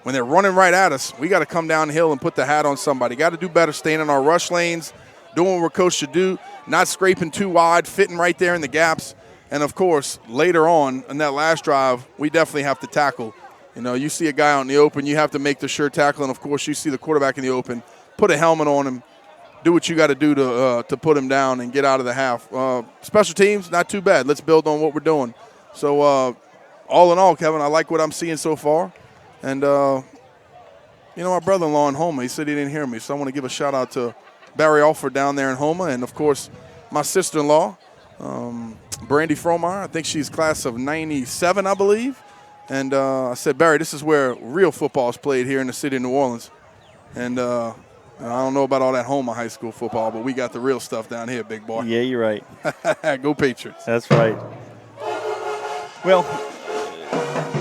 C: When they're running right at us, we got to come downhill and put the hat on somebody. Got to do better staying in our rush lanes, doing what we're coached to do, not scraping too wide, fitting right there in the gaps. And, of course, later on in that last drive, we definitely have to tackle. You know, you see a guy out in the open, you have to make the sure tackle. And, of course, you see the quarterback in the open, put a helmet on him, do what you got to do to put him down and get out of the half. Special teams, not too bad. Let's build on what we're doing. So, all in all, Kevin, I like what I'm seeing so far. And, you know, my brother-in-law in Houma, he said he didn't hear me, so I want to give a shout-out to Barry Alford down there in Houma, and, of course, my sister-in-law, Brandy Fromeyer. I think she's class of 97, I believe. And I said, Barry, this is where real football is played here in the city of New Orleans. And I don't know about all that Houma high school football, but we got the real stuff down here, big boy.
B: Yeah, you're right.
C: Go Patriots.
B: That's right. Well,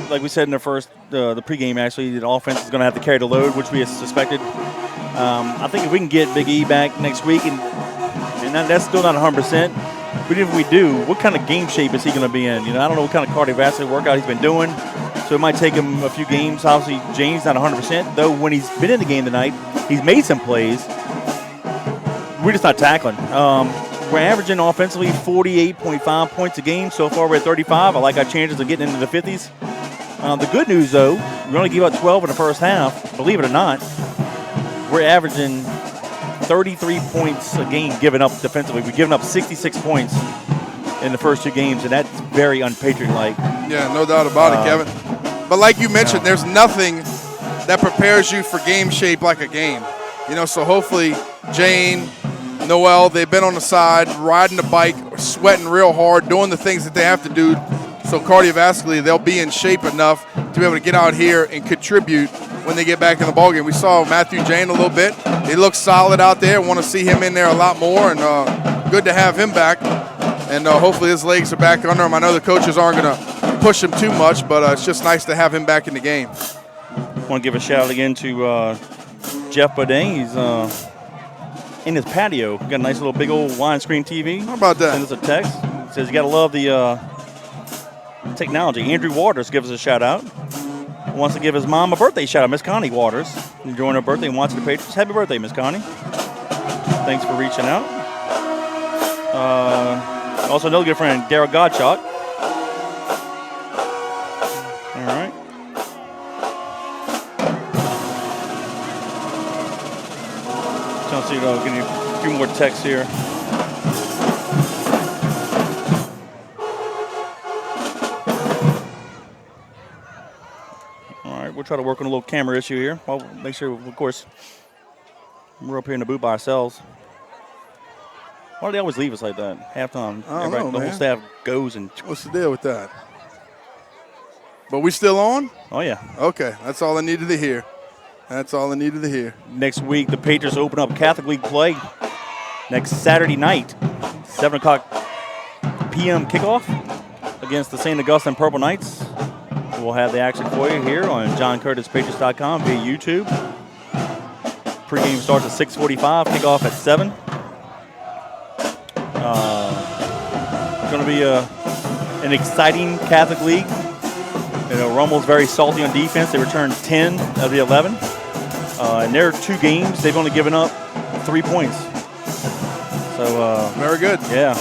B: like we said in the pregame, actually, the offense is going to have to carry the load, which we had suspected. I think if we can get Big E back next week, and that's still not 100%, but if we do, what kind of game shape is he going to be in? You know, I don't know what kind of cardiovascular workout he's been doing, so it might take him a few games. Obviously, James not 100%, though when he's been in the game tonight, he's made some plays. We're just not tackling. We're averaging offensively 48.5 points a game. So far, we're at 35. I like our chances of getting into the 50s. The good news, though, we only gave up 12 in the first half. Believe it or not, we're averaging 33 points a game given up defensively. We've given up 66 points in the first 2 games, and that's very unpatriotic-like.
C: Yeah, no doubt about it, Kevin. But like you mentioned, there's nothing that prepares you for game shape like a game. You know, so hopefully Jane, Noel, they've been on the side, riding the bike, sweating real hard, doing the things that they have to do. So cardiovascularly, they'll be in shape enough to be able to get out here and contribute when they get back in the ballgame. We saw Matthew Jane a little bit. He looks solid out there. Want to see him in there a lot more, and good to have him back. And hopefully his legs are back under him. I know the coaches aren't going to push him too much, but it's just nice to have him back in the game.
B: I want to give a shout out again to Jeff Bodine. He's in his patio. Got a nice little big old widescreen TV.
C: How about that?
B: Send us a text. Says you got to love the technology. Andrew Waters gives us a shout out. Wants to give his mom a birthday shout out. Miss Connie Waters enjoying her birthday and watching the Patriots. Happy birthday, Miss Connie. Thanks for reaching out. Also, another good friend, Darryl Gottschalk. All right. Trying to see, getting a few more texts here. try to work on a little camera issue here. Well, make sure, of course, we're up here in the booth by ourselves. Why do they always leave us like that? Halftime,
C: I don't know,
B: the whole
C: man.
B: staff goes and.
C: What's the deal with that? But we still on?
B: Oh, yeah.
C: Okay, that's all I needed to hear. That's all I needed to hear.
B: Next week, the Patriots open up Catholic League play next Saturday night, 7 o'clock p.m. kickoff against the St. Augustine Purple Knights. We'll have the action for you here on JohnCurtisPatriots.com via YouTube. Pregame starts at 6:45, kickoff at 7. It's going to be an exciting Catholic League. You know, Rummel's very salty on defense. They returned 10 of the 11. In their 2 games, they've only given up 3 points. So
C: very good.
B: Yeah.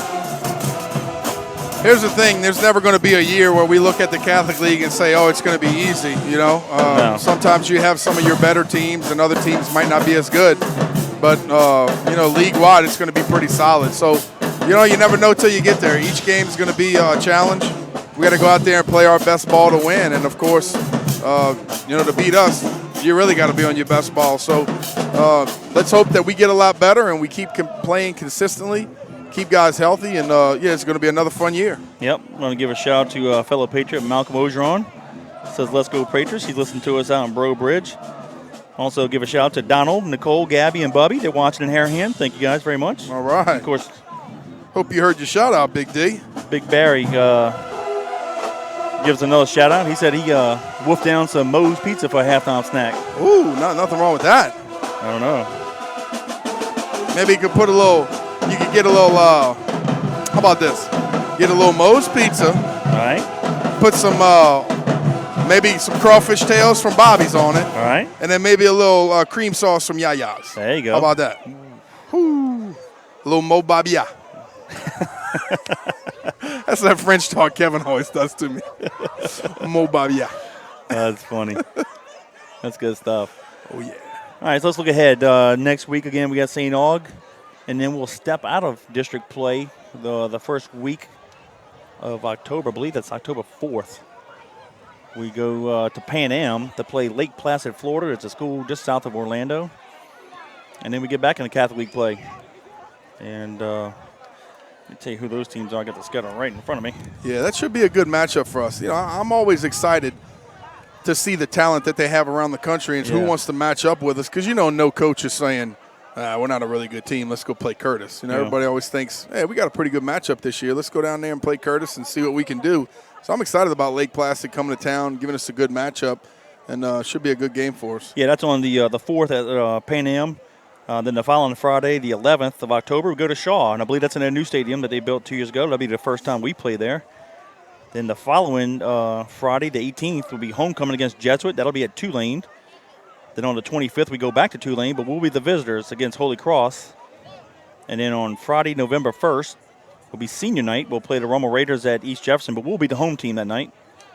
C: Here's the thing. There's never going to be a year where we look at the Catholic League and say, oh, it's going to be easy, you know.
B: No.
C: Sometimes you have some of your better teams and other teams might not be as good. But, you know, league-wide, it's going to be pretty solid. So, you know, you never know till you get there. Each game is going to be a challenge. We got to go out there and play our best ball to win. And, of course, you know, to beat us, you really got to be on your best ball. So let's hope that we get a lot better and we keep playing consistently, keep guys healthy, and, yeah, it's going to be another fun year.
B: Yep. I want to give a shout to fellow Patriot Malcolm Ogeron. Says, let's go Patriots. He's listening to us out in Bro Bridge. Also give a shout out to Donald, Nicole, Gabby, and Bubby. They're watching in Harahan. Thank you guys very much.
C: All right.
B: Of course,
C: hope you heard your shout out, Big D.
B: Big Barry gives another shout out. He said he wolfed down some Moe's Pizza for a halftime snack.
C: Ooh, nothing wrong with that.
B: I don't know.
C: Maybe you could put a little, you could get a little, how about this? Get a little Moe's Pizza.
B: All right.
C: Put some, maybe some crawfish tails from Bobby's on it.
B: All right.
C: And then maybe a little cream sauce from Yaya's.
B: There you go.
C: How about that? Whoo. A little Mo Babia. That's that French talk Kevin always does to me. Mo Babia.
B: That's funny. That's good stuff.
C: Oh, yeah.
B: All right, so let's look ahead. Next week, again, we got St. Aug, and then we'll step out of district play the first week of October. I believe that's October 4th. We go to Pan Am to play Lake Placid, Florida. It's a school just south of Orlando. And then we get back into Catholic League play. And let me tell you who those teams are. I got the schedule right in front of me.
C: Yeah, that should be a good matchup for us. You know, I'm always excited to see the talent that they have around the country and who wants to match up with us, because, you know, no coach is saying, we're not a really good team, let's go play Curtis. You know, everybody always thinks, hey, we got a pretty good matchup this year. Let's go down there and play Curtis and see what we can do. So I'm excited about Lake Placid coming to town, giving us a good matchup, and should be a good game for us.
B: Yeah, that's on the 4th at Pan Am. Then the following Friday, the 11th of October, we go to Shaw, and I believe that's in their new stadium that they built 2 years ago. That'll be the first time we play there. Then the following Friday, the 18th, will be homecoming against Jesuit. That'll be at Tulane. Then on the 25th, we go back to Tulane, but we'll be the visitors against Holy Cross. And then on Friday, November 1st, will be senior night. We'll play the Rummel Raiders at East Jefferson, but we'll be the home team that night.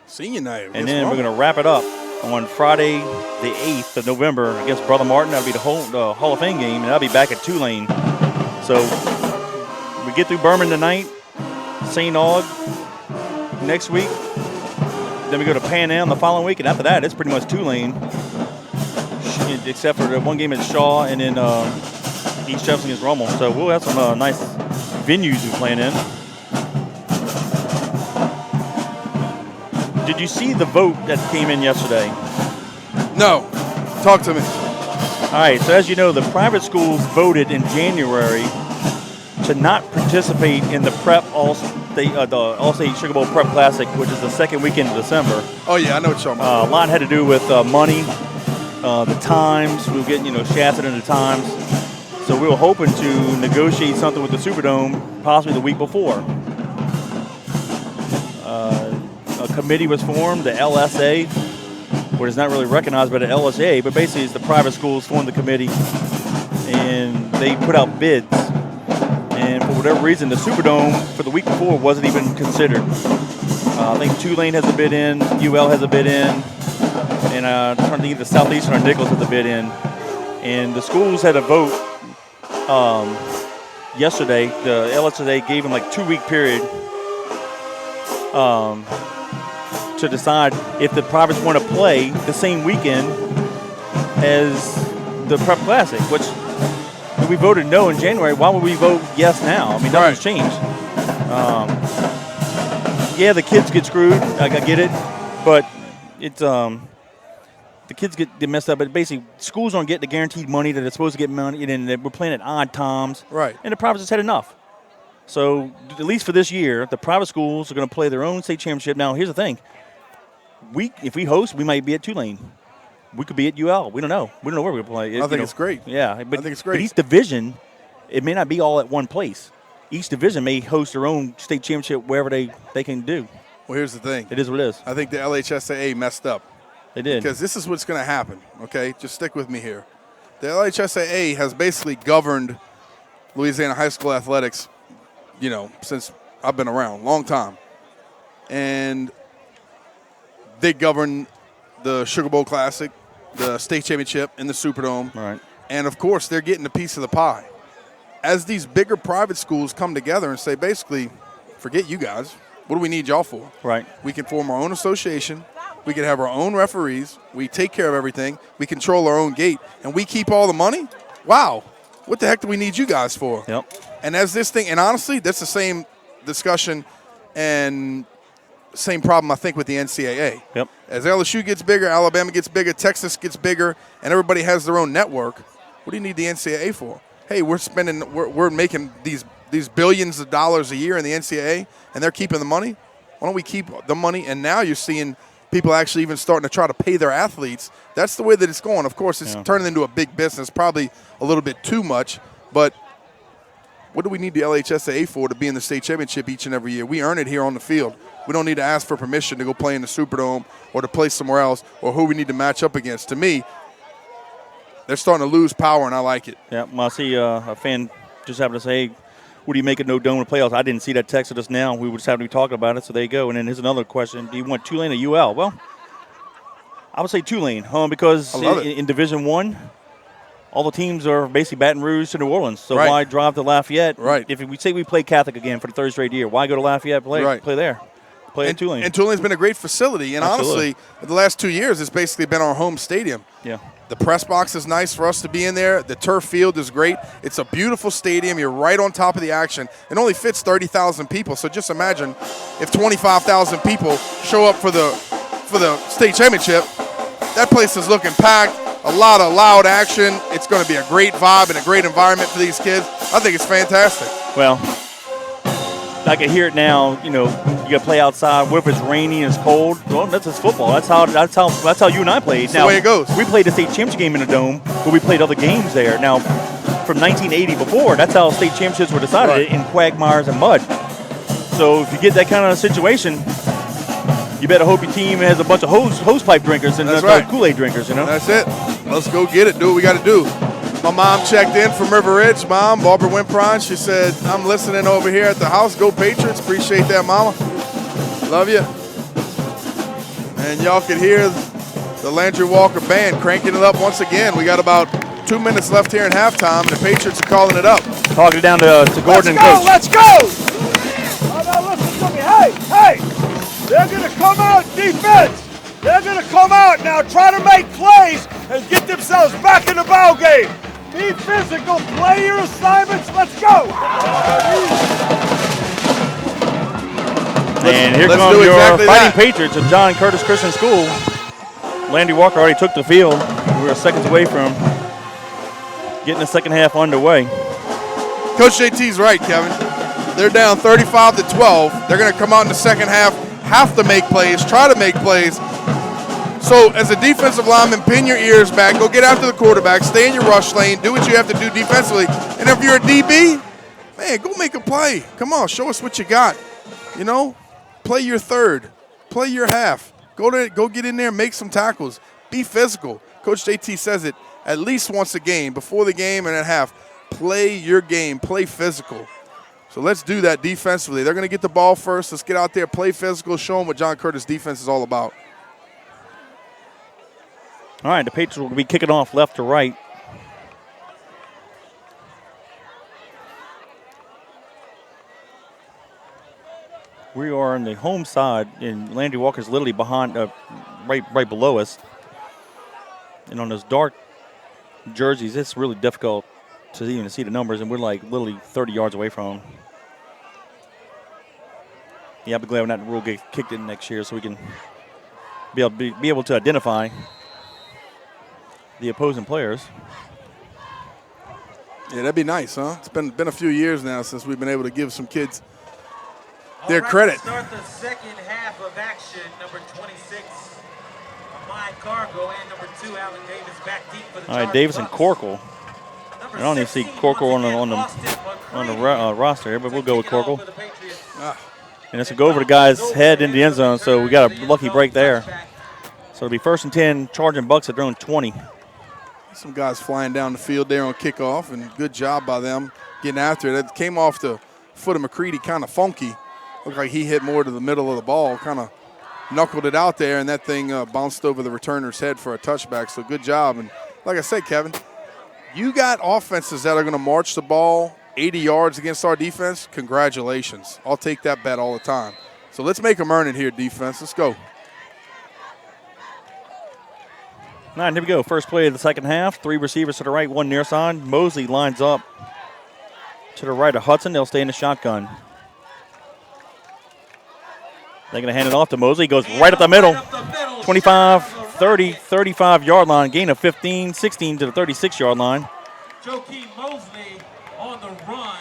C: Senior night.
B: And then we're going to wrap it up on Friday, the 8th of November against Brother Martin. That'll be the Hall of Fame game, and that'll be back at Tulane. So we get through Berman tonight, St. Aug next week. Then we go to Pan Am the following week, and after that, it's pretty much Tulane, except for the one game at Shaw and then East Jefferson against Rummel. So we'll have some nice venues we're playing in. Did you see the vote that came in yesterday?
C: No. Talk to me.
B: All right, so as you know, the private schools voted in January to not participate in the Prep the All-State Sugar Bowl Prep Classic, which is the second weekend of December.
C: Oh, yeah, I know what you're talking about.
B: A lot had to do with money, the times. We were getting, shafted into times. So we were hoping to negotiate something with the Superdome possibly the week before. A committee was formed, the LSA, which is not really recognized by the LSA, but basically it's the private schools formed the committee, and they put out bids. And for whatever reason, the Superdome for the week before wasn't even considered. I think Tulane has a bid in, UL has a bid in, and I'm trying to think either Southeastern or Nichols has a bid in. And the schools had a vote yesterday. The LSA gave them like 2-week period to decide if the privates want to play the same weekend as the Prep Classic, which we voted no in January. Why would we vote yes now? I mean, nothing's changed. Yeah, the kids get screwed. I get it, but it's the kids get messed up. But basically, schools aren't getting the guaranteed money that they're supposed to get money, and we're playing at odd times.
C: Right.
B: And the privates has had enough. So at least for this year, the private schools are going to play their own state championship. Now, here's the thing: if we host, we might be at Tulane. We could be at UL. We don't know. We don't know where we're going to play.
C: I think it's great.
B: Yeah, but
C: I think it's great.
B: But each division, it may not be all at one place. Each division may host their own state championship wherever they can do.
C: Well, here's the thing.
B: It is what it is.
C: I think the LHSAA messed up.
B: They did.
C: Because this is what's going to happen, okay? Just stick with me here. The LHSAA has basically governed Louisiana high school athletics, since I've been around, long time. And they govern the Sugar Bowl Classic, the state championship, and the Superdome.
B: Right.
C: And, of course, they're getting a piece of the pie. As these bigger private schools come together and say, basically, forget you guys. What do we need y'all for?
B: Right.
C: We can form our own association. We can have our own referees. We take care of everything. We control our own gate. And we keep all the money? Wow. What the heck do we need you guys for?
B: Yep.
C: And as this thing – and honestly, that's the same discussion and same problem, I think, with the NCAA.
B: Yep.
C: As LSU gets bigger, Alabama gets bigger, Texas gets bigger, and everybody has their own network, what do you need the NCAA for? Hey, we're making these billions of dollars a year in the NCAA, and they're keeping the money. Why don't we keep the money? And now you're seeing people actually even starting to try to pay their athletes. That's the way that it's going. Of course, it's turning into a big business, probably a little bit too much. But what do we need the LHSAA for to be in the state championship each and every year? We earn it here on the field. We don't need to ask for permission to go play in the Superdome or to play somewhere else or who we need to match up against. To me, they're starting to lose power, and I like it.
B: Yeah, well, I see a fan just happened to say, what do you make of no dome in the playoffs? I didn't see that text of us now. We were just having to be talking about it, so there you go. And then here's another question. Do you want Tulane or UL? Well, I would say Tulane, because in Division I, all the teams are basically Baton Rouge to New Orleans. So why drive to Lafayette?
C: Right.
B: If we say we play Catholic again for the third straight year, why go to Lafayette play there? Play at Tulane.
C: And Tulane's been a great facility. And honestly, the last 2 years, it's basically been our home stadium.
B: Yeah.
C: The press box is nice for us to be in there. The turf field is great. It's a beautiful stadium. You're right on top of the action. It only fits 30,000 people. So just imagine if 25,000 people show up for the state championship. That place is looking packed. A lot of loud action. It's going to be a great vibe and a great environment for these kids. I think it's fantastic.
B: Well, I can hear it now. You got to play outside. What if it's rainy and it's cold? Well, that's just football. That's how you and I played.
C: That's the way it goes.
B: We played the state championship game in a dome, but we played other games there. Now, from 1980 before, that's how state championships were decided, in quagmires and mud. So if you get that kind of situation, you better hope your team has a bunch of hose pipe drinkers and not Kool-Aid drinkers.
C: That's it. Let's go get it. Do what we got to do. My mom checked in from River Ridge. Mom, Barbara Wimpron, she said, I'm listening over here at the house. Go Patriots. Appreciate that, Mama. Love you. And y'all can hear the Landry Walker band cranking it up once again. We got about 2 minutes left here in halftime. The Patriots are calling it up.
B: Talking it down to Gordon and Coach.
F: Let's go! Oh, now listen to me. Hey! They're going to come out defense. They're going to come out now, try to make plays and get themselves back in the ball game. Be physical, play your assignments, let's go!
B: And here comes your Fighting Patriots of John Curtis Christian School. Landry Walker already took the field. We're seconds away from getting the second half underway.
C: Coach JT's right, Kevin. They're down 35-12. They're going to come out in the second half, have to make plays, try to make plays. So as a defensive lineman, pin your ears back, go get after the quarterback, stay in your rush lane, do what you have to do defensively. And if you're a DB, man, go make a play. Come on, show us what you got. Play your third, play your half. Go get in there and make some tackles. Be physical. Coach JT says it at least once a game, before the game and at half. Play your game, play physical. So let's do that defensively. They're going to get the ball first. Let's get out there, play physical, show them what John Curtis defense is all about.
B: All right, the Patriots will be kicking off left to right. We are on the home side, and Landry Walker's literally behind, right below us. And on those dark jerseys, it's really difficult to even see the numbers, and we're like literally 30 yards away from them. Yeah, I'll be glad when that rule gets kicked in next year so we can be able to identify the opposing players.
C: Yeah, that'd be nice, huh? It's been a few years now since we've been able to give some kids their credit.
D: Start the second half of action. Number 26, Amai Cargo, and number 2, Allen Davis back deep for the
B: All right, Davis and Corkle. I don't even see Corkle on the roster here, but we'll go with Corkle. And it's a go over the guy's head into the end zone, so we got a lucky break there. So it'll be 1st and 10, charging Bucks at their own 20.
C: Some guys flying down the field there on kickoff, and good job by them getting after it. It came off the foot of McCready kind of funky. Looked like he hit more to the middle of the ball, kind of knuckled it out there, and that thing bounced over the returner's head for a touchback. So good job. And like I said, Kevin, you got offenses that are going to march the ball 80 yards against our defense. Congratulations. I'll take that bet all the time. So let's make them earn it here, defense. Let's go.
B: All right, here we go. First play of the second half. 3 receivers to the right, 1 near side. Mosley lines up to the right of Hudson. They'll stay in the shotgun. They're going to hand it off to Mosley. Goes right up the middle. 25, 30, 35-yard line. Gain of 15, 16 to the 36-yard line.
D: Joakim Mosley on the run.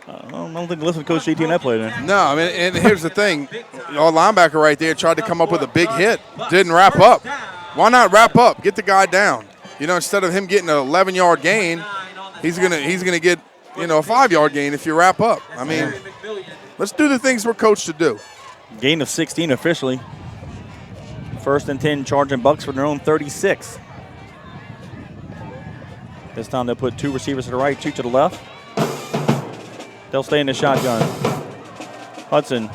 B: I don't think they listened to Coach JT in that play there.
C: No, I mean, and here's the thing. Our linebacker right there tried to come up with a big hit. Didn't wrap up. Why not wrap up? Get the guy down. You know, instead of him getting an 11-yard gain, he's gonna get, you know, a 5-yard gain if you wrap up. I mean, let's do the things we're coached to do.
B: Gain of 16 officially. 1st and 10, charging Bucks for their own 36. This time they'll put 2 receivers to the right, 2 to the left. They'll stay in the shotgun. Hudson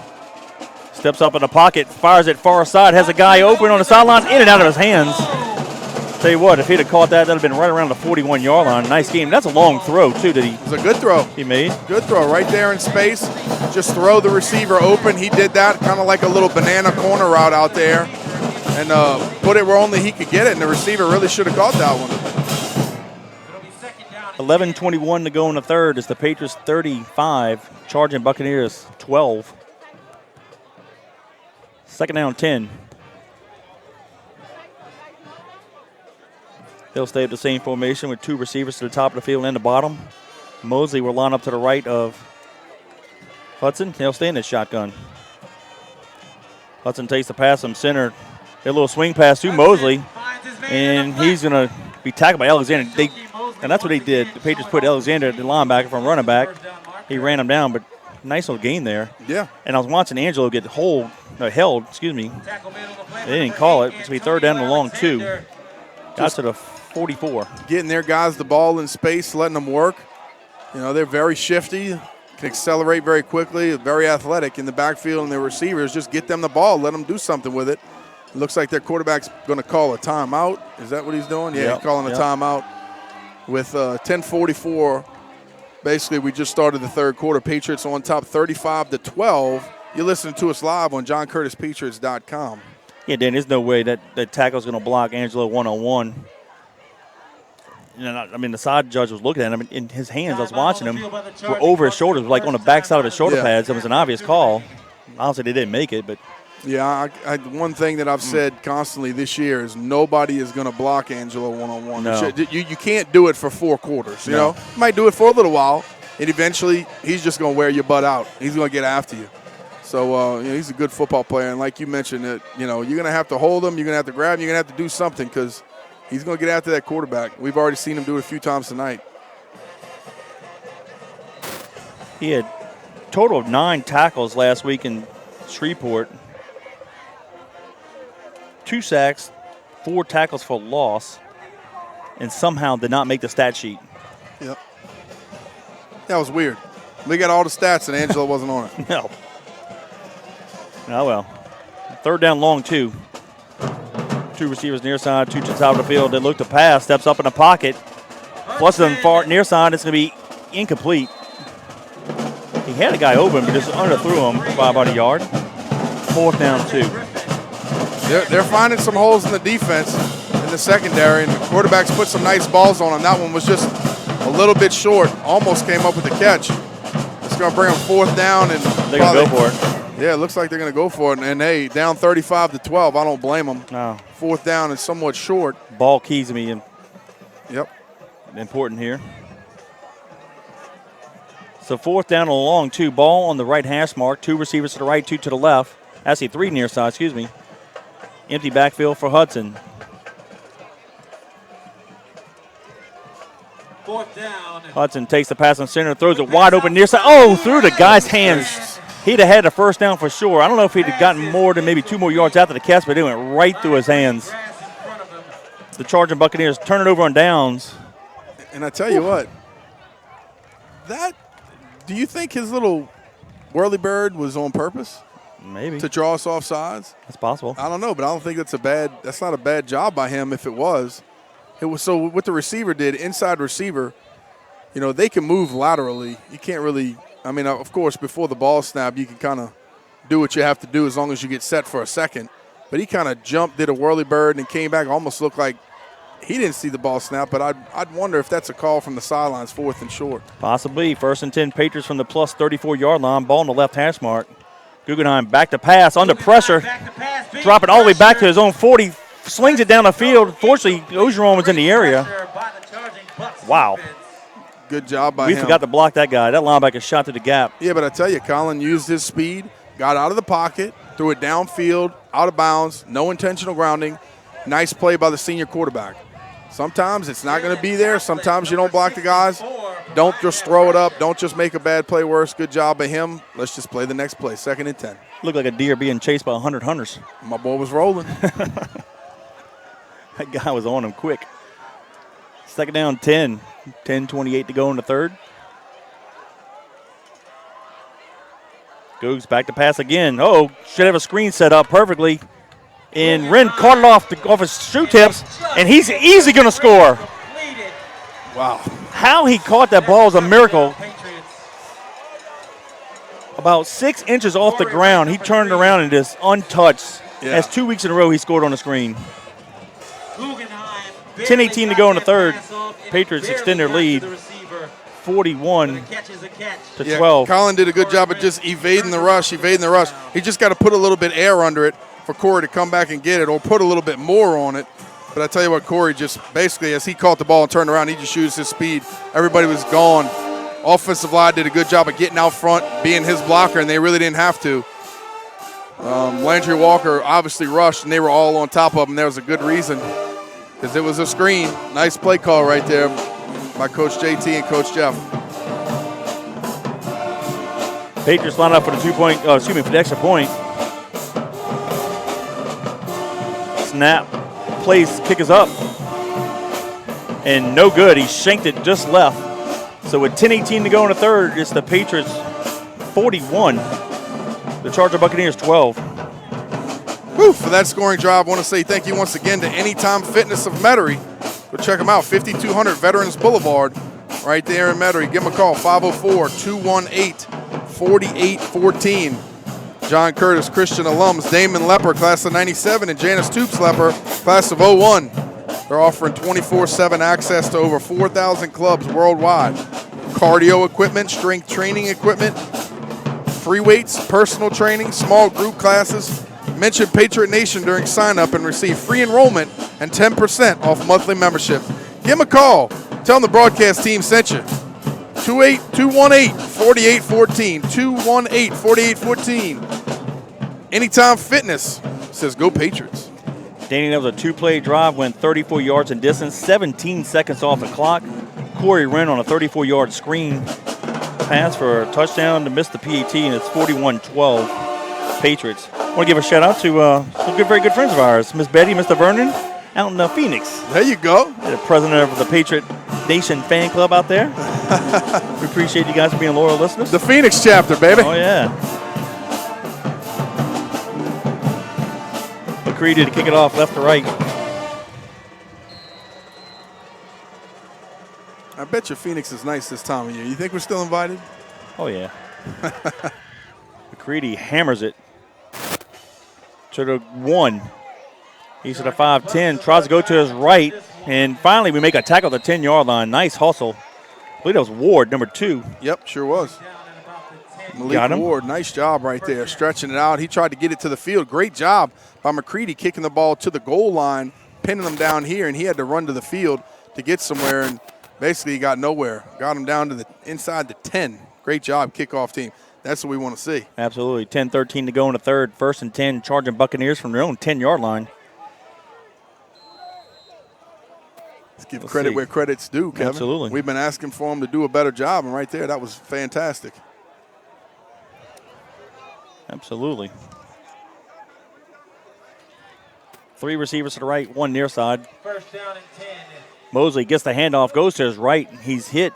B: steps up in the pocket, fires it far side, has a guy open on the sideline, in and out of his hands. Tell you what, if he'd have caught that, that would have been right around the 41-yard line. Nice game. That's a long throw, too, that
C: It was a good throw.
B: he made.
C: Good throw right there in space. Just throw the receiver open. He did that kind of like a little banana corner route out there and put it where only he could get it, and the receiver really should have caught that one.
B: 11:21 to go in the third. It's the Patriots 35, charging Buccaneers 12. 2nd down 10. They'll stay at the same formation with 2 receivers to the top of the field and the bottom. Mosley will line up to the right of Hudson. They'll stay in the shotgun. Hudson takes the pass from center. A little swing pass to Mosley, and he's going to be tackled by Alexander. And that's what they did. The Patriots put Alexander, the linebacker, from running back. He ran him down, but nice little gain there.
C: Yeah.
B: And I was watching Angelo get held. They didn't call it. It's going to be 3rd down and long 2. Got to the 44.
C: Getting their guys the ball in space, letting them work. You know, they're very shifty, can accelerate very quickly, very athletic in the backfield, and their receivers just get them the ball, let them do something with it. It looks like their quarterback's going to call a timeout. Is that what he's doing? Yeah, he's calling a timeout. With 10:44, basically we just started the third quarter. Patriots on top 35-12. You're listening to us live on JohnCurtisPatriots.com.
B: Yeah, Dan, there's no way that tackle's going to block Angelo one-on-one. You know, I mean, the side judge was looking at him, and in his hands, I was watching him, were over his shoulders, like on the backside of his shoulder pads. It was an obvious call. Obviously, they didn't make it, but.
C: Yeah, one thing that I've said constantly this year is nobody is going to block Angelo one-on-one.
B: No.
C: You can't do it for 4 quarters. You know, you might do it for a little while, and eventually he's just going to wear your butt out. He's going to get after you. So you know, he's a good football player, and like you mentioned, that you know you're going to have to hold him, you're going to have to grab him, you're going to have to do something because he's going to get after that quarterback. We've already seen him do it a few times tonight.
B: He had a total of 9 tackles last week in Shreveport. 2 sacks, 4 tackles for loss, and somehow did not make the stat sheet.
C: Yep. That was weird. We got all the stats, and Angelo wasn't on it.
B: No. Oh, well. 3rd down long 2. 2 receivers near side, 2 to the top of the field. They look to pass, steps up in the pocket. Flushes them far near side. It's going to be incomplete. He He had a guy open, but just underthrew him by about a yard. 4th down 2.
C: They're finding some holes in the defense in the secondary, and the quarterbacks put some nice balls on him. That one was just a little bit short. Almost came up with the catch. It's going to bring them 4th down. And
B: they're going to go for it.
C: Yeah, it looks like they're going to go for it. And, hey, down 35-12. I don't blame them.
B: No.
C: 4th down is somewhat short.
B: Ball keys me.
C: Yep.
B: Important here. So 4th down and long 2. Ball on the right hash mark. 2 receivers to the right, 2 to the left. Actually, 3 near side, excuse me. Empty backfield for Hudson.
D: 4th down.
B: Hudson takes the pass on center, throws it wide open near side. Oh, through the guy's hands. He'd have had the 1st down for sure. I don't know if he'd have gotten more than maybe 2 more yards after the catch, but it went right through his hands. The Charging Buccaneers turn it over on downs.
C: And I tell you what, do you think his little whirly bird was on purpose?
B: Maybe.
C: To draw us off sides?
B: That's possible.
C: I don't know, but I don't think that's not a bad job by him if it was. So what the receiver did, inside receiver, they can move laterally. You can't really, of course, before the ball snap, you can kind of do what you have to do as long as you get set for a second. But he kind of jumped, did a whirly bird, and came back. Almost looked like he didn't see the ball snap, but I'd wonder if that's a call from the sidelines, 4th and short.
B: Possibly. 1st and 10, Patriots from the plus 34-yard line. Ball on the left hash mark. Guggenheim back to pass, under pressure. Drop it all the way back to his own 40. Slings it down the field. Fortunately, Ogeron was in the area. Wow.
C: Good job by him.
B: We forgot to block that guy. That linebacker shot to the gap.
C: Yeah, but I tell you, Colin used his speed, got out of the pocket, threw it downfield, out of bounds, no intentional grounding. Nice play by the senior quarterback. Sometimes it's not going to be there. Sometimes you don't block the guys. Don't just throw it up. Don't just make a bad play worse. Good job by him. Let's just play the next play, 2nd and 10.
B: Looked like a deer being chased by 100 hunters.
C: My boy was rolling.
B: That guy was on him quick. 2nd down, 10. 10:28 to go in the 3rd. Googs back to pass again. Oh, should have a screen set up perfectly. And Wren caught it off his shoe tips, and he's easily going to score.
C: Wow.
B: How he caught that ball is a miracle. About 6 inches off the ground, he turned around and just untouched.
C: Yeah.
B: That's 2 weeks in a row he scored on the screen. 10:18 to go in the 3rd. Patriots extend their lead, 41 to 12.
C: Colin did a good job of just evading the rush. He just got to put a little bit air under it for Corey to come back and get it, or put a little bit more on it. But I tell you what, Corey just basically, as he caught the ball and turned around, he just used his speed. Everybody was gone. Offensive line did a good job of getting out front, being his blocker, and they really didn't have to. Landry Walker obviously rushed, and they were all on top of him. There was a good reason, because it was a screen. Nice play call right there by Coach JT and Coach Jeff.
B: Patriots line up for the for the extra point. Snap. Plays, kick is up. And no good. He shanked it just left. So with 10:18 to go in the 3rd, it's the Patriots 41. The Charger Buccaneers 12.
C: Whew, for that scoring drive, I want to say thank you once again to Anytime Fitness of Metairie. Go check them out, 5200 Veterans Boulevard, right there in Metairie. Give them a call, 504-218-4814. John Curtis Christian alums, Damon Lepper, class of 97, and Janice Toops Lepper, class of 01. They're offering 24/7 access to over 4,000 clubs worldwide. Cardio equipment, strength training equipment, free weights, personal training, small group classes. Mention Patriot Nation during sign-up and receive free enrollment and 10% off monthly membership. Give them a call. Tell them the broadcast team sent you. 218-4814. 218-4814. Anytime Fitness says go Patriots.
B: Danny, that was a 2-play drive, went 34 yards in distance, 17 seconds off the clock. Corey Wren on a 34-yard screen pass for a touchdown to miss the PAT, and it's 41-12 Patriots. I want to give a shout-out to some very good friends of ours, Miss Betty, Mr. Vernon, out in Phoenix.
C: There you go.
B: The president of the Patriot Nation fan club out there. We appreciate you guys for being loyal listeners.
C: The Phoenix chapter, baby.
B: Oh, yeah. McCready to kick it off left to right.
C: I bet you Phoenix is nice this time of year. You think we're still invited?
B: Oh, yeah. McCready hammers it to the 1. He's at the 5-10, tries to go to his right, and finally we make a tackle at the 10-yard line. Nice hustle. I believe that was Ward, number 2.
C: Yep, sure was.
B: Got
C: Malik
B: him.
C: Ward, nice job right there, stretching it out. He tried to get it to the field. Great job by McCready kicking the ball to the goal line, pinning him down here, and he had to run to the field to get somewhere, and basically he got nowhere. Got him down to the inside the 10. Great job, kickoff team. That's what we want to see.
B: Absolutely. 10-13 to go in the third. 1st and 10, charging Buccaneers from their own 10-yard line.
C: Let's give credit where credit's due, Kevin.
B: Absolutely.
C: We've been asking for him to do a better job, and right there, that was fantastic.
B: Absolutely. 3 receivers to the right, 1 near side.
D: First down and 10.
B: Mosley gets the handoff, goes to his right. He's hit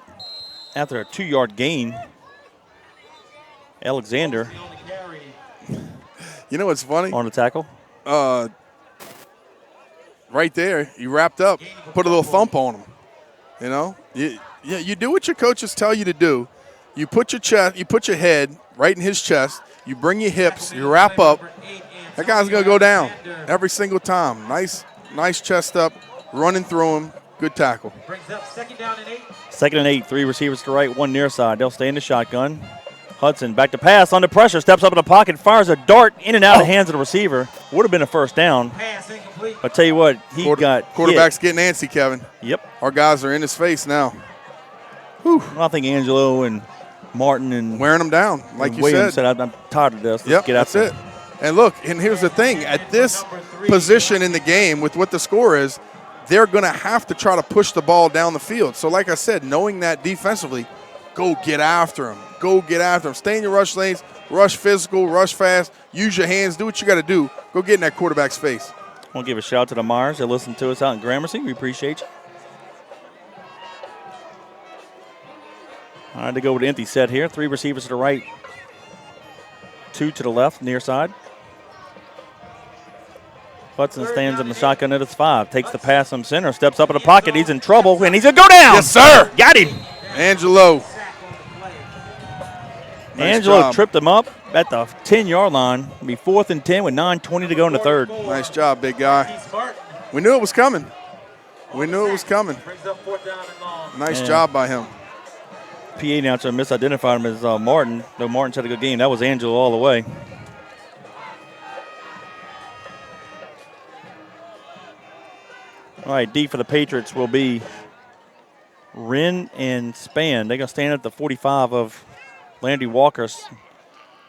B: after a 2-yard gain. Alexander
C: You know what's funny?
B: on the tackle.
C: Right there, you wrapped up, put a little thump on him. You know, you do what your coaches tell you to do. You put your chest, you put your head right in his chest. You bring your hips, you wrap up. That guy's gonna go down every single time. Nice chest up, running through him. Good tackle.
D: Brings up 2nd down and 8.
B: 2nd and 8, 3 receivers to the right, 1 near side. They'll stay in the shotgun. Hudson back to pass, under pressure, steps up in the pocket, fires a dart in and out of the hands of the receiver. Would have been a first down.
D: Pass incomplete.
B: I tell you what, he got
C: Quarterback's
B: hit.
C: getting antsy, Kevin.
B: Yep.
C: Our guys are in his face now.
B: I think Angelo and Martin and
C: Wearing him down, like you
B: Williams
C: said.
B: I'm tired of this. Let's
C: Yep,
B: get out
C: that's
B: there.
C: it. And look, and here's the thing. At this position in the game, with what the score is, they're going to have to try to push the ball down the field. So like I said, knowing that defensively, go get after him. Go get after him. Stay in your rush lanes, rush physical, rush fast, use your hands, do what you got to do. Go get in that quarterback's face.
B: I want to give a shout out to the Myers that listen to us out in Gramercy. We appreciate you. All right, to go with the empty set here. 3 receivers to the right, 2 to the left, near side. Hudson stands in the shotgun at his 5. Takes the pass from center, steps up in the pocket. He's in trouble, and he's going to go down.
C: Yes, sir.
B: Got him.
C: Angelo. Nice
B: Angelo
C: job.
B: tripped him up at the 10-yard line. It'll be 4th and 10 with 9:20 to go in the third.
C: Nice job, big guy. We knew it was coming.
D: Brings up 4th down and long.
C: Nice job by him.
B: PA announcer misidentified him as Martin, though Martin had a good game. That was Angelo all the way. All right, D for the Patriots will be Wren and Spann. They're going to stand at the 45 of Landry Walker's.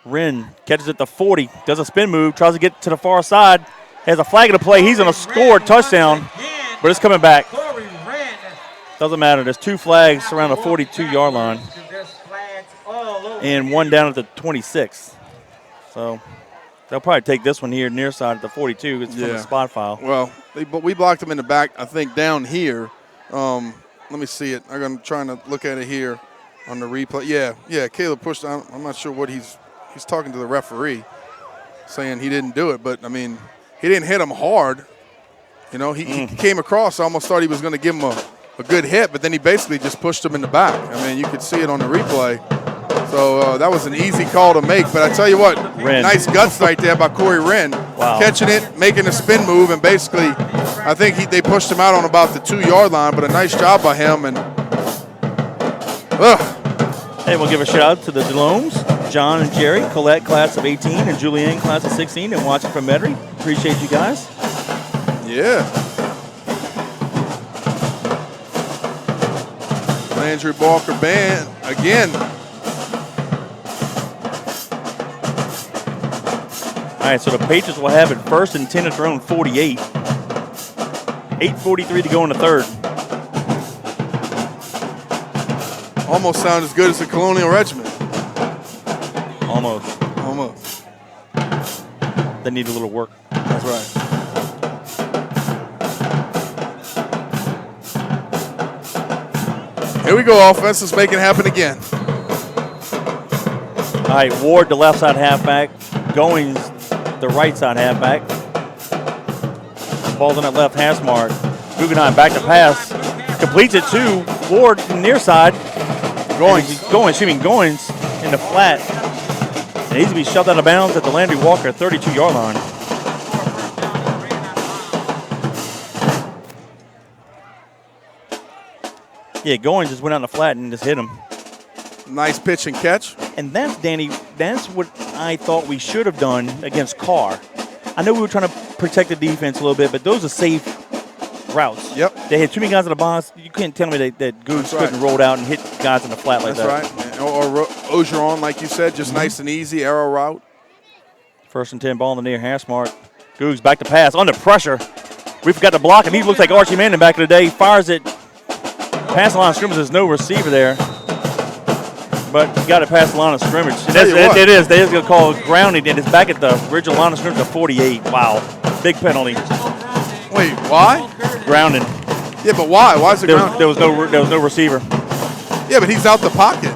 B: Wren catches at the 40, does a spin move, tries to get to the far side, has a flag in the play. He's going to score a touchdown, but it's coming back. Doesn't matter. There's 2 flags around the 42-yard line and 1 down at the 26. So they'll probably take this one here near side at the 42. It's from the spot file.
C: Well, we blocked him in the back, I think, down here. Let me see it. I'm trying to look at it here on the replay. Yeah, Caleb pushed. I'm not sure what he's talking to the referee, saying he didn't do it. But, I mean, he didn't hit him hard. You know, he came across. I almost thought he was going to give him a good hit, but then he basically just pushed him in the back. I mean, you could see it on the replay. So that was an easy call to make. But I tell you what,
B: Wren.
C: Nice guts right there by Corey Wren.
B: Wow.
C: Catching it, making a spin move, and basically I think they pushed him out on about the 2-yard line, but a nice job by him. And
B: Hey, we'll give a shout out to the Delomes, John and Jerry, Colette, class of 18, and Julianne, class of 16, and watching from Metairie. Appreciate you guys.
C: yeah. Landry Walker band again.
B: All right, so the Patriots will have it 1st and 10 at their own 48. 8:43 to go in the third.
C: Almost sound as good as the Colonial Regiment.
B: Almost.
C: Almost.
B: They need a little work.
C: That's right. Here we go, offense. Let's make it happen again.
B: All right, Ward, the left side halfback. Goings, the right side halfback. Ball's on that left hash mark. Guggenheim back to pass. Completes it to Ward from near side. Goings, in the flat. And he's going to be shoved out of bounds at the Landry Walker 32-yard line. Yeah, Goins just went out in the flat and just hit him.
C: Nice pitch and catch.
B: And that's, Danny, that's what I thought we should have done against Carr. I know we were trying to protect the defense a little bit, but those are safe routes.
C: Yep.
B: They had too many guys in the box. You couldn't tell me that Goose couldn't roll out and hit guys in the flat like that.
C: That's right. Or Ogeron, like you said, just nice and easy, arrow route.
B: 1st and 10, ball in the near hash mark. Goose back to pass, under pressure. We forgot to block him. He looks like Archie Manning back in the day. Fires it. Pass the line of scrimmage. There's no receiver there. But you got to pass the line of scrimmage. And it is. They is going to call it grounding, and it's back at the original line of scrimmage of 48. Wow. Big penalty.
C: Wait, why?
B: Grounding.
C: Yeah, but why? Why is it grounding?
B: There was no receiver.
C: Yeah, but he's out the pocket.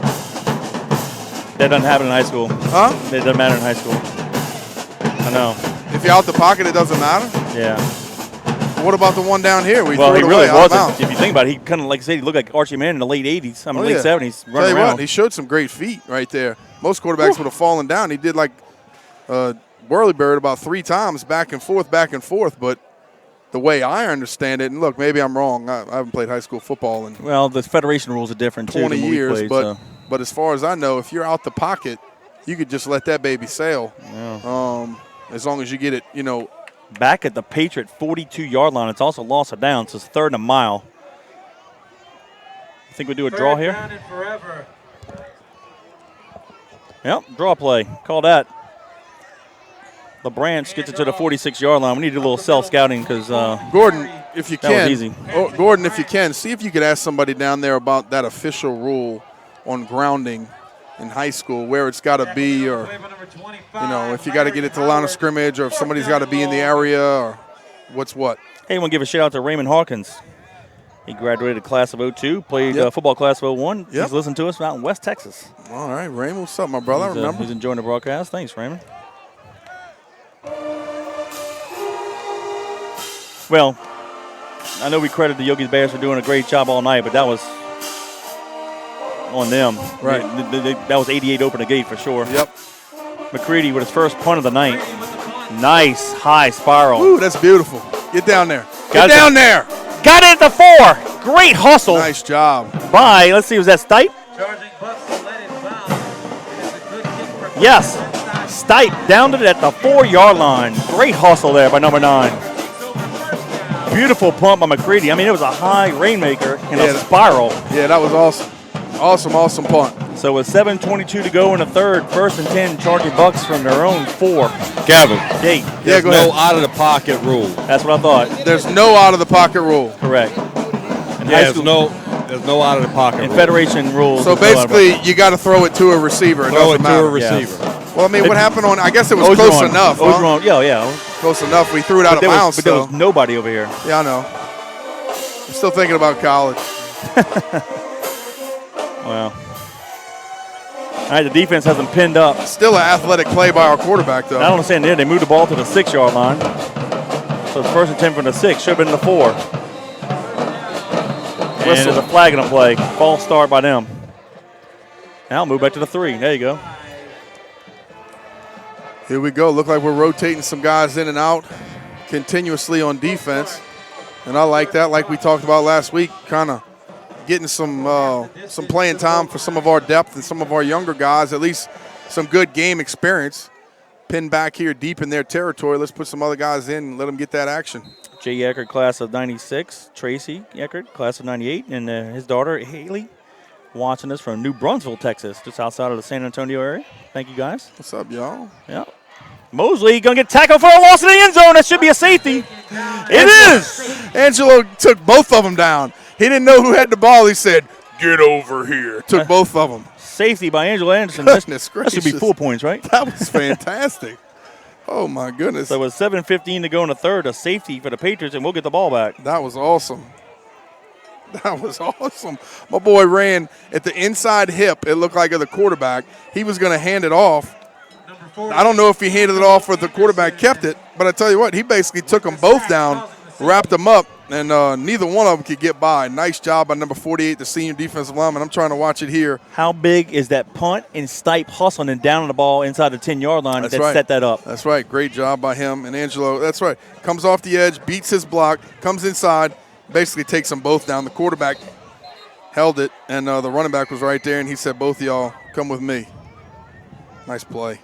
B: That doesn't happen in high school.
C: Huh?
B: It doesn't matter in high school. I know.
C: If you're out the pocket, it doesn't matter?
B: Yeah.
C: What about the one down here?
B: Well, he really wasn't. If you think about it, he kind of, like I said, he looked like Archie Manning in the late 80s. Late 70s.
C: Tell you what, he showed some great feet right there. Most quarterbacks would have fallen down. He did like Whirlybird about 3 times, back and forth, but the way I understand it, and look, maybe I'm wrong. I haven't played high school football in
B: well, the federation rules are different too.
C: 20 years,
B: played,
C: but as far as I know, if you're out the pocket, you could just let that baby sail.
B: Yeah.
C: As long as you get it,
B: back at the Patriot 42-yard line. It's also loss of down, so it's 3rd and a mile. I think we do a draw here. Yep, draw play. Call that. LeBranch gets it to the 46-yard line. We need to do a little self-scouting because
C: Gordon, if you can,
B: that was easy.
C: Gordon, if you can, see if you could ask somebody down there about that official rule on grounding in high school, where it's got to be, or if you got to get it to the line of scrimmage, or if somebody's got to be in the area, or what's what.
B: Hey, I want to give a shout out to Raymond Hawkins. He graduated class of 02, played football class of 01. He's listening to us out in West Texas.
C: All right, Raymond, what's up, my brother? I remember.
B: He's enjoying the broadcast. Thanks, Raymond. Well, I know we credit the Yogi Bears for doing a great job all night, but that was on them.
C: Right.
B: That was 88 open the gate for sure.
C: Yep.
B: McCready with his first punt of the night. Nice high spiral.
C: Ooh, that's beautiful. Get down there.
B: Got
C: there.
B: Got it at the 4. Great hustle.
C: Nice job.
B: By, let's see, was that Stipe? Yes. Stipe downed it at the 4-yard line. Great hustle there by number 9. Beautiful punt by McCready. I mean, it was a high rainmaker and a spiral.
C: Yeah, that was awesome. Awesome punt.
B: So with 7:22 to go in the third, 1st and 10, charging Bucks from their own 4.
E: Kevin.
B: Gate.
E: There's no out-of-the-pocket rule.
B: That's what I thought.
C: There's no out-of-the-pocket rule.
B: Correct.
E: There's no out-of-the-pocket rule.
B: In Federation rules.
C: So basically, you got to throw it to a receiver.
E: Throw it to a receiver.
B: Yes.
C: Well, I mean, what happened on – I guess it was close enough.
B: Ogeron, yeah.
C: Close enough. We threw it out of bounds.
B: But there was nobody over here.
C: Yeah, I know. I'm still thinking about college.
B: Well. All right, the defense has them pinned up.
C: Still an athletic play by our quarterback, though.
B: I don't understand there. They moved the ball to the 6-yard line. So it's 1st and 10 from the 6. Should have been the 4. And there's a flag in the play. False start by them. Now move back to the 3. There you go.
C: Here we go. Look like we're rotating some guys in and out continuously on defense. And I like that, like we talked about last week, kind of getting some playing time for some of our depth and some of our younger guys, at least some good game experience. Pinned back here deep in their territory. Let's put some other guys in and let them get that action.
B: Jay Eckert, class of 96. Tracy Eckert, class of 98. And his daughter, Haley, watching us from New Brunsville, Texas, just outside of the San Antonio area. Thank you, guys.
C: What's up, y'all?
B: Yeah. Mosley going to get tackled for a loss in the end zone. That should be a safety. It is.
C: Angelo took both of them down. He didn't know who had the ball. He said, "Get over here." Took both of them.
B: Safety by Angelo Anderson.
C: Goodness gracious.
B: That should be 4 points, right?
C: That was fantastic. Oh, my goodness.
B: So with 7:15 to go in the third, a safety for the Patriots, and we'll get the ball back.
C: That was awesome. That was awesome. My boy ran at the inside hip. It looked like of the quarterback. He was going to hand it off. I don't know if he handed it off or the quarterback kept it, but I tell you what, he basically took them both down, wrapped them up, and neither one of them could get by. Nice job by number 48, the senior defensive lineman. I'm trying to watch it here.
B: How big is that punt and Stipe hustling and down on the ball inside the 10-yard line that set that up?
C: That's right. Great job by him. And Angelo, that's right, comes off the edge, beats his block, comes inside, basically takes them both down. The quarterback held it, and the running back was right there, and he said, both of y'all, come with me. Nice play.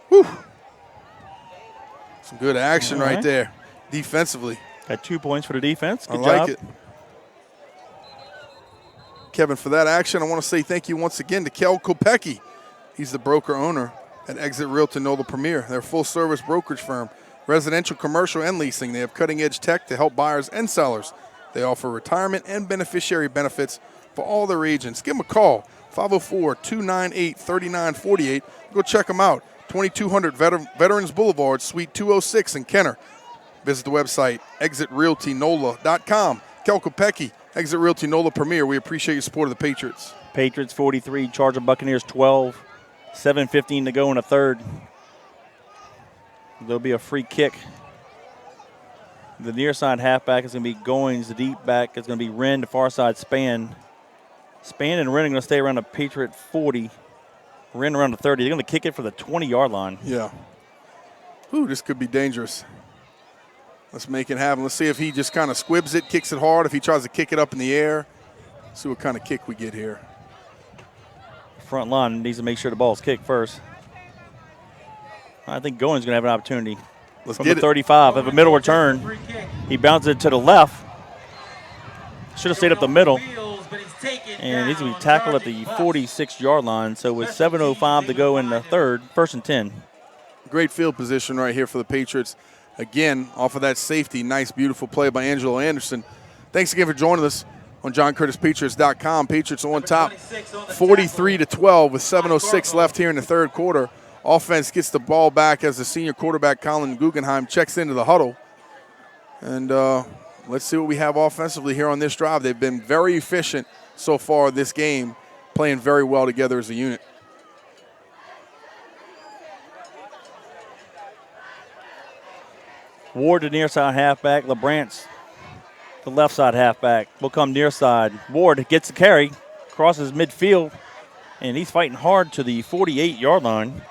C: Whew. Some good action right there defensively.
B: Got 2 points for the defense. Good
C: I like
B: job.
C: it. Kevin, for that action, I want to say thank you once again to Kel Kopecki. He's the broker owner at Exit Realty Nola Premier. They're a full-service brokerage firm, residential, commercial, and leasing. They have cutting-edge tech to help buyers and sellers. They offer retirement and beneficiary benefits for all their agents. Give them a call, 504-298-3948. Go check them out, 2200 Veterans Boulevard, Suite 206 in Kenner. Visit the website, exitrealtynola.com. Kel Kopecki, Exit Realty Nola Premier. We appreciate your support of the Patriots.
B: Patriots 43, Charger Buccaneers 12. 7:15 to go in the third. There'll be a free kick. The near side halfback is going to be Goins. The deep back is going to be Wren. The far side Span. Span and Wren are going to stay around the Patriot 40. Wren around the 30. They're going to kick it for the 20-yard line.
C: Yeah. Ooh, this could be dangerous. Let's make it happen. Let's see if he just kind of squibs it, kicks it hard. If he tries to kick it up in the air, see what kind of kick we get here.
B: Front line needs to make sure the ball's kicked first. I think Goins is going to have an opportunity.
C: Let's
B: from
C: get
B: the
C: it.
B: 35. Have a middle return. He bounces it to the left. Should have stayed up the middle. And he's going to be tackled at the 46-yard line. So with 7:05 to go in the third, 1st and 10.
C: Great field position right here for the Patriots. Again, off of that safety, nice, beautiful play by Angelo Anderson. Thanks again for joining us on JohnCurtisPatriots.com. Patriots on top, 43-12 with 7:06 left here in the third quarter. Offense gets the ball back as the senior quarterback, Colin Guggenheim, checks into the huddle. And let's see what we have offensively here on this drive. They've been very efficient so far this game, playing very well together as a unit.
B: Ward, the near side halfback. LeBrant's the left side halfback. Will come near side. Ward gets the carry, crosses midfield, and he's fighting hard to the 48-yard line.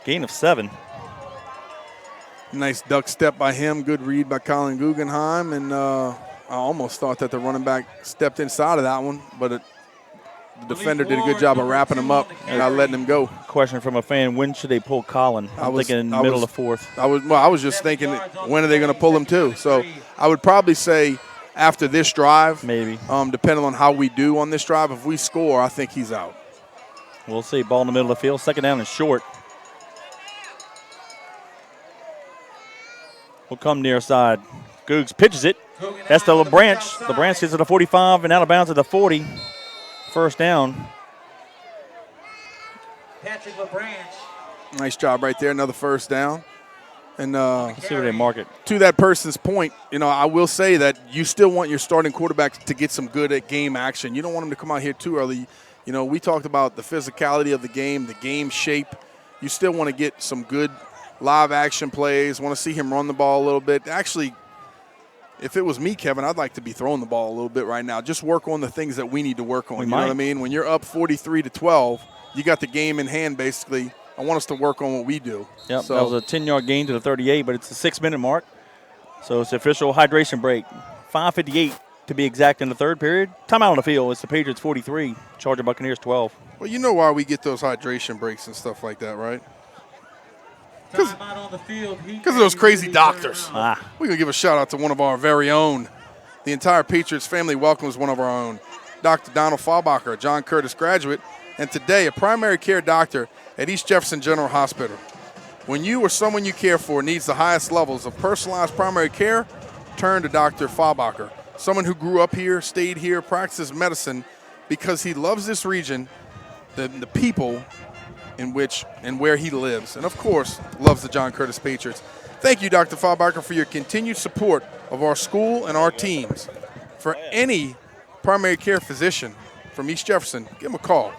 B: Gain of 7.
C: Nice duck step by him. Good read by Colin Guggenheim. And I almost thought that the running back stepped inside of that one, but the defender did a good job of wrapping him up and not letting him go.
B: Question from a fan, when should they pull Colin? I'm thinking middle of the fourth.
C: I was just thinking, when are they going to pull him too? So I would probably say after this drive.
B: Maybe.
C: Depending on how we do on this drive. If we score, I think he's out.
B: We'll see. Ball in the middle of the field. 2nd down and short. Will come near side. Googs pitches it. That's the LeBranch. LeBranch gets to the 45 and out of bounds at the 40. 1st down.
D: Patrick LeBranch.
C: Nice job right there. Another 1st down. And
B: Let's see where they mark it.
C: To that person's point, I will say that you still want your starting quarterback to get some good at game action. You don't want him to come out here too early. We talked about the physicality of the game shape. You still want to get some good live action plays. Want to see him run the ball a little bit. Actually, if it was me, Kevin, I'd like to be throwing the ball a little bit right now. Just work on the things that we need to work on. You know what I mean? When you're up 43-12, you got the game in hand basically. I want us to work on what we do.
B: Yep, that was a 10-yard gain to the 38, but it's the 6-minute mark. So it's the official hydration break. 5:58 to be exact in the third period. Timeout on the field. It's the Patriots 43, Charger Buccaneers 12.
C: Well, you know why we get those hydration breaks and stuff like that, right? Because of those crazy doctors. We're going to give a shout-out to one of our very own. The entire Patriots family welcomes one of our own, Dr. Donald Faubacher, a John Curtis graduate, and today a primary care doctor at East Jefferson General Hospital. When you or someone you care for needs the highest levels of personalized primary care, turn to Dr. Faubacher, someone who grew up here, stayed here, practices medicine because he loves this region, the people in which and where he lives, and of course, loves the John Curtis Patriots. Thank you, Dr. Faubacher, for your continued support of our school and our teams. For any primary care physician from East Jefferson, give him a call,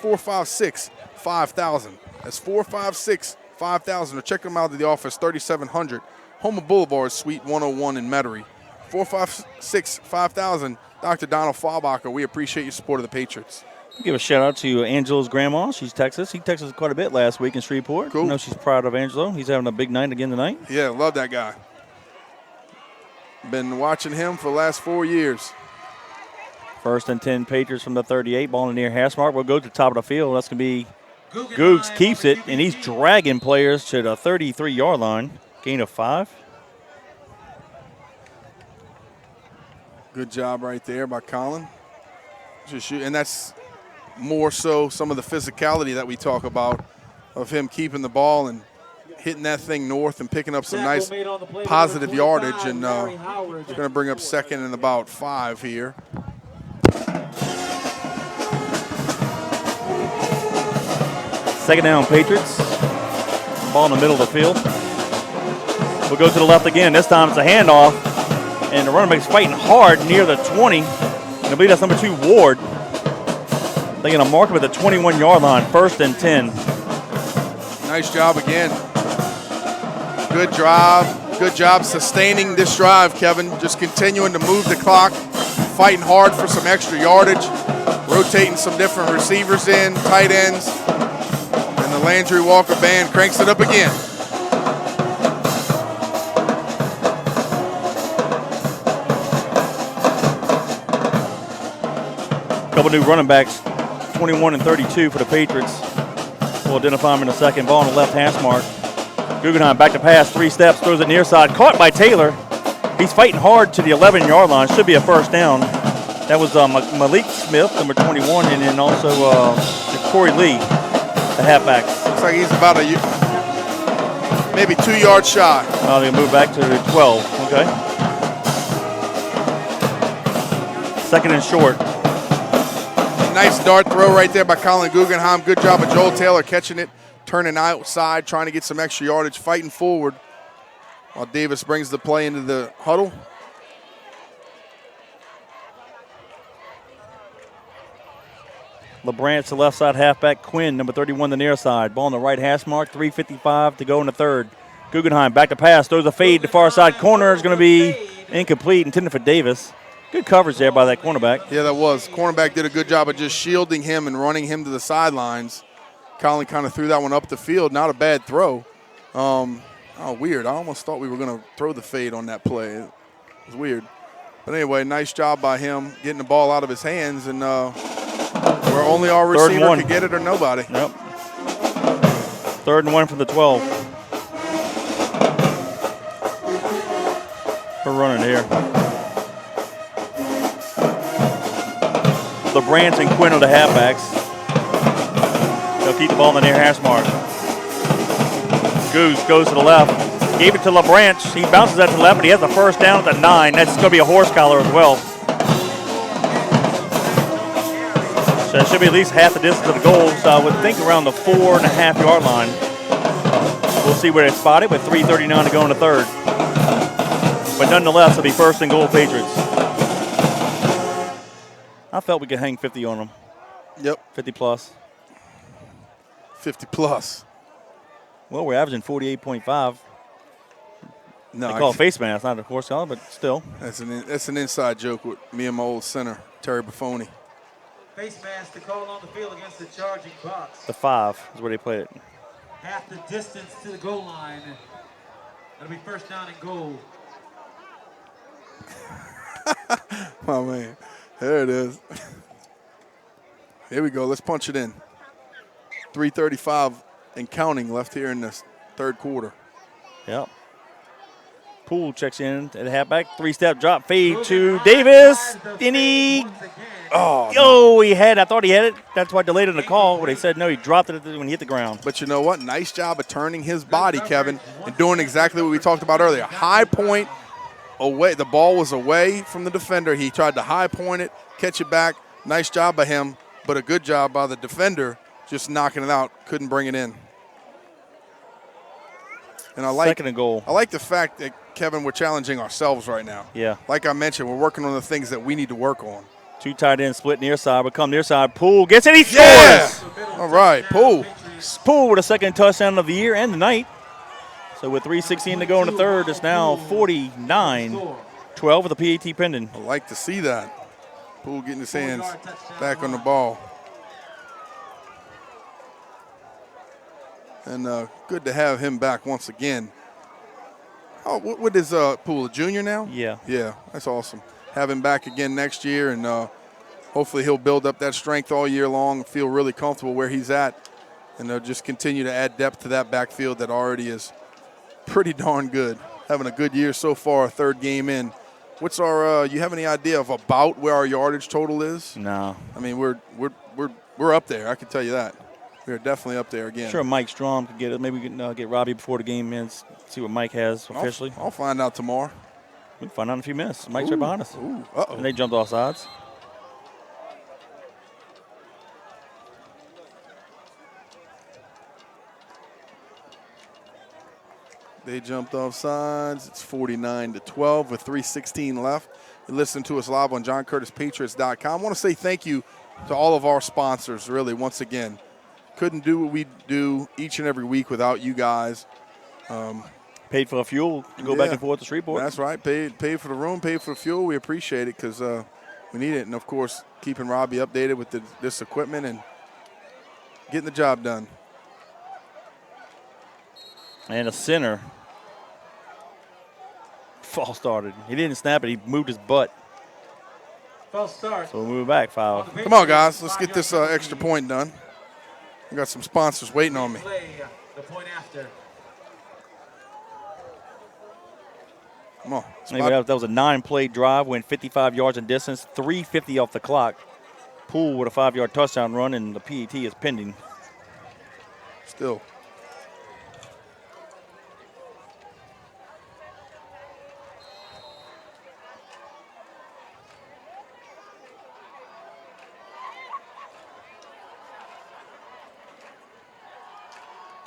C: 456-5000. That's 456-5000, or check them out at the office, 3700 Houma Boulevard, Suite 101 in Metairie. 456-5000. Dr. Donald Faubacher, we appreciate your support of the Patriots.
B: Give a shout out to Angela's grandma. She's Texas. He texted us quite a bit last week in Shreveport.
C: Cool.
B: I know she's proud of Angelo. He's having a big night again tonight.
C: Yeah, love that guy. Been watching him for the last 4 years.
B: 1st and 10 Patriots from the 38. Ball in the near hash mark. We'll go to the top of the field. That's going to be Googs keeps it, and he's dragging players to the 33-yard line. Gain of 5.
C: Good job right there by Colin. Just shoot, and that's more so some of the physicality that we talk about of him keeping the ball and hitting that thing north and picking up some nice positive yardage. And going to bring up 2nd and about 5 here.
B: Second down, Patriots. Ball in the middle of the field. We'll go to the left again. This time it's a handoff. And the running back's fighting hard near the 20. And I believe that's number 2, Ward. They're going to mark him at the 21-yard line, 1st and 10.
C: Nice job again. Good drive. Good job sustaining this drive, Kevin. Just continuing to move the clock, fighting hard for some extra yardage, rotating some different receivers in, tight ends. And the Landry Walker band cranks it up again.
B: Couple new running backs, 21 and 32 for the Patriots. We'll identify them in a second. Ball on the left hash mark. Guggenheim back to pass, 3 steps, throws it near side. Caught by Taylor. He's fighting hard to the 11-yard line. Should be a 1st down. That was Malik Smith, number 21, and then also Corey Lee, the halfback.
C: Looks like he's about maybe 2 yards shy.
B: Oh, they move back to the 12. Okay. 2nd and short.
C: Nice dart throw right there by Colin Guggenheim. Good job of Joel Taylor catching it, turning outside, trying to get some extra yardage, fighting forward while Davis brings the play into the huddle.
B: LeBrant's the left side halfback. Quinn, number 31, the near side. Ball on the right hash mark, 3:55 to go in the 3rd. Guggenheim back to pass, throws a fade to far side corner. Is going to be incomplete, intended for Davis. Good coverage there by that cornerback.
C: Yeah, that was. Cornerback did a good job of just shielding him and running him to the sidelines. Colin kind of threw that one up the field. Not a bad throw. Weird. I almost thought we were going to throw the fade on that play. It was weird. But anyway, nice job by him getting the ball out of his hands. And where only our receiver could get it or nobody.
B: Yep. 3rd and 1 from the 12. We're running here. LeBrant and Quinn are the halfbacks. They'll keep the ball in the near hash mark. Goose goes to the left. Gave it to LeBrant. He bounces that to the left, but he has the 1st down at the 9. That's going to be a horse collar as well. So that should be at least half the distance of the goal. So I would think around the 4.5-yard line. We'll see where they spot it with 3:39 to go in the 3rd. But nonetheless, it'll be 1st and goal Patriots. I felt we could hang 50 on them.
C: Yep.
B: 50 plus.
C: 50 plus.
B: Well, we're averaging 48.5.
C: No,
B: they call it face mask, not a horse collar, but still.
C: That's an inside joke with me and my old center, Terry Buffoni.
D: Face mask to call on the field against the charging Bucs.
B: The 5 is where they play it.
D: Half the distance to the goal line. That'll be 1st down and goal.
C: Oh, man. There it is. Here we go. Let's punch it in. 3:35 and counting left here in this 3rd quarter.
B: Yep. Poole checks in at the halfback. 3-step drop fade to Davis. And he had. I thought he had it. That's why I delayed it in the call. But they said no, he dropped it when he hit the ground.
C: But you know what? Nice job of turning his body, Kevin, and doing exactly what we talked about earlier. High point away. The ball was away from the defender. He tried to high point it, catch it back. Nice job by him, but a good job by the defender just knocking it out. Couldn't bring it in. And I like
B: 2nd and goal.
C: I like the fact that, Kevin, we're challenging ourselves right now.
B: Yeah.
C: Like I mentioned, we're working on the things that we need to work on.
B: 2 tight ends split near side. But come near side. Poole gets it. He scores.
C: Yeah. All right, Poole.
B: Poole with a 2nd touchdown of the year and the night. So with 3:16 to go in the third, it's now 49-12 with the PAT pending.
C: I like to see that. Poole getting his hands back on the ball. And good to have him back once again. Oh, what is Poole, a junior now?
B: Yeah.
C: Yeah, that's awesome. Have him back again next year, and hopefully he'll build up that strength all year long, feel really comfortable where he's at, and they'll just continue to add depth to that backfield that already is pretty darn good. Having a good year so far, third game in. What's our? You have any idea of about where our yardage total is?
B: No.
C: I mean, we're up there. I can tell you that. We're definitely up there again.
B: I'm sure Mike Strom could get it. Maybe we can get Robbie before the game ends. See what Mike has officially.
C: I'll find out tomorrow.
B: We can find out in a few minutes. Mike's right behind us.
C: Ooh, uh-oh.
B: And they jumped off sides.
C: They jumped off sides. It's 49-12 with 3:16 left. You listen to us live on JohnCurtisPatriots.com. I want to say thank you to all of our sponsors, really, once again. Couldn't do what we do each and every week without you guys.
B: Paid for the fuel to go back and forth to Shreveport.
C: That's right. Paid for the room, paid for the fuel. We appreciate it because we need it. And, of course, keeping Robbie updated with this equipment and getting the job done.
B: And a center. False started. He didn't snap it. He moved his butt.
D: False start.
B: So we'll move it back, foul.
C: Come on, guys. Let's get this extra point done. I got some sponsors waiting on me.
D: The point after.
C: Come on.
B: Anyway, that was a 9-play drive, went 55 yards in distance, 3:50 off the clock. Poole with a 5-yard touchdown run, and the PAT is pending.
C: Still.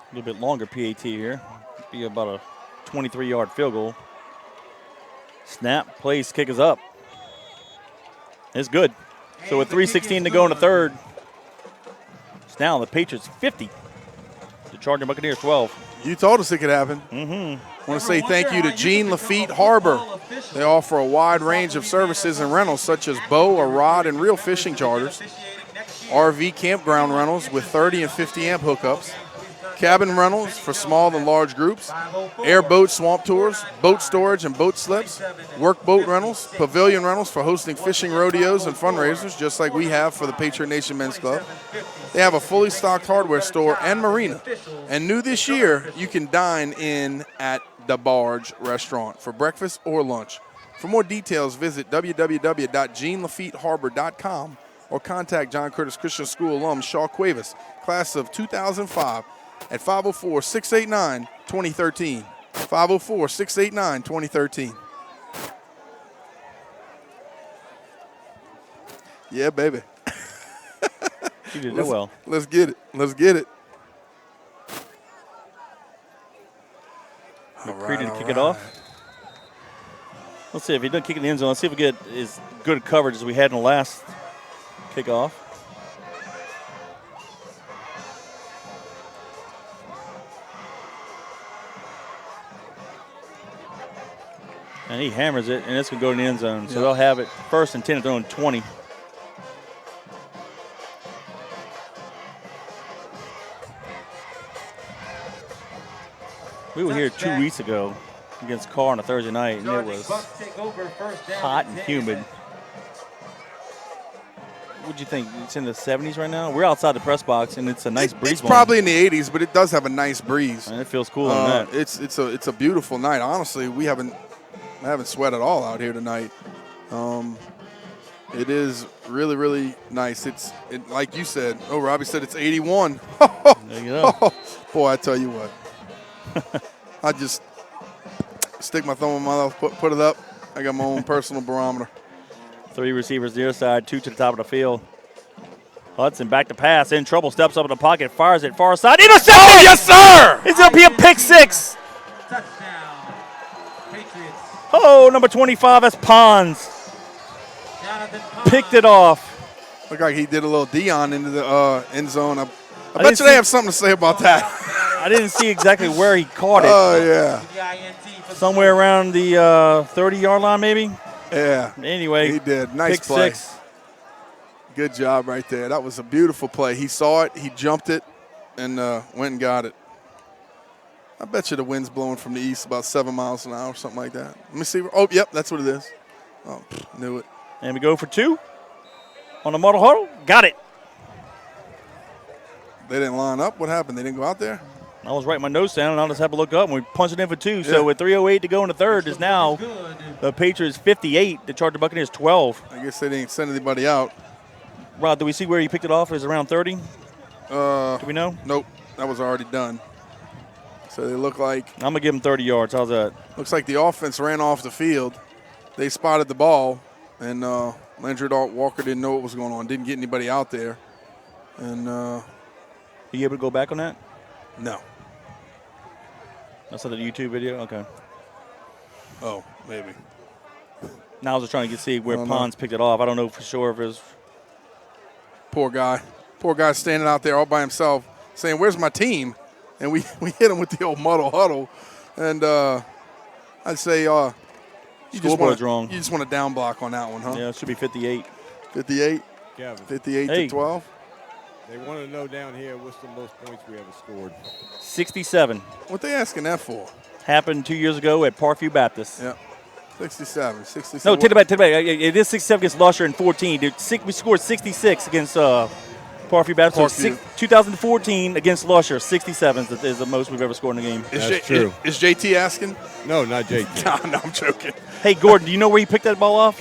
B: A little bit longer PAT here. Be about a 23-yard field goal. Snap, place, kick is up. It's good. So with 3:16 to go in the third, it's now the Patriots 50. The Charging Buccaneers 12.
C: You told us it could happen.
B: Mm-hmm.
C: I want to say thank you to Gene Lafitte Harbor. They offer a wide range of services and rentals such as bow, a rod, and reel fishing charters, RV campground rentals with 30 and 50 amp hookups, cabin rentals for small and large groups, airboat swamp tours, boat storage and boat slips, workboat rentals, pavilion rentals for hosting fishing rodeos and fundraisers, just like we have for the Patriot Nation Men's Club. They have a fully stocked hardware store and marina. And new this year, you can dine in at the Barge Restaurant for breakfast or lunch. For more details, visit www.genelafitteharbor.com or contact John Curtis Christian School alum Shaw Cuevas, class of 2005, at 504-689-2013. 504-689-2013. Yeah, baby.
B: You did that well.
C: Let's get it. Let's get it.
B: McCready to kick it off. Let's see if he doesn't kick it in the end zone. Let's see if we get as good coverage as we had in the last kickoff. And he hammers it, and it's going to go to the end zone. So they'll have it first and 10 at their own 20. We were here 2 weeks ago against Carr on a Thursday night, and it was hot and humid. What'd you think? It's in the 70s right now? We're outside the press box, and it's a nice breeze.
C: It's probably in the 80s, but it does have a nice breeze.
B: And it feels cool in that.
C: It's a beautiful night. Honestly, I haven't sweat at all out here tonight. It is really, really nice. It like you said. Oh, Robbie said it's 81.
B: There you go.
C: Boy, I tell you what. I just stick my thumb in my mouth, put it up. I got my own personal barometer.
B: 3 receivers near side, 2 to the top of the field. Hudson back to pass, in trouble, steps up in the pocket, fires it far side. Intercepted!
C: Oh, yes, sir!
B: It's going to be a pick six.
D: Touchdown, Patriots.
B: Oh, number 25, that's Pons. Picked it off.
C: Looked like he did a little Dion into the end zone. I bet you they have something to say about that.
B: I didn't see exactly where he caught it.
C: Oh, yeah.
B: Somewhere around the 30-yard line, maybe.
C: Yeah.
B: Anyway,
C: he did. Nice
B: pick
C: play.
B: 6.
C: Good job right there. That was a beautiful play. He saw it, he jumped it, and went and got it. I bet you the wind's blowing from the east about 7 miles an hour, something like that. Let me see. Oh, yep, that's what it is. Oh, knew it.
B: And we go for 2 on the model huddle. Got it.
C: They didn't line up. What happened? They didn't go out there?
B: I was writing my notes down, and I'll just have to look up, and we punched it in for 2. So with 3:08 to go in the third, is now the Patriots 58, the Charger Buccaneers 12.
C: I guess they didn't send anybody out.
B: Rod, do we see where he picked it off? Is it around 30? Do we know?
C: Nope, that was already done. So they look like
B: I'm going to give him 30 yards. How's that?
C: looks like the offense ran off the field. They spotted the ball, and Landry Walker didn't know what was going on, didn't get anybody out there. And
B: Are you able to go back on that?
C: no.
B: That's not the YouTube video? Okay.
C: Oh, maybe.
B: Now I was just trying to see where
C: I don't know.
B: Pons picked it off. I don't know for sure if it was.
C: Poor guy. Poor guy standing out there all by himself saying, where's my team? And we hit him with the old muddle huddle. And I'd say you
B: Scoreboard's wrong.
C: You just want a down block on that one, huh?
B: Yeah, it should be 58.
C: 58?
E: Kevin,
C: 58
B: Hey.
C: to 12?
E: they want to know down here what's the most points we ever scored.
B: 67.
C: What they asking that for?
B: Happened 2 years ago at Parkview Baptist.
C: Yeah. 67. 67.
B: No, take it back. It is 67 against Lusher in 14. We scored 66 against Parkview Baptist. So
C: Parkview.
B: 2014 against Lusher, 67 is the most we've ever scored in a game.
E: That's true.
C: Is JT asking?
E: No, not JT.
C: No, I'm joking.
B: Hey, Gordon, do you know where he picked that ball off?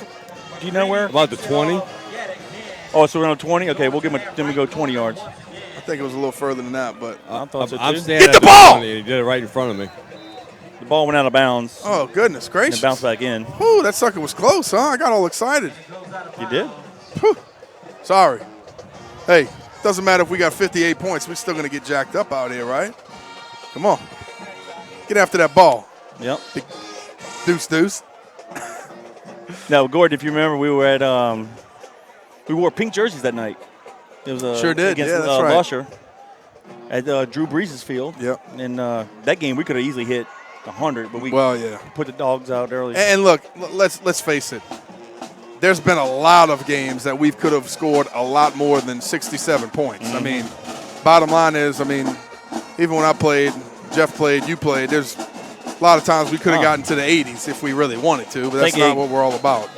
B: Do you know where?
E: About the 20.
B: Oh, so around 20? Okay, we'll give him then we go 20 yards.
C: I think it was a little further than that, but.
B: I thought so,
E: I'm
B: too.
E: standing
C: Get
E: at
C: the ball!
E: 20, and he did it right in front of me.
B: The ball went out of bounds
C: Oh, goodness
B: and
C: gracious.
B: it bounced back in.
C: Whew, that sucker was close, huh? I got all excited.
B: You did?
C: Whew. Sorry. Hey, doesn't matter if we got 58 points. We're still going to get jacked up out here, right? Come on. Get after that ball.
B: Yep.
C: Deuce.
B: Now, Gordon, if you remember, we were at we wore pink jerseys that night. It was
C: Sure did.
B: against
C: Yeah, that's right.
B: Lusher at Drew Brees' field.
C: Yep.
B: And that game we could have easily hit 100, but we
C: Well, yeah.
B: put the dogs out early.
C: And look, let's face it. There's been a lot of games that we could have scored a lot more than 67 points. I mean, bottom line is, even when I played, Jeff played, you played, there's a lot of times we could have gotten to the 80s if we really wanted to, but that's not what we're all about.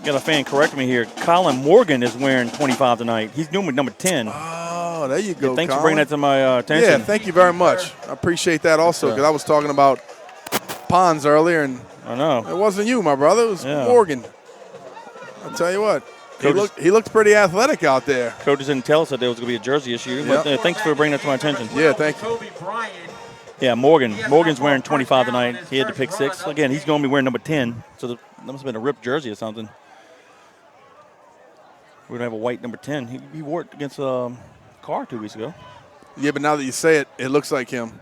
B: Got a fan correct me here. Colin Morgan is wearing 25 tonight. He's doing with number 10.
C: Oh, there you go,
B: Thanks for
C: Colin.
B: bringing that to my attention.
C: Yeah, thank you very much. I appreciate that also, because I was talking about Pons earlier, and
B: I know.
C: it wasn't you, my brother. It was Morgan. I'll tell you what. He looked pretty athletic out there.
B: Coaches didn't tell us that there was going to be a jersey issue, but thanks for bringing that to my attention.
C: Yeah, thank you.
B: Yeah, Morgan's wearing 25 tonight. He had to pick 6. Again, he's going to be wearing number 10, so that must have been a ripped jersey or something. We're going to have a white number 10. He wore it against Carr 2 weeks ago.
C: Yeah, but now that you say it, it looks like him.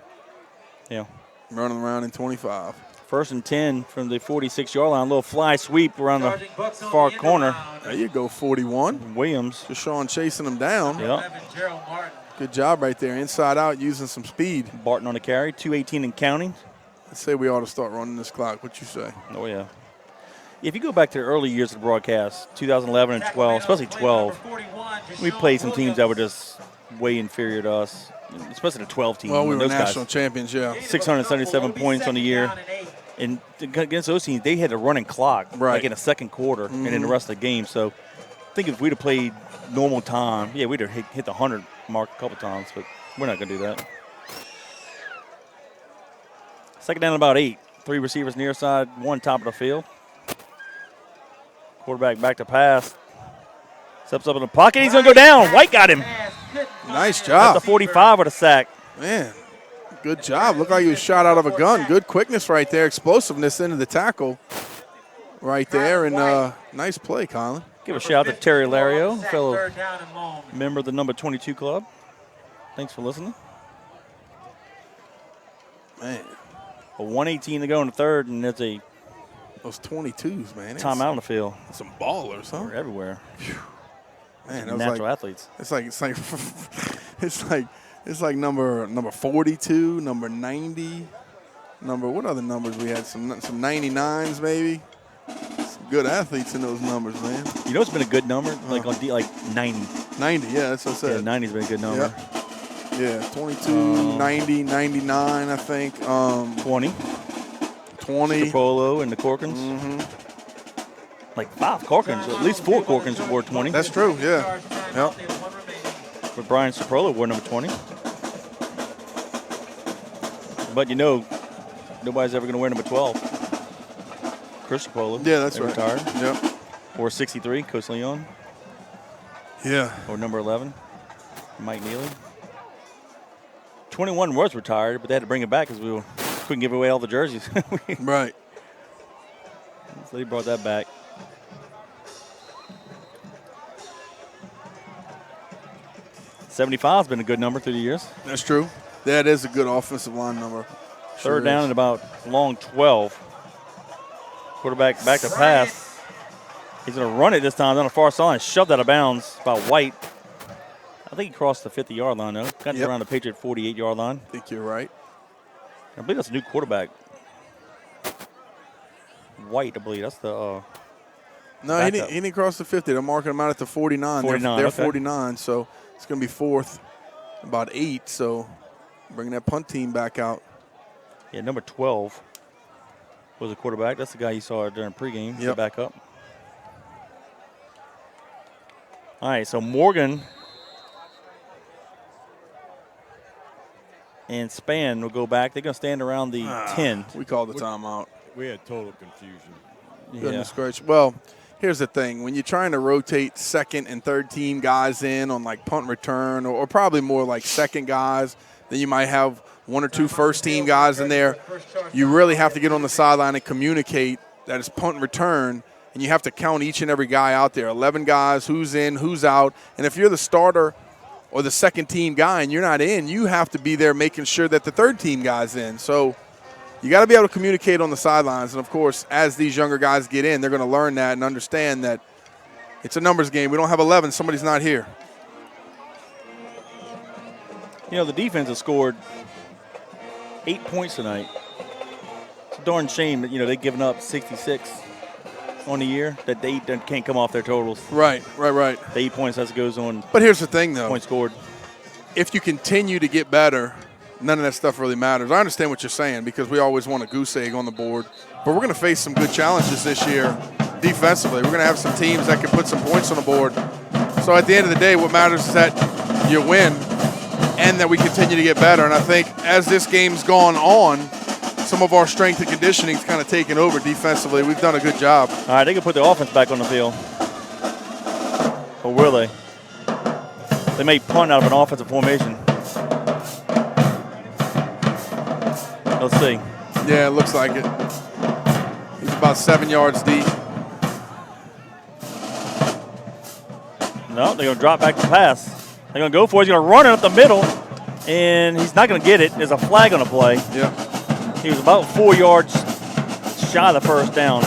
B: Yeah.
C: Running around in 25.
B: 1st and 10 from the 46-yard line. A little fly sweep around the far corner.
C: There you go, 41.
B: Williams.
C: Deshaun chasing him down.
B: Yeah.
C: Good job right there. Inside out, using some speed.
B: Barton on the carry. 2:18 and counting.
C: I say we ought to start running this clock. What you say?
B: Oh, yeah. If you go back to the early years of the broadcast, 2011 and 12, especially 12, we played some teams that were just way inferior to us, especially the 12 team.
C: Well, we were
B: those
C: national
B: guys,
C: champions, yeah.
B: 677 points on the year. And against those teams, they had a running clock,
C: Right.
B: like in the second quarter, and in the rest of the game. So I think if we'd have played normal time, yeah, we'd have hit the 100 mark a couple times, but we're not going to do that. Second down, about 8. 3 receivers near side, 1 top of the field. Quarterback back to pass. Steps up in the pocket. He's going to go down. White got him.
C: Nice
B: At
C: job.
B: the 45 with a sack.
C: Man, good job. Looked like he was shot out of a gun. Good quickness right there. Explosiveness into the tackle right there. And nice play, Colin.
B: Give a shout out to Terry Lario, fellow member of the number 22 club. Thanks for listening.
C: Man,
B: A 1:18 to go in the third, and it's a
C: those 22s, man.
B: timeout on the field.
C: Some ballers, huh?
B: They're everywhere.
C: Man, that was
B: Natural
C: like,
B: athletes.
C: it's like It's like number 42, number 90, what other numbers we had? Some 99s maybe. Some good athletes in those numbers, man.
B: You know, it's been a good number, like on like 90.
C: 90, yeah, that's what I said.
B: Yeah, 90's been a good number.
C: Yep. Yeah, 22, 90, 99, I think.
B: 20.
C: 20.
B: Capolo and the Corkins. Like 5 Corkins, at least 4 Corkins wore 20.
C: That's true, yeah. Yep.
B: But Brian Ciprolo wore number 20. But you know, nobody's ever going to wear number 12. Chris Ciprolo.
C: Yeah, that's right.
B: Retired.
C: Yep.
B: Or 63, Coach Leon.
C: Yeah.
B: Or number 11, Mike Neely. 21 was retired, but they had to bring it back because we couldn't give away all the jerseys.
C: Right.
B: So they brought that back. $75's been a good number through the years.
C: That's true. That is a good offensive line number.
B: Third down and about long 12. Quarterback back to pass. He's going to run it this time down the far sideline, shoved out of bounds by White. I think he crossed the 50-yard line, though. Got around the Patriot 48-yard line.
C: I think you're right.
B: I believe that's a new quarterback. White, I believe. That's the
C: no, he didn't cross the 50. They're marking him out at the 49.
B: 49,
C: They're
B: okay.
C: 49, so it's going to be fourth, about 8. So bringing that punt team back out.
B: Yeah, number 12 was a quarterback. That's the guy you saw during pregame.
C: Yep.
B: Back up. All right, so Morgan and Span will go back. They're going to stand around the 10.
C: We called the timeout.
E: We had total confusion.
C: Goodness gracious. Well, here's the thing. When you're trying to rotate second and third team guys in on like punt return or probably more like second guys, then you might have 1 or 2 first team guys in there. You really have to get on the sideline and communicate that it's punt and return, and you have to count each and every guy out there. 11 guys, who's in, who's out. And if you're the starter or the second team guy and you're not in, you have to be there making sure that the third team guy's in. So you got to be able to communicate on the sidelines. And, of course, as these younger guys get in, they're going to learn that and understand that it's a numbers game. We don't have 11. Somebody's not here.
B: You know, the defense has scored 8 points tonight. It's a darn shame that, you know, they've given up 66 on the year, that they can't come off their totals.
C: Right. The
B: 8 points as it goes on.
C: But here's the thing, though.
B: Points scored.
C: If you continue to get better, none of that stuff really matters. I understand what you're saying because we always want a goose egg on the board. But we're going to face some good challenges this year defensively. We're going to have some teams that can put some points on the board. So at the end of the day, what matters is that you win and that we continue to get better. And I think as this game's gone on, some of our strength and conditioning is kind of taken over defensively. We've done a good job.
B: All right, they can put the offense back on the field. Or will they? They may punt out of an offensive formation. Let's see.
C: Yeah, it looks like it. He's about 7 yards deep.
B: No, they're going to drop back to pass. They're going to go for it. He's going to run it up the middle, and he's not going to get it. There's a flag on the play.
C: Yeah.
B: He was about 4 yards shy of the first down.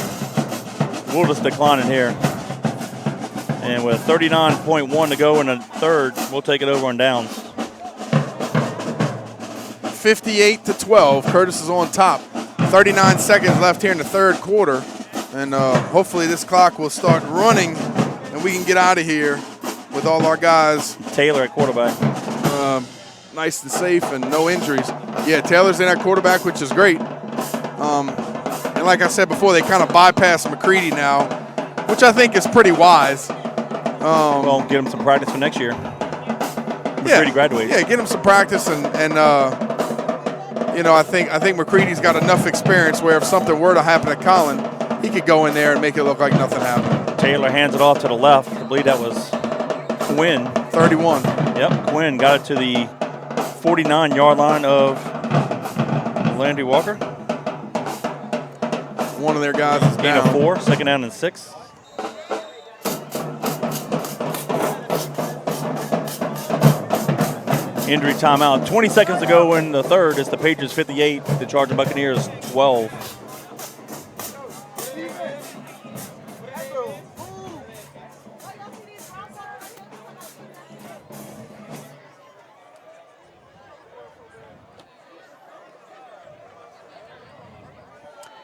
B: We'll just decline it here. And with 39.1 to go in the third, we'll take it over on downs.
C: 58-12. Curtis is on top. 39 seconds left here in the third quarter. And hopefully this clock will start running and we can get out of here with all our guys.
B: Taylor at quarterback.
C: Nice and safe and no injuries. Yeah, Taylor's in at quarterback, which is great. And like I said before, they kind of bypass McCready now, which I think is pretty wise.
B: Well, get him some practice for next year. McCready graduates.
C: Yeah, get him some practice and you know, I think McCready's got enough experience where if something were to happen to Colin, he could go in there and make it look like nothing happened.
B: Taylor hands it off to the left. I believe that was Quinn.
C: 31.
B: Yep, Quinn got it to the 49-yard line of Landry Walker.
C: One of their guys is
B: Gain of
C: down.
B: 4, second down and 6. Injury timeout. 20 seconds to go in the third. It's the Patriots 58, the Charger Buccaneers 12.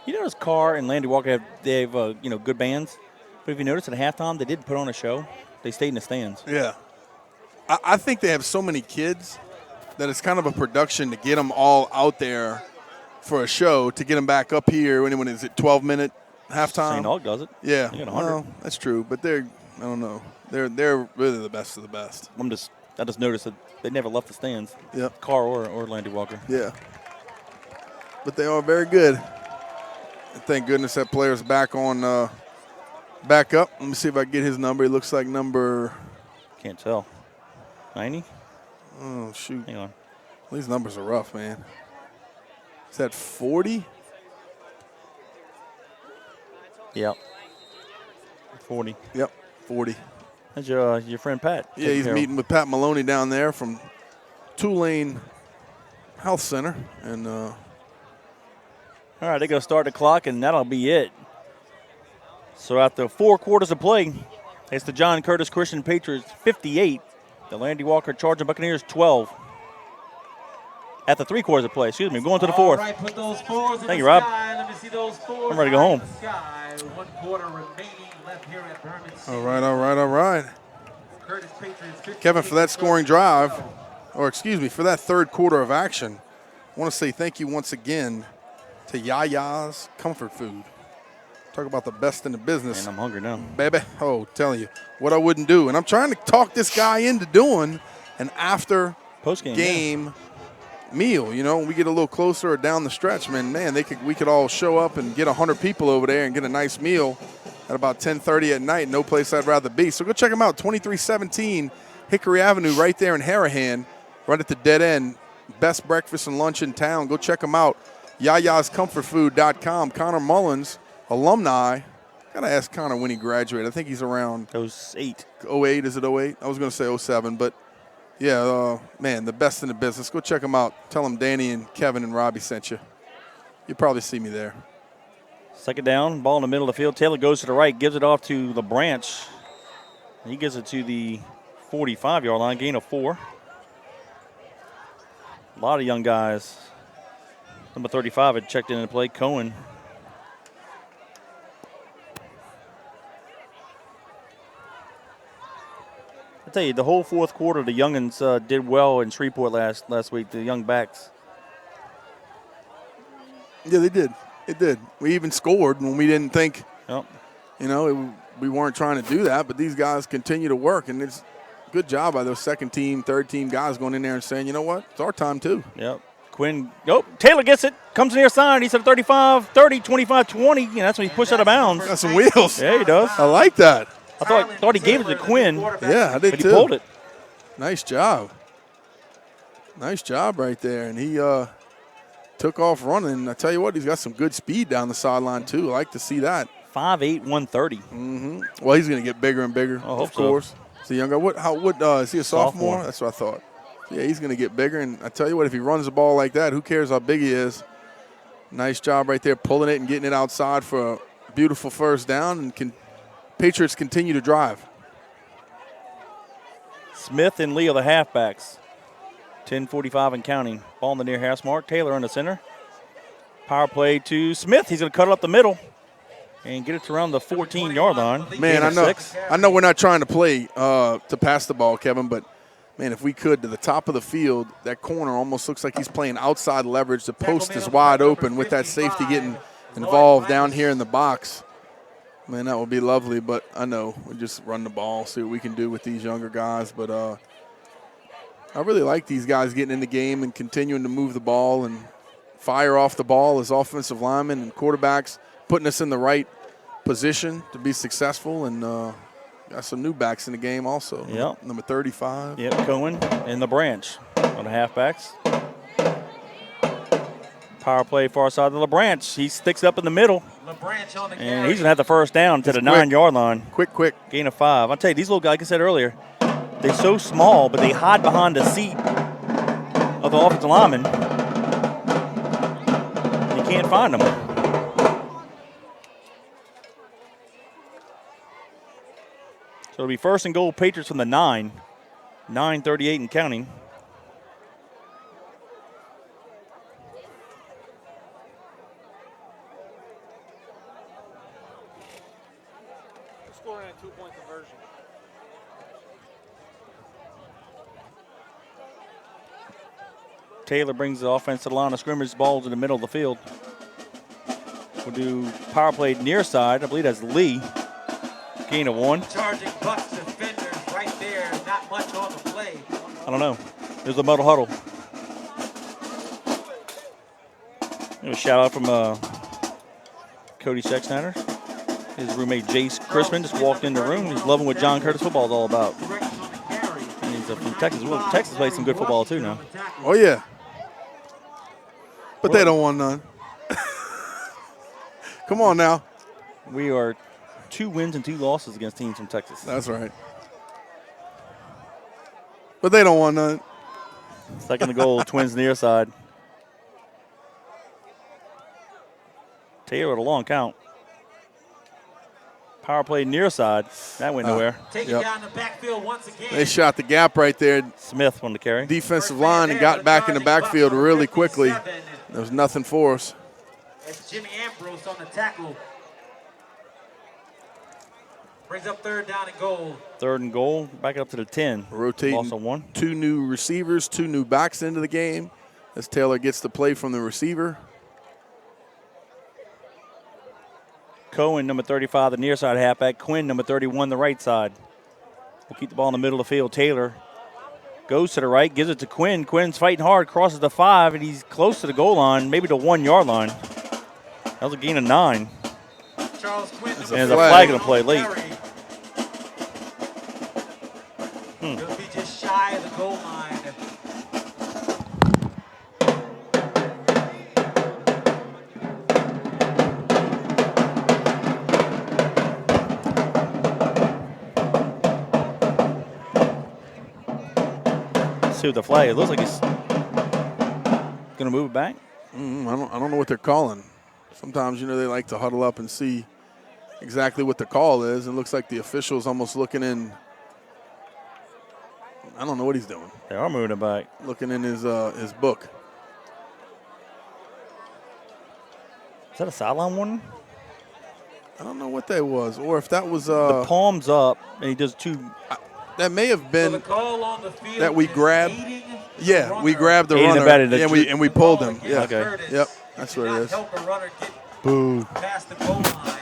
B: You notice Carr and Landry Walker have good bands, but if you notice at halftime they did put on a show. They stayed in the stands.
C: Yeah. I think they have so many kids that it's kind of a production to get them all out there for a show, to get them back up here. When is it 12-minute halftime?
B: St. Aug does it.
C: Yeah.
B: They got 100.
C: Well, that's true, but I don't know. They're really the best of the best.
B: I just noticed that they never left the stands.
C: Yeah.
B: Carr or Landry Walker.
C: Yeah. But they are very good. And thank goodness that player's back on, back up. Let me see if I can get his number. He looks like number.
B: Can't tell. 90?
C: Oh, shoot.
B: Hang on.
C: These numbers are rough, man. Is that 40?
B: Yep. 40.
C: Yep, 40.
B: That's your friend Pat.
C: Yeah, he's meeting with Pat Maloney down there from Tulane Health Center. And
B: all right, they're going to start the clock, and that'll be it. So after 4 quarters of play, it's the John Curtis Christian Patriots 58, the Landry Walker Charging Buccaneers 12. At the 3 quarters of play, going to the 4th.
D: All right, put those fours in
B: Thank
D: the
B: you, Rob.
D: sky. Let me see those fours.
B: I'm ready to go home.
D: in the sky. 1 quarter remaining left here at Berman City.
C: all right.
D: Curtis Patriots 58,
C: Kevin, for that scoring drive, for that 3rd quarter of action, I want to say thank you once again to Yaya's Comfort Food. Talk about the best in the business.
B: Man, I'm hungry now.
C: Baby, telling you what I wouldn't do. And I'm trying to talk this guy into doing an after
B: Post-game
C: meal. You know, when we get a little closer or down the stretch, man, we could all show up and get 100 people over there and get a nice meal at about 10:30 at night. No place I'd rather be. So go check them out, 2317 Hickory Avenue, right there in Harahan, right at the dead end. Best breakfast and lunch in town. Go check them out. YayasComfortFood.com. Connor Mullins, alumni. Got to ask Connor when he graduated. I think he's around
B: 08.
C: 08. Is it 08? I was going to say 07, but yeah, man, the best in the business. Go check them out. Tell them Danny and Kevin and Robbie sent you. You'll probably see me there.
B: 2nd down, ball in the middle of the field. Taylor goes to the right, gives it off to LeBranch. He gives it to the 45-yard line, gain of 4. A lot of young guys. Number 35 had checked in to play, Cohen. I tell you, the whole 4th quarter, the youngins did well in Shreveport last week, the young backs.
C: Yeah, they did. It did. We even scored when we didn't think,
B: Yep.
C: we weren't trying to do that, but these guys continue to work, and it's a good job by those 2nd team, 3rd team guys going in there and saying, you know what, it's our time too.
B: Yep. Quinn, Taylor gets it, comes near side. He's at 35, 30, 25, 20. And that's when he pushed out of bounds.
C: Got some wheels.
B: Yeah, he does.
C: I like that.
B: I thought he gave it to Quinn,
C: Yeah, I did
B: but
C: too.
B: he pulled it.
C: Nice job. Nice job right there. And he took off running. I tell you what, he's got some good speed down the sideline too. I like to see that.
B: 5'8", 130.
C: Mm-hmm. Well, he's going to get bigger and bigger,
B: hope
C: of course. He's a young guy. Is he a sophomore?
B: Sophomore.
C: That's what I thought. Yeah, he's going to get bigger. And I tell you what, if he runs the ball like that, who cares how big he is? Nice job right there, pulling it and getting it outside for a beautiful 1st down. And Patriots continue to drive.
B: Smith and Lee are the halfbacks. 10:45 and counting. Ball in the near hash mark. Taylor in the center. Power play to Smith. He's going to cut it up the middle and get it to around the 14-yard line.
C: Man, I know we're not trying to play to pass the ball, Kevin, but, man, if we could, to the top of the field, that corner almost looks like he's playing outside leverage. The post is wide open with that safety getting involved down here in the box. Man, that would be lovely, but I know we just run the ball, see what we can do with these younger guys. But I really like these guys getting in the game and continuing to move the ball and fire off the ball as offensive linemen and quarterbacks, putting us in the right position to be successful. And got some new backs in the game also.
B: Yep.
C: Number 35.
B: Yep, Cohen and the branch on the halfbacks. Power play far side of the LeBranch. He sticks up in the middle.
D: LeBranch on the
B: And he's going to have the 1st down to the 9-yard line.
C: Quick.
B: Gain of 5. I'll tell you, these little guys, like I said earlier, they're so small, but they hide behind the seat of the offensive lineman. You can't find them. So it'll be 1st and goal, Patriots from the 9. 9:38 and counting. Taylor brings the offense to the line of scrimmage. Ball's in the middle of the field. We'll do power play near side. I believe that's Lee. Gain of 1.
D: Charging Bucks defenders right there. Not much on the play.
B: I don't know. There's a muddle huddle. A shout out from Cody Sexsnyder. His roommate Jace Crispin just walked in the room. He's loving what John Curtis football is all about. And he's from Texas. Well, Texas plays some good football too now.
C: Oh, yeah. But they don't want none. Come on now.
B: We are 2 wins and 2 losses against teams from Texas.
C: That's right. But they don't want none.
B: Second and goal, Twins near side. Taylor with a long count. Power play near side. That went nowhere.
D: Take it down the backfield once again.
C: They shot the gap right there.
B: Smith won the carry.
C: Defensive line and got back in the backfield really quickly. There was nothing for us.
D: It's Jimmy Ambrose on the tackle. Brings up 3rd down and goal.
B: 3rd and goal. Back up to the 10.
C: Rotating
B: Loss of 1.
C: 2 new receivers, 2 new backs into the game as Taylor gets the play from the receiver.
B: Cohen, number 35, the near side halfback. Quinn, number 31, the right side. We'll keep the ball in the middle of the field. Taylor goes to the right, gives it to Quinn. Quinn's fighting hard, crosses the 5, and he's close to the goal line, maybe the 1-yard line. That was a gain of 9.
D: Charles Quinn,
B: and there's a flag in the play late.
D: He'll be just shy of the goal line.
B: See what the flag is. It looks like he's going to move it back.
C: I don't know what they're calling. Sometimes, they like to huddle up and see exactly what the call is. It looks like the official's almost looking in. I don't know what he's doing.
B: They are moving it back.
C: Looking in his book.
B: Is that a sideline warning?
C: I don't know what that was, or if that was.
B: The palm's up, and he does 2.
C: That may have been
D: So the call on the field
C: that we grabbed. Yeah, we grabbed the
B: Aiding and
C: runner.
B: abetting.
C: And we pulled him. Yeah.
B: Okay.
C: Yep. That's what it is.
D: Help a runner get
C: Boo.
D: past the goal line.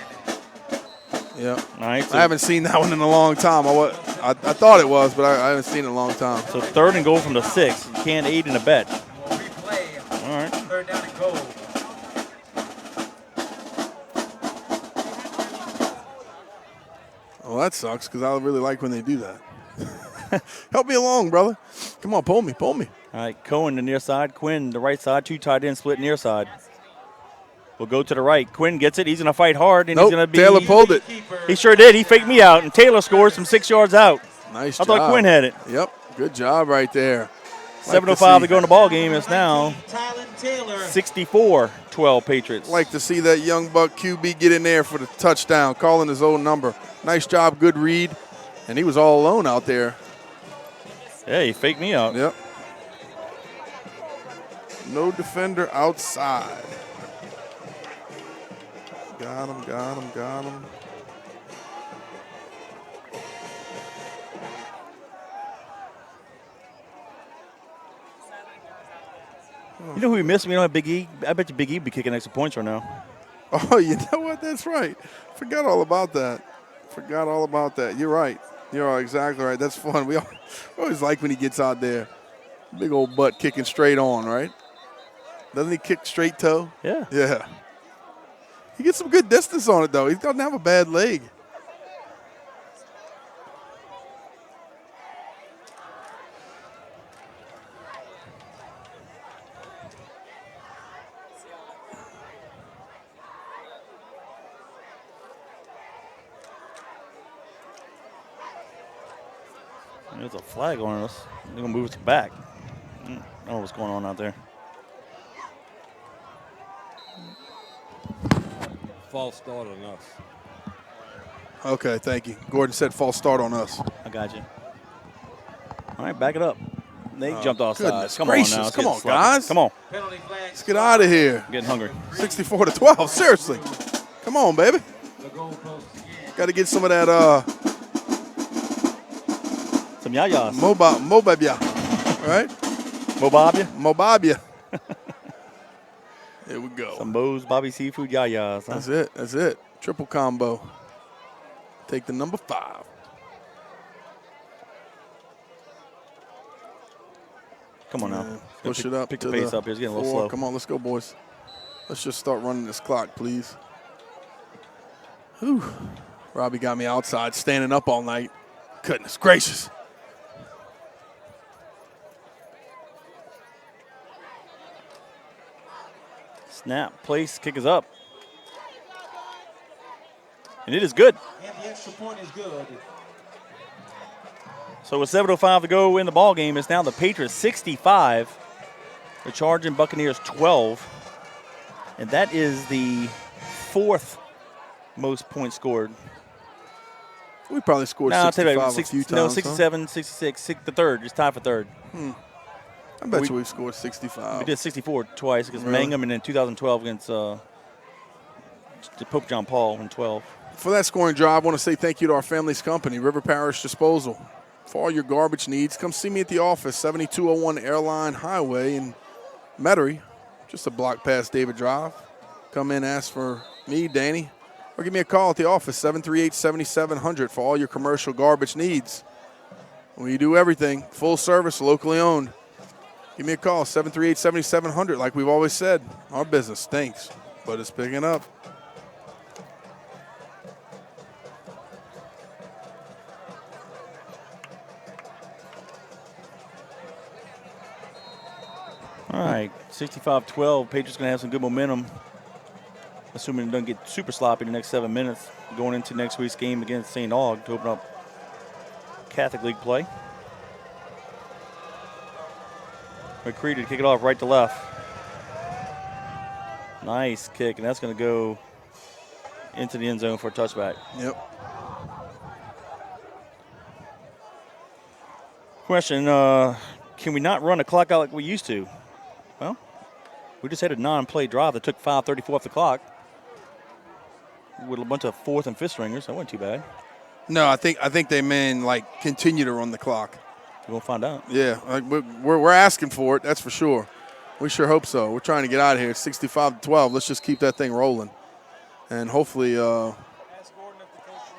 C: Yep.
B: All right, so
C: I haven't seen that one in a long time. I thought it was, but I haven't seen it in a long time.
B: So 3rd and goal from the 6. You can't aid and abet.
D: We'll replay.
B: All right.
D: 3rd down and goal.
C: Well, that sucks because I really like when they do that. Help me along, brother. Come on, pull me.
B: All right, Cohen, the near side. Quinn, the right side. 2 tight ends, split near side. We'll go to the right. Quinn gets it. He's going to fight hard, and
C: Nope,
B: he's going to be.
C: Taylor pulled it.
B: He sure did. He faked me out, and Taylor scores from 6 yards out.
C: Nice
B: I
C: job.
B: thought Quinn had it.
C: Yep, good job right there.
B: 7:05 to go in the ball game. It's now
D: Tylen Taylor.
B: 64-12 Patriots.
C: Like to see that young buck QB get in there for the touchdown, calling his own number. Nice job, good read, and he was all alone out there.
B: Yeah, he faked me out.
C: Yep. No defender outside. Got him.
B: You know who we missed? We don't have Big E. I bet you Big E would be kicking extra points right now.
C: Oh, you know what? That's right. Forgot all about that. You're right. You're exactly right. That's fun. We always like when he gets out there. Big old butt kicking straight on, right? Doesn't he kick straight toe?
B: Yeah.
C: Yeah. He gets some good distance on it, though. He doesn't have a bad leg.
B: There's a flag on us. They're going to move us back. I don't know what's going on out there.
E: False start on us.
C: Okay, thank you. Gordon said false start on us.
B: I got you. All right, back it up. They jumped off
C: goodness
B: sides. Come
C: gracious.
B: on now. Let's
C: Come
B: get
C: on,
B: sloppy.
C: guys.
B: Come on.
D: Penalty flag.
C: Let's get out of here.
B: I'm getting hungry.
C: 64-12. Seriously. Come on, baby.
D: The goalpost again.
C: Got to get some of that
B: Some yayas.
C: Mobile, right?
B: Mobobia?
C: Mobobia. Here we go.
B: Some Moe's Bobby Seafood Yayas. Huh?
C: That's it. That's it. Triple combo. Take the number 5.
B: Come on now.
C: Push it up.
B: Pick
C: to
B: the pace up here. It's getting a little
C: 4.
B: slow.
C: Come on, let's go, boys. Let's just start running this clock, please. Whew. Robbie got me outside standing up all night. Goodness gracious.
B: Snap, place, kick is up. And it is good.
D: And the extra point is good.
B: So with 7:05 to go in the ball game, it's now the Patriots 65, the Charging Buccaneers 12, and that is the 4th most points scored.
C: We probably scored
B: No, I'll tell
C: 65
B: you,
C: a few times.
B: no, 67, 66, the third. It's tied for third.
C: I bet you we've scored 65.
B: We did 64 twice against
C: Really?
B: Mangum and in 2012 against the Pope John Paul in 12.
C: For that scoring drive, I want to say thank you to our family's company, River Parish Disposal. For all your garbage needs, come see me at the office, 7201 Airline Highway in Metairie, just a block past David Drive. Come in, ask for me, Danny, or give me a call at the office, 738-7700 for all your commercial garbage needs. We do everything, full service, locally owned. Give me a call, 738-7700, like we've always said. Our business stinks, but it's picking up.
B: All right, 65-12. Patriots going to have some good momentum, assuming it doesn't get super sloppy in the next 7 minutes, going into next week's game against St. Aug to open up Catholic League play. McCready to kick it off right to left. Nice kick, and that's going to go into the end zone for a touchback.
C: Yep.
B: Question, can we not run a clock out like we used to? Well, we just had a non-play drive that took 5:34 off the clock with a bunch of 4th and 5th stringers. That wasn't too bad.
C: No, I think they mean like continue to run the clock.
B: We'll find out.
C: Yeah, like we're asking for it. That's for sure. We sure hope so. We're trying to get out of here. It's 65-12. Let's just keep that thing rolling, and hopefully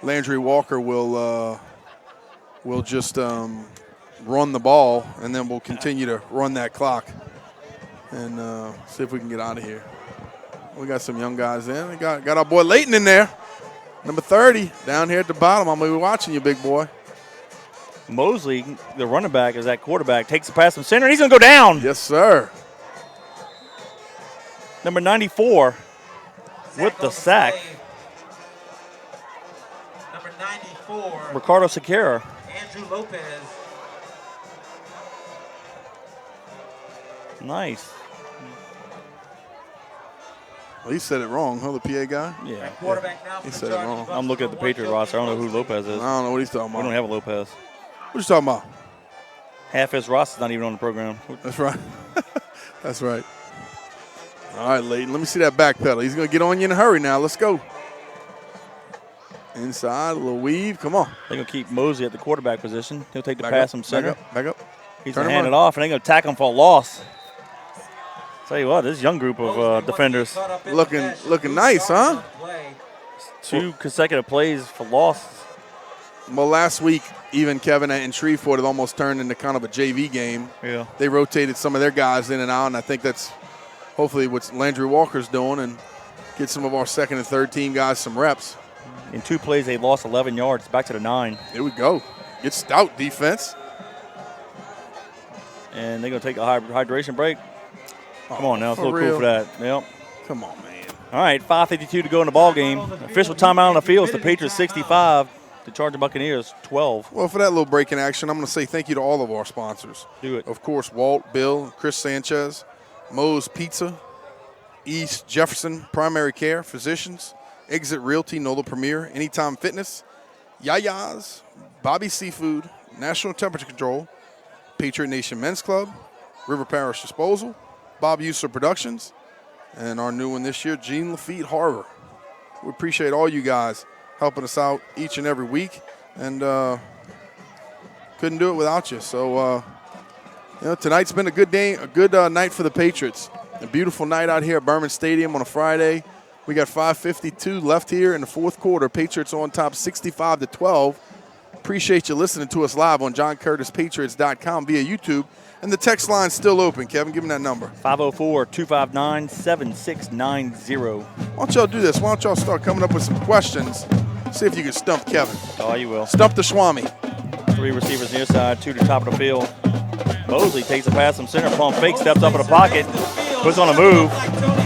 C: Landry Walker will just run the ball, and then we'll continue to run that clock and see if we can get out of here. We got some young guys in. We got our boy Leighton in there, number 30, down here at the bottom. I'm going to be watching you, big boy.
B: Mosley, the running back, is that quarterback, takes the pass from center, and he's going to go down.
C: Yes, sir.
B: Number 94 with the sack.
D: Number 94,
B: Ricardo Sequeira.
D: Andrew Lopez.
B: Nice.
C: Well, he said it wrong, huh, the PA guy?
B: Yeah.
D: At quarterback now for
C: He
D: the
C: said it
D: Chargers.
C: wrong.
D: Bucks
B: I'm looking at the
D: number 1,
B: Patriot roster. I don't know who Lopez is.
C: I don't know what he's talking
B: We
C: about.
B: don't have a Lopez.
C: What you talking about?
B: Half his roster's not even on the program.
C: That's right. That's right. All right, Leighton, let me see that back pedal. He's going to get on you in a hurry now. Let's go. Inside, a little weave. Come on.
B: They're going to keep Mosley at the quarterback position. He'll take the
C: Back
B: pass
C: up,
B: from center.
C: Back up.
B: He's
C: Turn
B: going to
C: him
B: hand
C: on.
B: it off, and they're going to tackle him for a loss. Tell you what, this young group of
D: Mosley
B: defenders,
D: caught up in the
C: Looking-
D: mesh.
C: looking
D: Who's
C: nice,
D: starting
C: huh?
D: the play?
B: 2 consecutive plays for losses.
C: Well, last week, even Kevin and Shreveport, it almost turned into kind of a JV game.
B: Yeah.
C: They rotated some of their guys in and out, and I think that's hopefully what Landry Walker's doing, and get some of our second and third team guys some reps.
B: In 2 plays, they lost 11 yards, back to the 9.
C: Here we go. Get stout defense.
B: And they're going to take a hydration break. Come on now, it's a
C: for
B: little cool
C: real?
B: for that. Yep.
C: Come on, man.
B: All right, 5:52 to go in the ball game. Official timeout on the field is the Patriots 65, the Charging Buccaneers 12.
C: Well, for that little break in action, I'm going to say thank you to all of our sponsors.
B: Do it.
C: Of course, Walt, Bill, Chris Sanchez, Moe's Pizza, East Jefferson Primary Care, Physicians, Exit Realty, Nola Premier, Anytime Fitness, Yaya's, Bobby Seafood, National Temperature Control, Patriot Nation Men's Club, River Parish Disposal, Bob User Productions, and our new one this year, Jean Lafitte Harbor. We appreciate all you guys helping us out each and every week, and couldn't do it without you. So You know, tonight's been a good day, a good night for the Patriots. A beautiful night out here at Berman Stadium on a Friday. We got 5:52 left here in the fourth quarter. Patriots on top 65-12. Appreciate you listening to us live on JohnCurtisPatriots.com via YouTube. And the text line's still open. Kevin, give me that number.
B: 504-259-7690.
C: Why don't y'all do this? Why don't y'all start coming up with some questions? See if you can stump Kevin.
B: Oh, you will.
C: Stump the Swami.
B: 3 receivers near side, 2 to top of the field. Mosley takes a pass from center, pump fake, steps up in the pocket, puts on a move,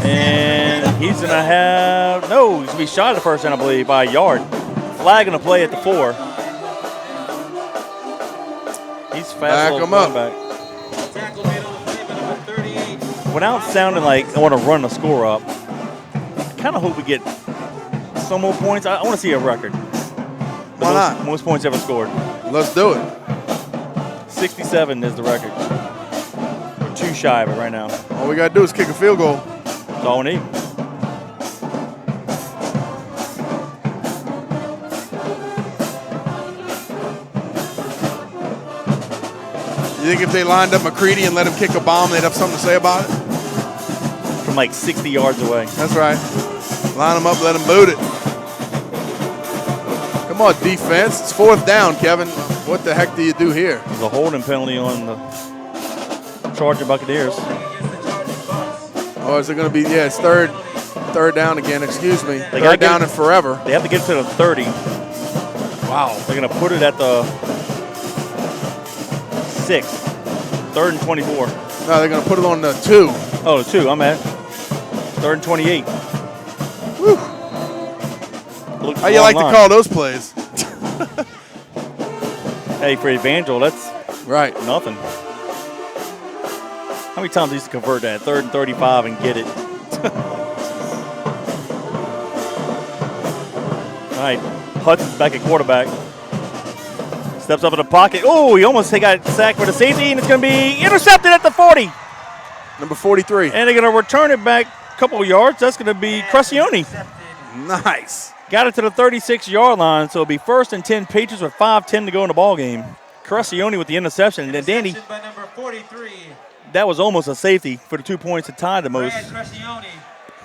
B: and he's going to have, no, he's going to be shot at the first down, I believe, by a yard. Flag going to play at the 4. He's fast.
C: Back him up.
B: Back. Without sounding like I want to run the score up, I kind of hope we get some more points. I want to see a record.
C: Why not?
B: Most points ever scored.
C: Let's do it.
B: 67 is the record. We're 2 shy of it right now.
C: All we got to do is kick a field goal.
B: That's all we need.
C: You think if they lined up McCready and let him kick a bomb, they'd have something to say about it?
B: From like 60 yards away.
C: That's right. Line them up, let them boot it. Come on, defense. It's 4th down, Kevin. What the heck do you do here?
B: There's a holding penalty on the Charger Buccaneers.
C: Oh, is it going to be, yeah, it's third down again, excuse me.
B: They
C: Third down and forever.
B: They have to get to the 30.
C: Wow.
B: They're going to put it at the 6. 3rd and 24.
C: No, they're going to put it on the 2.
B: Oh, the 2, I'm at. 3rd and 28.
C: Whew. How you like to call those plays?
B: Hey, for Evangel, that's
C: right.
B: Nothing. How many times they used to convert that? 3rd and 35 and get it. All right, Hudson's back at quarterback. Steps up in the pocket. Oh, he almost got sacked for the safety, and it's going to be intercepted at the 40.
C: Number 43.
B: And they're going to return it back a couple of yards. That's going to be Crescione.
C: Nice.
B: Got it to the 36-yard line, so it'll be 1st and 10 Patriots with 5:10 to go in the ball game. Crescione with the interception. And then Danny,
D: by number 43.
B: that was almost a safety for the 2 points to tie the most.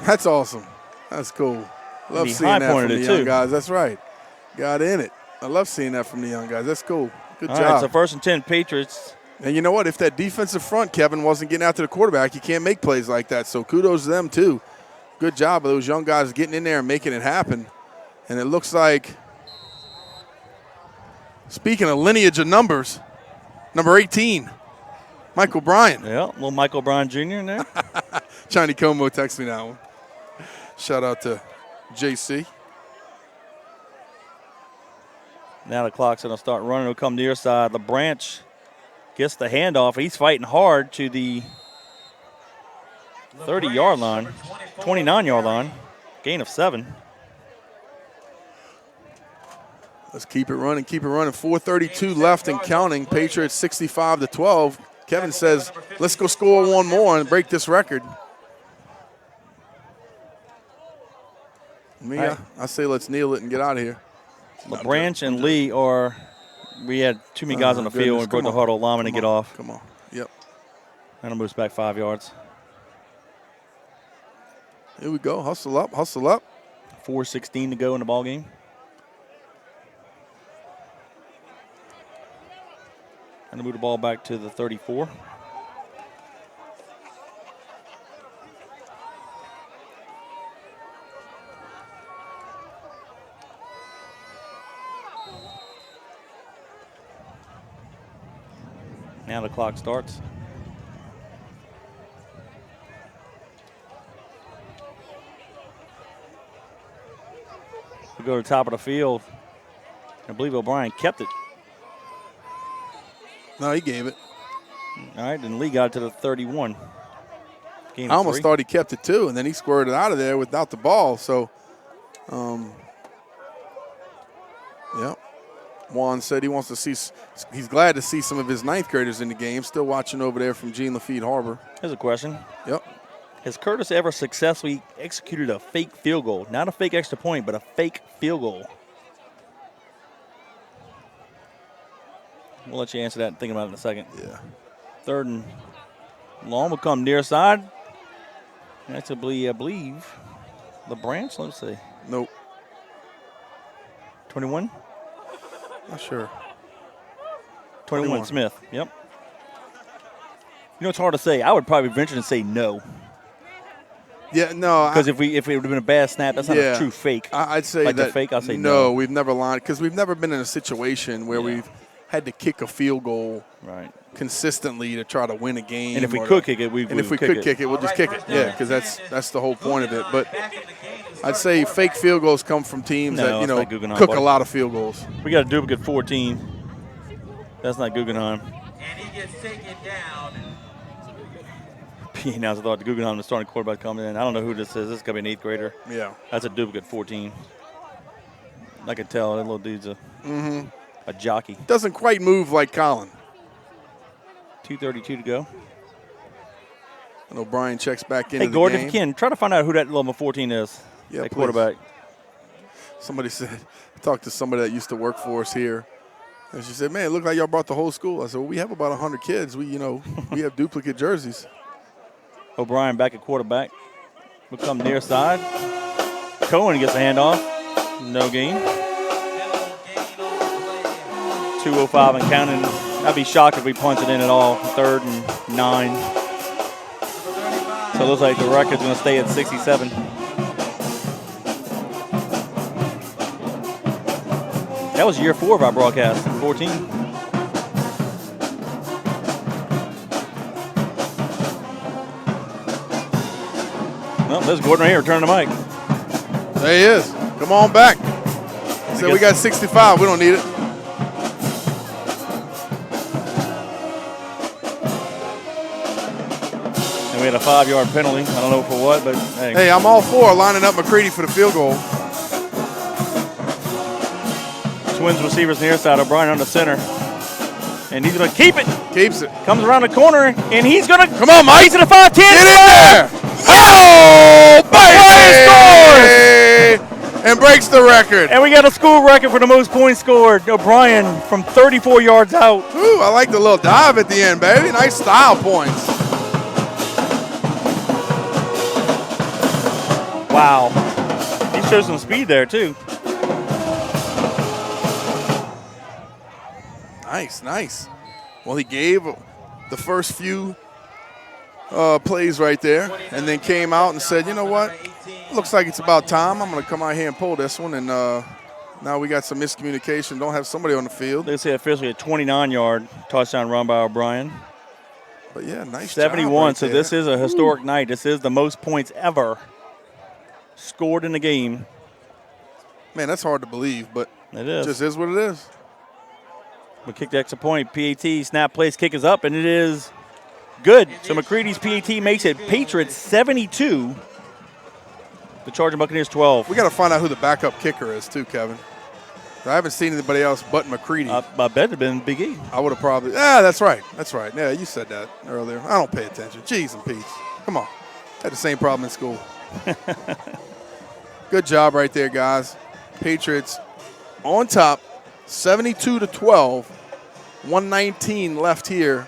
C: That's awesome. That's cool. Love seeing that from the young guys. That's right. Got in it. I love seeing that from the young guys. That's cool. Good job.
B: All right, so 1st and 10 Patriots.
C: And you know what? If that defensive front, Kevin, wasn't getting after the quarterback, you can't make plays like that. So kudos to them, too. Good job of those young guys getting in there and making it happen. And it looks like, speaking of lineage of numbers, number 18, Michael Bryan.
B: Yeah, little Michael Bryan Jr. in there.
C: Johnny Como texted me that one. Shout out to JC.
B: Now the clock's going to start running. It'll come near side. LeBranch gets the handoff. He's fighting hard to the 30-yard line, 29-yard line. Gain of 7.
C: Let's keep it running, 4:32 left and counting. Patriots 65-12. Kevin says, let's go score one more and break this record. I say let's kneel it and get out of here.
B: LeBranch and Lee we had too many guys on the field. We broke the huddle, lineman to get off.
C: Come on. Yep.
B: And it moves back 5 yards.
C: Here we go. Hustle up, hustle up.
B: 4:16 to go in the ball game. And move the ball back to the 34. Now the clock starts. We go to the top of the field. I believe O'Brien kept it.
C: No, he gave it.
B: All right, then Lee got it to the 31.
C: I almost thought he kept it too, and then he squirted out of there without the ball. So, yeah. Juan said he wants to see, he's glad to see some of his 9th graders in the game. Still watching over there from Jean Lafitte Harbor.
B: Here's a question.
C: Yep.
B: Has Curtis ever successfully executed a fake field goal? Not a fake extra point, but a fake field goal. We'll let you answer that and think about it in a second.
C: Yeah.
B: Third and long will come near side. That's, I believe, the branch. Let's see.
C: Nope.
B: 21?
C: Not sure.
B: 21 Smith. Yep. You know, it's hard to say. I would probably venture to say no.
C: Yeah, no.
B: Because if it would have been a bad snap, that's not a true fake.
C: I'd say
B: like
C: that.
B: The fake, I'll say no.
C: We've never lined because we've never been in a situation where we've had to kick a field goal consistently to try to win a game.
B: And if we could kick it, we'll
C: just kick it. Yeah, because that's the whole point of it. But I'd say fake field goals come from teams that cook a lot of field goals.
B: We got a duplicate 14. That's not Guggenheim.
D: And he gets taken down.
B: P now thought Guggenheim, the starting quarterback, coming in. I don't know who this is. This is going to be an 8th grader.
C: Yeah.
B: That's a duplicate 14. I could tell that little dude's a jockey.
C: Doesn't quite move like Colin.
B: 2:32 to go.
C: And O'Brien checks back into the
B: Gordon,
C: game.
B: if you can, try to find out who that number 14 is.
C: Yeah,
B: that quarterback.
C: Somebody said, I talked to somebody that used to work for us here. And she said, man, it looked like y'all brought the whole school. I said, well, we have about 100 kids. We have duplicate jerseys.
B: O'Brien back at quarterback. Will come near side. Cohen gets a handoff. No gain. 2:05 and counting. I'd be shocked if we punted in at all. 3rd and 9. So it looks like the record's going to stay at 67. That was year 4 of our broadcast, 14. Well, there's Gordon right here, returning the mic.
C: There he is. Come on back. Said we got 65. We don't need it.
B: And we had a 5-yard penalty. I don't know for what, but hey.
C: Hey, I'm all for lining up McCready for the field goal.
B: Twins receivers near side. O'Brien on the center. And he's going to keep it.
C: Keeps it.
B: Comes around the corner, and he's going to.
C: Come on, Mike.
B: He's in the 5-10.
C: Get in there. Oh, baby. And breaks the record.
B: And we got a school record for the most points scored. O'Brien from 34 yards out.
C: Ooh, I like the little dive at the end, baby. Nice style points.
B: Wow. He shows some speed there, too.
C: Nice. Well, he gave the first few plays right there and then came out and said, you know what? Looks like it's about time. I'm going to come out here and pull this one. And now we got some miscommunication. Don't have somebody on the field.
B: They say officially a 29-yard touchdown run by O'Brien.
C: But, yeah, nice
B: 71,
C: job right
B: so
C: there.
B: this is a historic night. This is the most points ever scored in the game.
C: Man, that's hard to believe, but
B: it is.
C: Just is what it is.
B: We kick the extra point. PAT snap place, kick is up, and it is good. So McCready's PAT makes it Patriots 72. The Charging Buccaneers 12.
C: We got to find out who the backup kicker is too, Kevin. I haven't seen anybody else but McCready.
B: I bet it'd have been Big E.
C: I would have probably. Yeah, that's right. Yeah, you said that earlier. I don't pay attention. Jeez and Pete's. Come on. Had the same problem in school. Good job right there, guys. Patriots on top, 72-12. 119 left here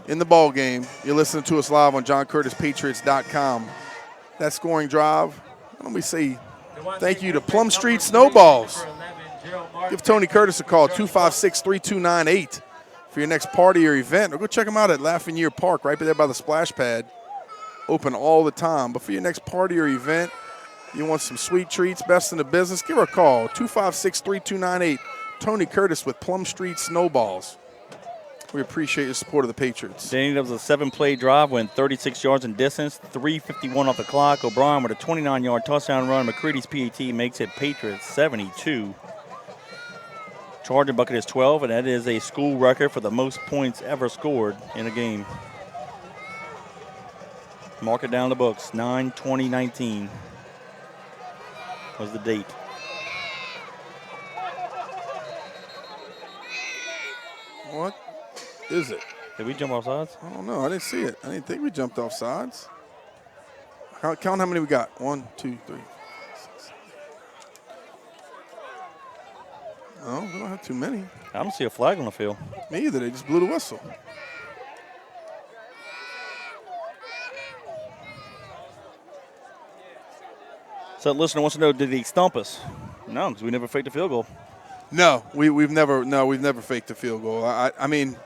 C: in the ball game. You're listening to us live on JohnCurtisPatriots.com. That scoring drive. Let me say thank you to Plum Street Snowballs. Give Tony Curtis a call, 256-3298 for your next party or event. Or go check them out at Laughing Year Park right there by the splash pad. Open all the time. But for your next party or event, you want some sweet treats, best in the business, give her a call, 256-3298. Tony Curtis with Plum Street Snowballs. We appreciate your support of the Patriots.
B: Danny, that was a 7-play drive, went 36 yards in distance, 3:51 off the clock. O'Brien with a 29-yard touchdown run. McCready's PAT makes it Patriots 72. Charging Buccaneers 12, and that is a school record for the most points ever scored in a game. Mark it down in the books. 9/20/19 was the date.
C: What is it?
B: Did we jump off sides?
C: I don't know. I didn't see it. I didn't think we jumped off sides. Count how many we got. 1, 2, 3, 6. No, we don't have too many.
B: I don't see a flag on the field.
C: Me either. They just blew the whistle.
B: So the listener wants to know, did he stump us? No, because we never faked a field goal.
C: No, we've never faked a field goal. I mean,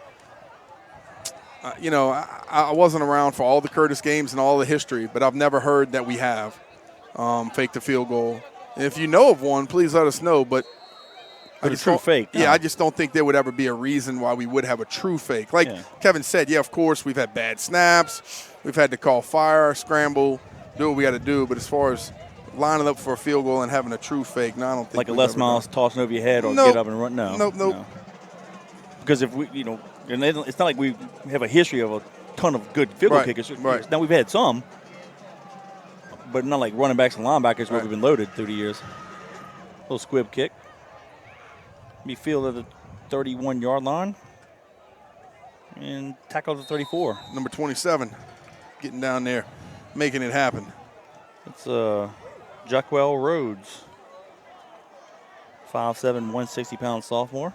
C: I wasn't around for all the Curtis games and all the history, but I've never heard that we have faked a field goal. And if you know of one, please let us know. But
B: a true fake.
C: Yeah, I just don't think there would ever be a reason why we would have a true fake. Like Kevin said, of course, we've had bad snaps. We've had to call fire, scramble, do what we got to do. But as far as lining up for a field goal and having a true fake, no, I don't think.
B: Like a Les Miles tossing over your head or get up and run? No.
C: Nope.
B: Because if we, and it's not like we have a history of a ton of good field goal kickers.
C: Right.
B: Now, we've had some, but not like running backs and linebackers where we've been loaded through the years. Little squib kick. Be fielded at the 31-yard line and tackle to 34.
C: Number 27, getting down there, making it happen.
B: It's Jackwell Rhodes, 5'7", 160-pound sophomore.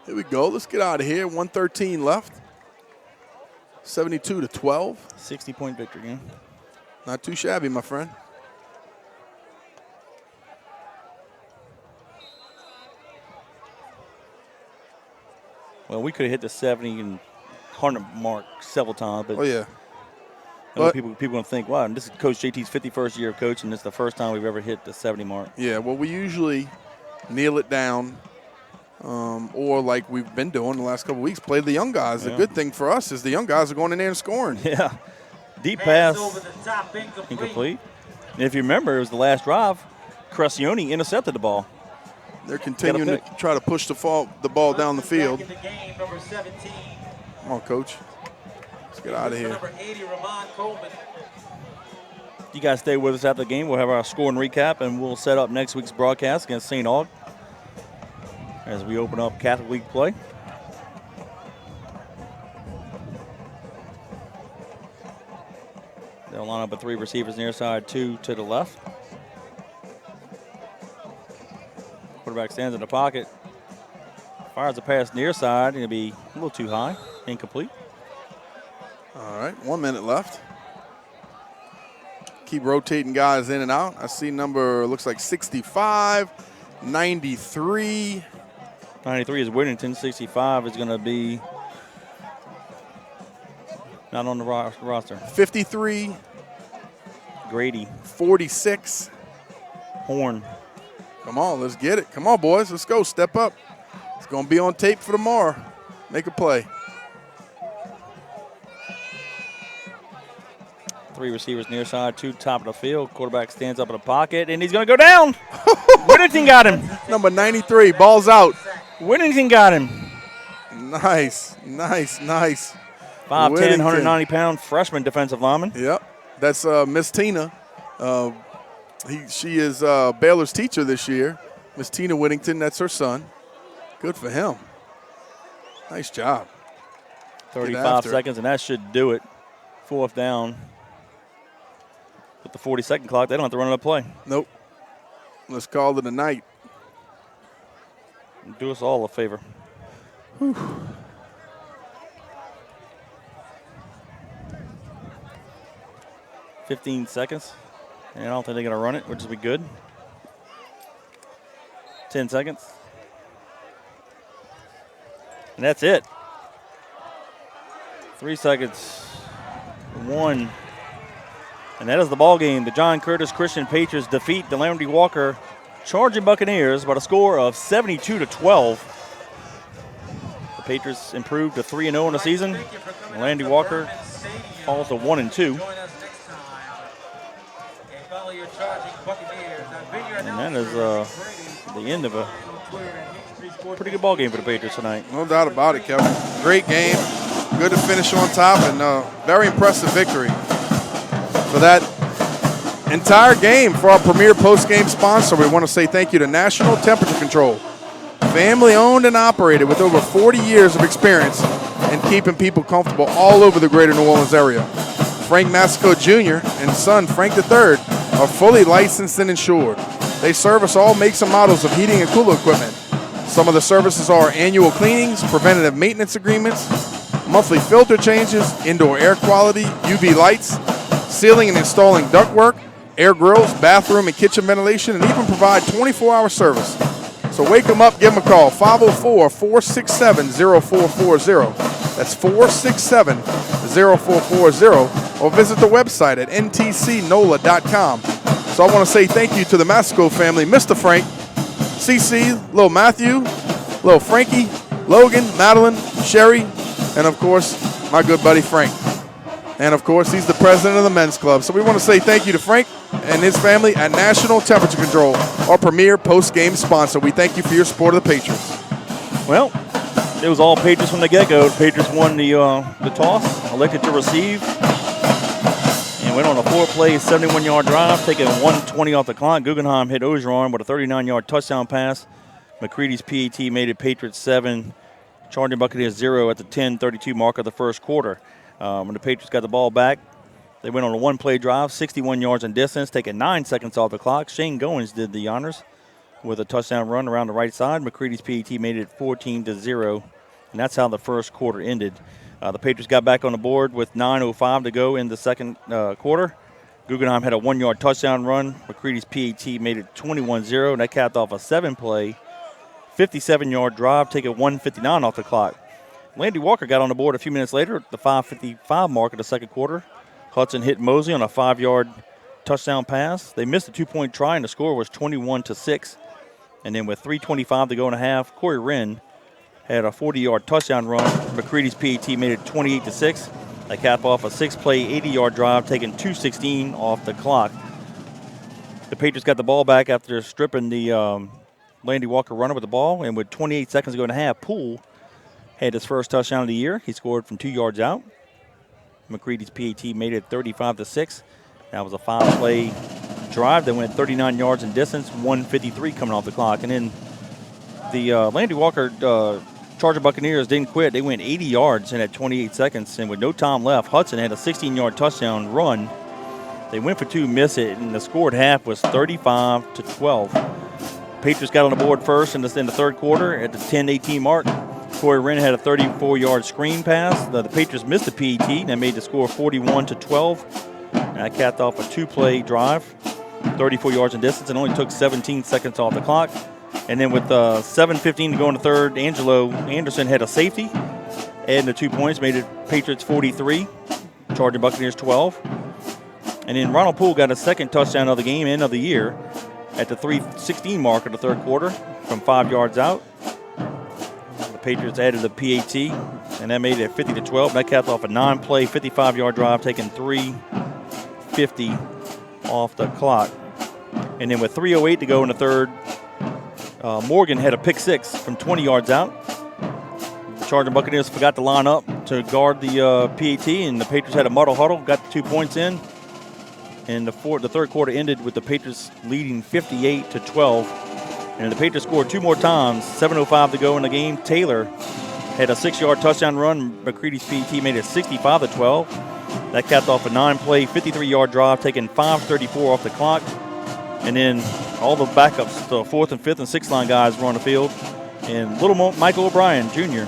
C: Here we go. Let's get out of here. 1:13 left. 72-12.
B: 60-point victory game.
C: Not too shabby, my friend.
B: Well, we could have hit the 70 and 100 mark several times, but
C: But
B: people going to think, wow, this is Coach JT's 51st year of coaching. This is the first time we've ever hit the 70 mark.
C: Yeah, well, we usually kneel it down, or like we've been doing the last couple of weeks, play the young guys. The good thing for us is the young guys are going in there and scoring.
B: Yeah, deep pass, incomplete. And if you remember, it was the last drive. Crescione intercepted the ball.
C: They're continuing to try to push the ball down the field. Come on, Coach. Let's get out of here.
B: You guys stay with us after the game. We'll have our score and recap, and we'll set up next week's broadcast against St. Aug as we open up Catholic League play. They'll line up with 3 receivers near side, 2 to the left. Quarterback stands in the pocket. Fires a pass near side. Going to be a little too high. Incomplete.
C: All right, 1 minute left. Keep rotating guys in and out. I see number, looks like 65, 93.
B: 93 is Whittington. 65 is going to be not on the roster.
C: 53.
B: Grady.
C: 46.
B: Horn.
C: Come on, let's get it. Come on, boys. Let's go. Step up. It's going to be on tape for tomorrow. Make a play.
B: 3 receivers near side, 2 top of the field. Quarterback stands up in the pocket, and he's going to go down. Whittington got him.
C: Number 93, ball's out.
B: Whittington got him.
C: Nice.
B: 5'10", 190-pound freshman defensive lineman.
C: Yep. That's Miss Tina. She is Baylor's teacher this year. Miss Tina Whittington, that's her son. Good for him. Nice job.
B: 35 seconds, and that should do it. 4th down. With the 40-second clock, they don't have to run another play.
C: Nope. Let's call it a night.
B: Do us all a favor.
C: Whew.
B: 15 seconds. And I don't think they're going to run it, which will be good. 10 seconds. And that's it. 3 seconds. 1. And that is the ball game. The John Curtis Christian Patriots defeat the Landry Walker Charging Buccaneers by a score of 72-12. The Patriots improved to 3-0 in the season. Landry Walker falls to 1-2. And that is the end of a pretty good ball game for the Patriots tonight.
C: No doubt about it, Kevin. Great game. Good to finish on top, and very impressive victory. For that entire game, for our premier post-game sponsor, we want to say thank you to National Temperature Control. Family owned and operated with over 40 years of experience in keeping people comfortable all over the greater New Orleans area. Frank Massico Jr. and son Frank III are fully licensed and insured. They service all makes and models of heating and cooler equipment. Some of the services are annual cleanings, preventative maintenance agreements, monthly filter changes, indoor air quality, UV lights, sealing and installing ductwork, air grills, bathroom and kitchen ventilation, and even provide 24-hour service. So wake them up, give them a call, 504-467-0440. That's 467-0440, or visit the website at ntcnola.com. So I want to say thank you to the Masco family, Mr. Frank, CC, little Matthew, little Frankie, Logan, Madeline, Sherry, and of course, my good buddy Frank. And of course, he's the president of the men's club. So we want to say thank you to Frank and his family at National Temperature Control, our premier post-game sponsor. We thank you for your support of the Patriots.
B: Well, it was all Patriots from the get-go. The Patriots won the toss, elected to receive, and went on a 4-play, 71-yard drive, taking 1:20 off the clock. Guggenheim hit Ogeron with a 39-yard touchdown pass. McCready's PAT made it Patriots 7, Charging Buccaneers 0 at the 10:32 mark of the first quarter. When the Patriots got the ball back, they went on a 1-play drive, 61 yards in distance, taking 9 seconds off the clock. Shane Goins did the honors with a touchdown run around the right side. McCready's PAT made it 14-0, and that's how the first quarter ended. The Patriots got back on the board with 9:05 to go in the second quarter. Guggenheim had a 1-yard touchdown run. McCready's PAT made it 21-0, and that capped off a 7-play, 57-yard drive, taking 1:59 off the clock. Landry Walker got on the board a few minutes later at the 5:55 mark of the second quarter. Hudson hit Mosley on a 5-yard touchdown pass. They missed a 2-point try, and the score was 21-6. And then with 3:25 to go in a half, Corey Wren had a 40-yard touchdown run. McCready's PAT made it 28-6. They cap off a 6-play, 80-yard drive, taking 2:16 off the clock. The Patriots got the ball back after stripping the Landry Walker runner with the ball, and with 28 seconds to go in a half, Poole had his first touchdown of the year. He scored from 2 yards out. McCready's PAT made it 35-6. That was a 5-play drive that went 39 yards in distance, 1:53 coming off the clock. And then the Landry Walker Charger Buccaneers didn't quit. They went 80 yards in at 28 seconds, and with no time left, Hudson had a 16-yard touchdown run. They went for 2, missed it, and the score at half was 35-12. Patriots got on the board first in the third quarter at the 10:18 mark. Corey Wren had a 34-yard screen pass. The Patriots missed the PAT, and that made the score 41-12. And that capped off a 2-play drive, 34 yards in distance, and only took 17 seconds off the clock. And then with 7:15 to go in the third, Angelo Anderson had a safety, adding the 2 points, made it Patriots 43, Charging Buccaneers 12. And then Ronald Poole got a second touchdown of the game and of the year at the 3:16 mark of the third quarter from 5 yards out. The Patriots added the PAT, and that made it 50-12. That capped off a 9-play, 55-yard drive, taking 3:50 off the clock. And then with 3:08 to go in the third, Morgan had a pick 6 from 20 yards out. The Charging Buccaneers forgot to line up to guard the PAT, and the Patriots had a muddle huddle, got the 2 points in. And the third quarter ended with the Patriots leading 58-12. And the Patriots scored 2 more times, 7:05 to go in the game. Taylor had a 6-yard touchdown run. McCready's PAT made it 65-12. That capped off a 9-play, 53-yard drive, taking 5:34 off the clock. And then all the backups, the 4th and 5th and 6th line guys were on the field. And little Michael O'Brien, Jr.,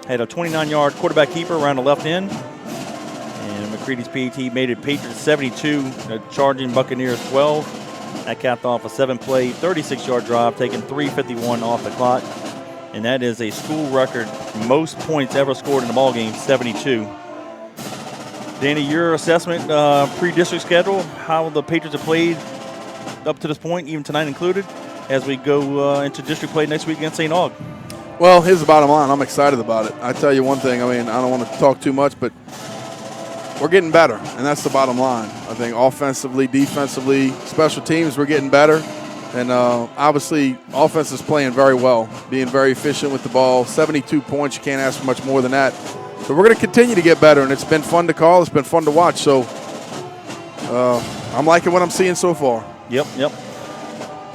B: had a 29-yard quarterback keeper around the left end. And McCready's PAT made it Patriots 72, the Charging Buccaneers 12. That capped off a 7-play, 36-yard drive, taking 3:51 off the clock. And that is a school record most points ever scored in a ballgame, 72. Danny, your assessment, pre-district schedule, how the Patriots have played up to this point, even tonight included, as we go into district play next week against St. Aug?
C: Well, here's the bottom line. I'm excited about it. I tell you one thing. I mean, I don't want to talk too much, but we're getting better, and that's the bottom line. I think offensively, defensively, special teams, we're getting better. And obviously, offense is playing very well, being very efficient with the ball. 72 points, you can't ask for much more than that. So we're going to continue to get better, and it's been fun to call. It's been fun to watch. So I'm liking what I'm seeing so far.
B: Yep.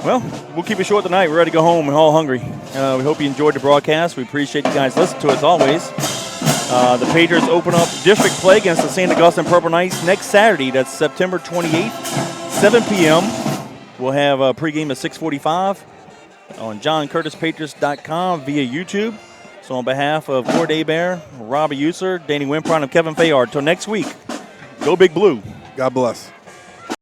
B: Well, we'll keep it short tonight. We're ready to go home. We're all hungry. We hope you enjoyed the broadcast. We appreciate you guys listening to us always. The Patriots open up district play against the St. Augustine Purple Knights next Saturday. That's September 28th, 7 p.m. We'll have a pregame at 6:45 on JohnCurtisPatriots.com via YouTube. So on behalf of Gord Bear, Robbie User, Danny Wimpron, and Kevin Fayard, till next week, go Big Blue.
C: God bless.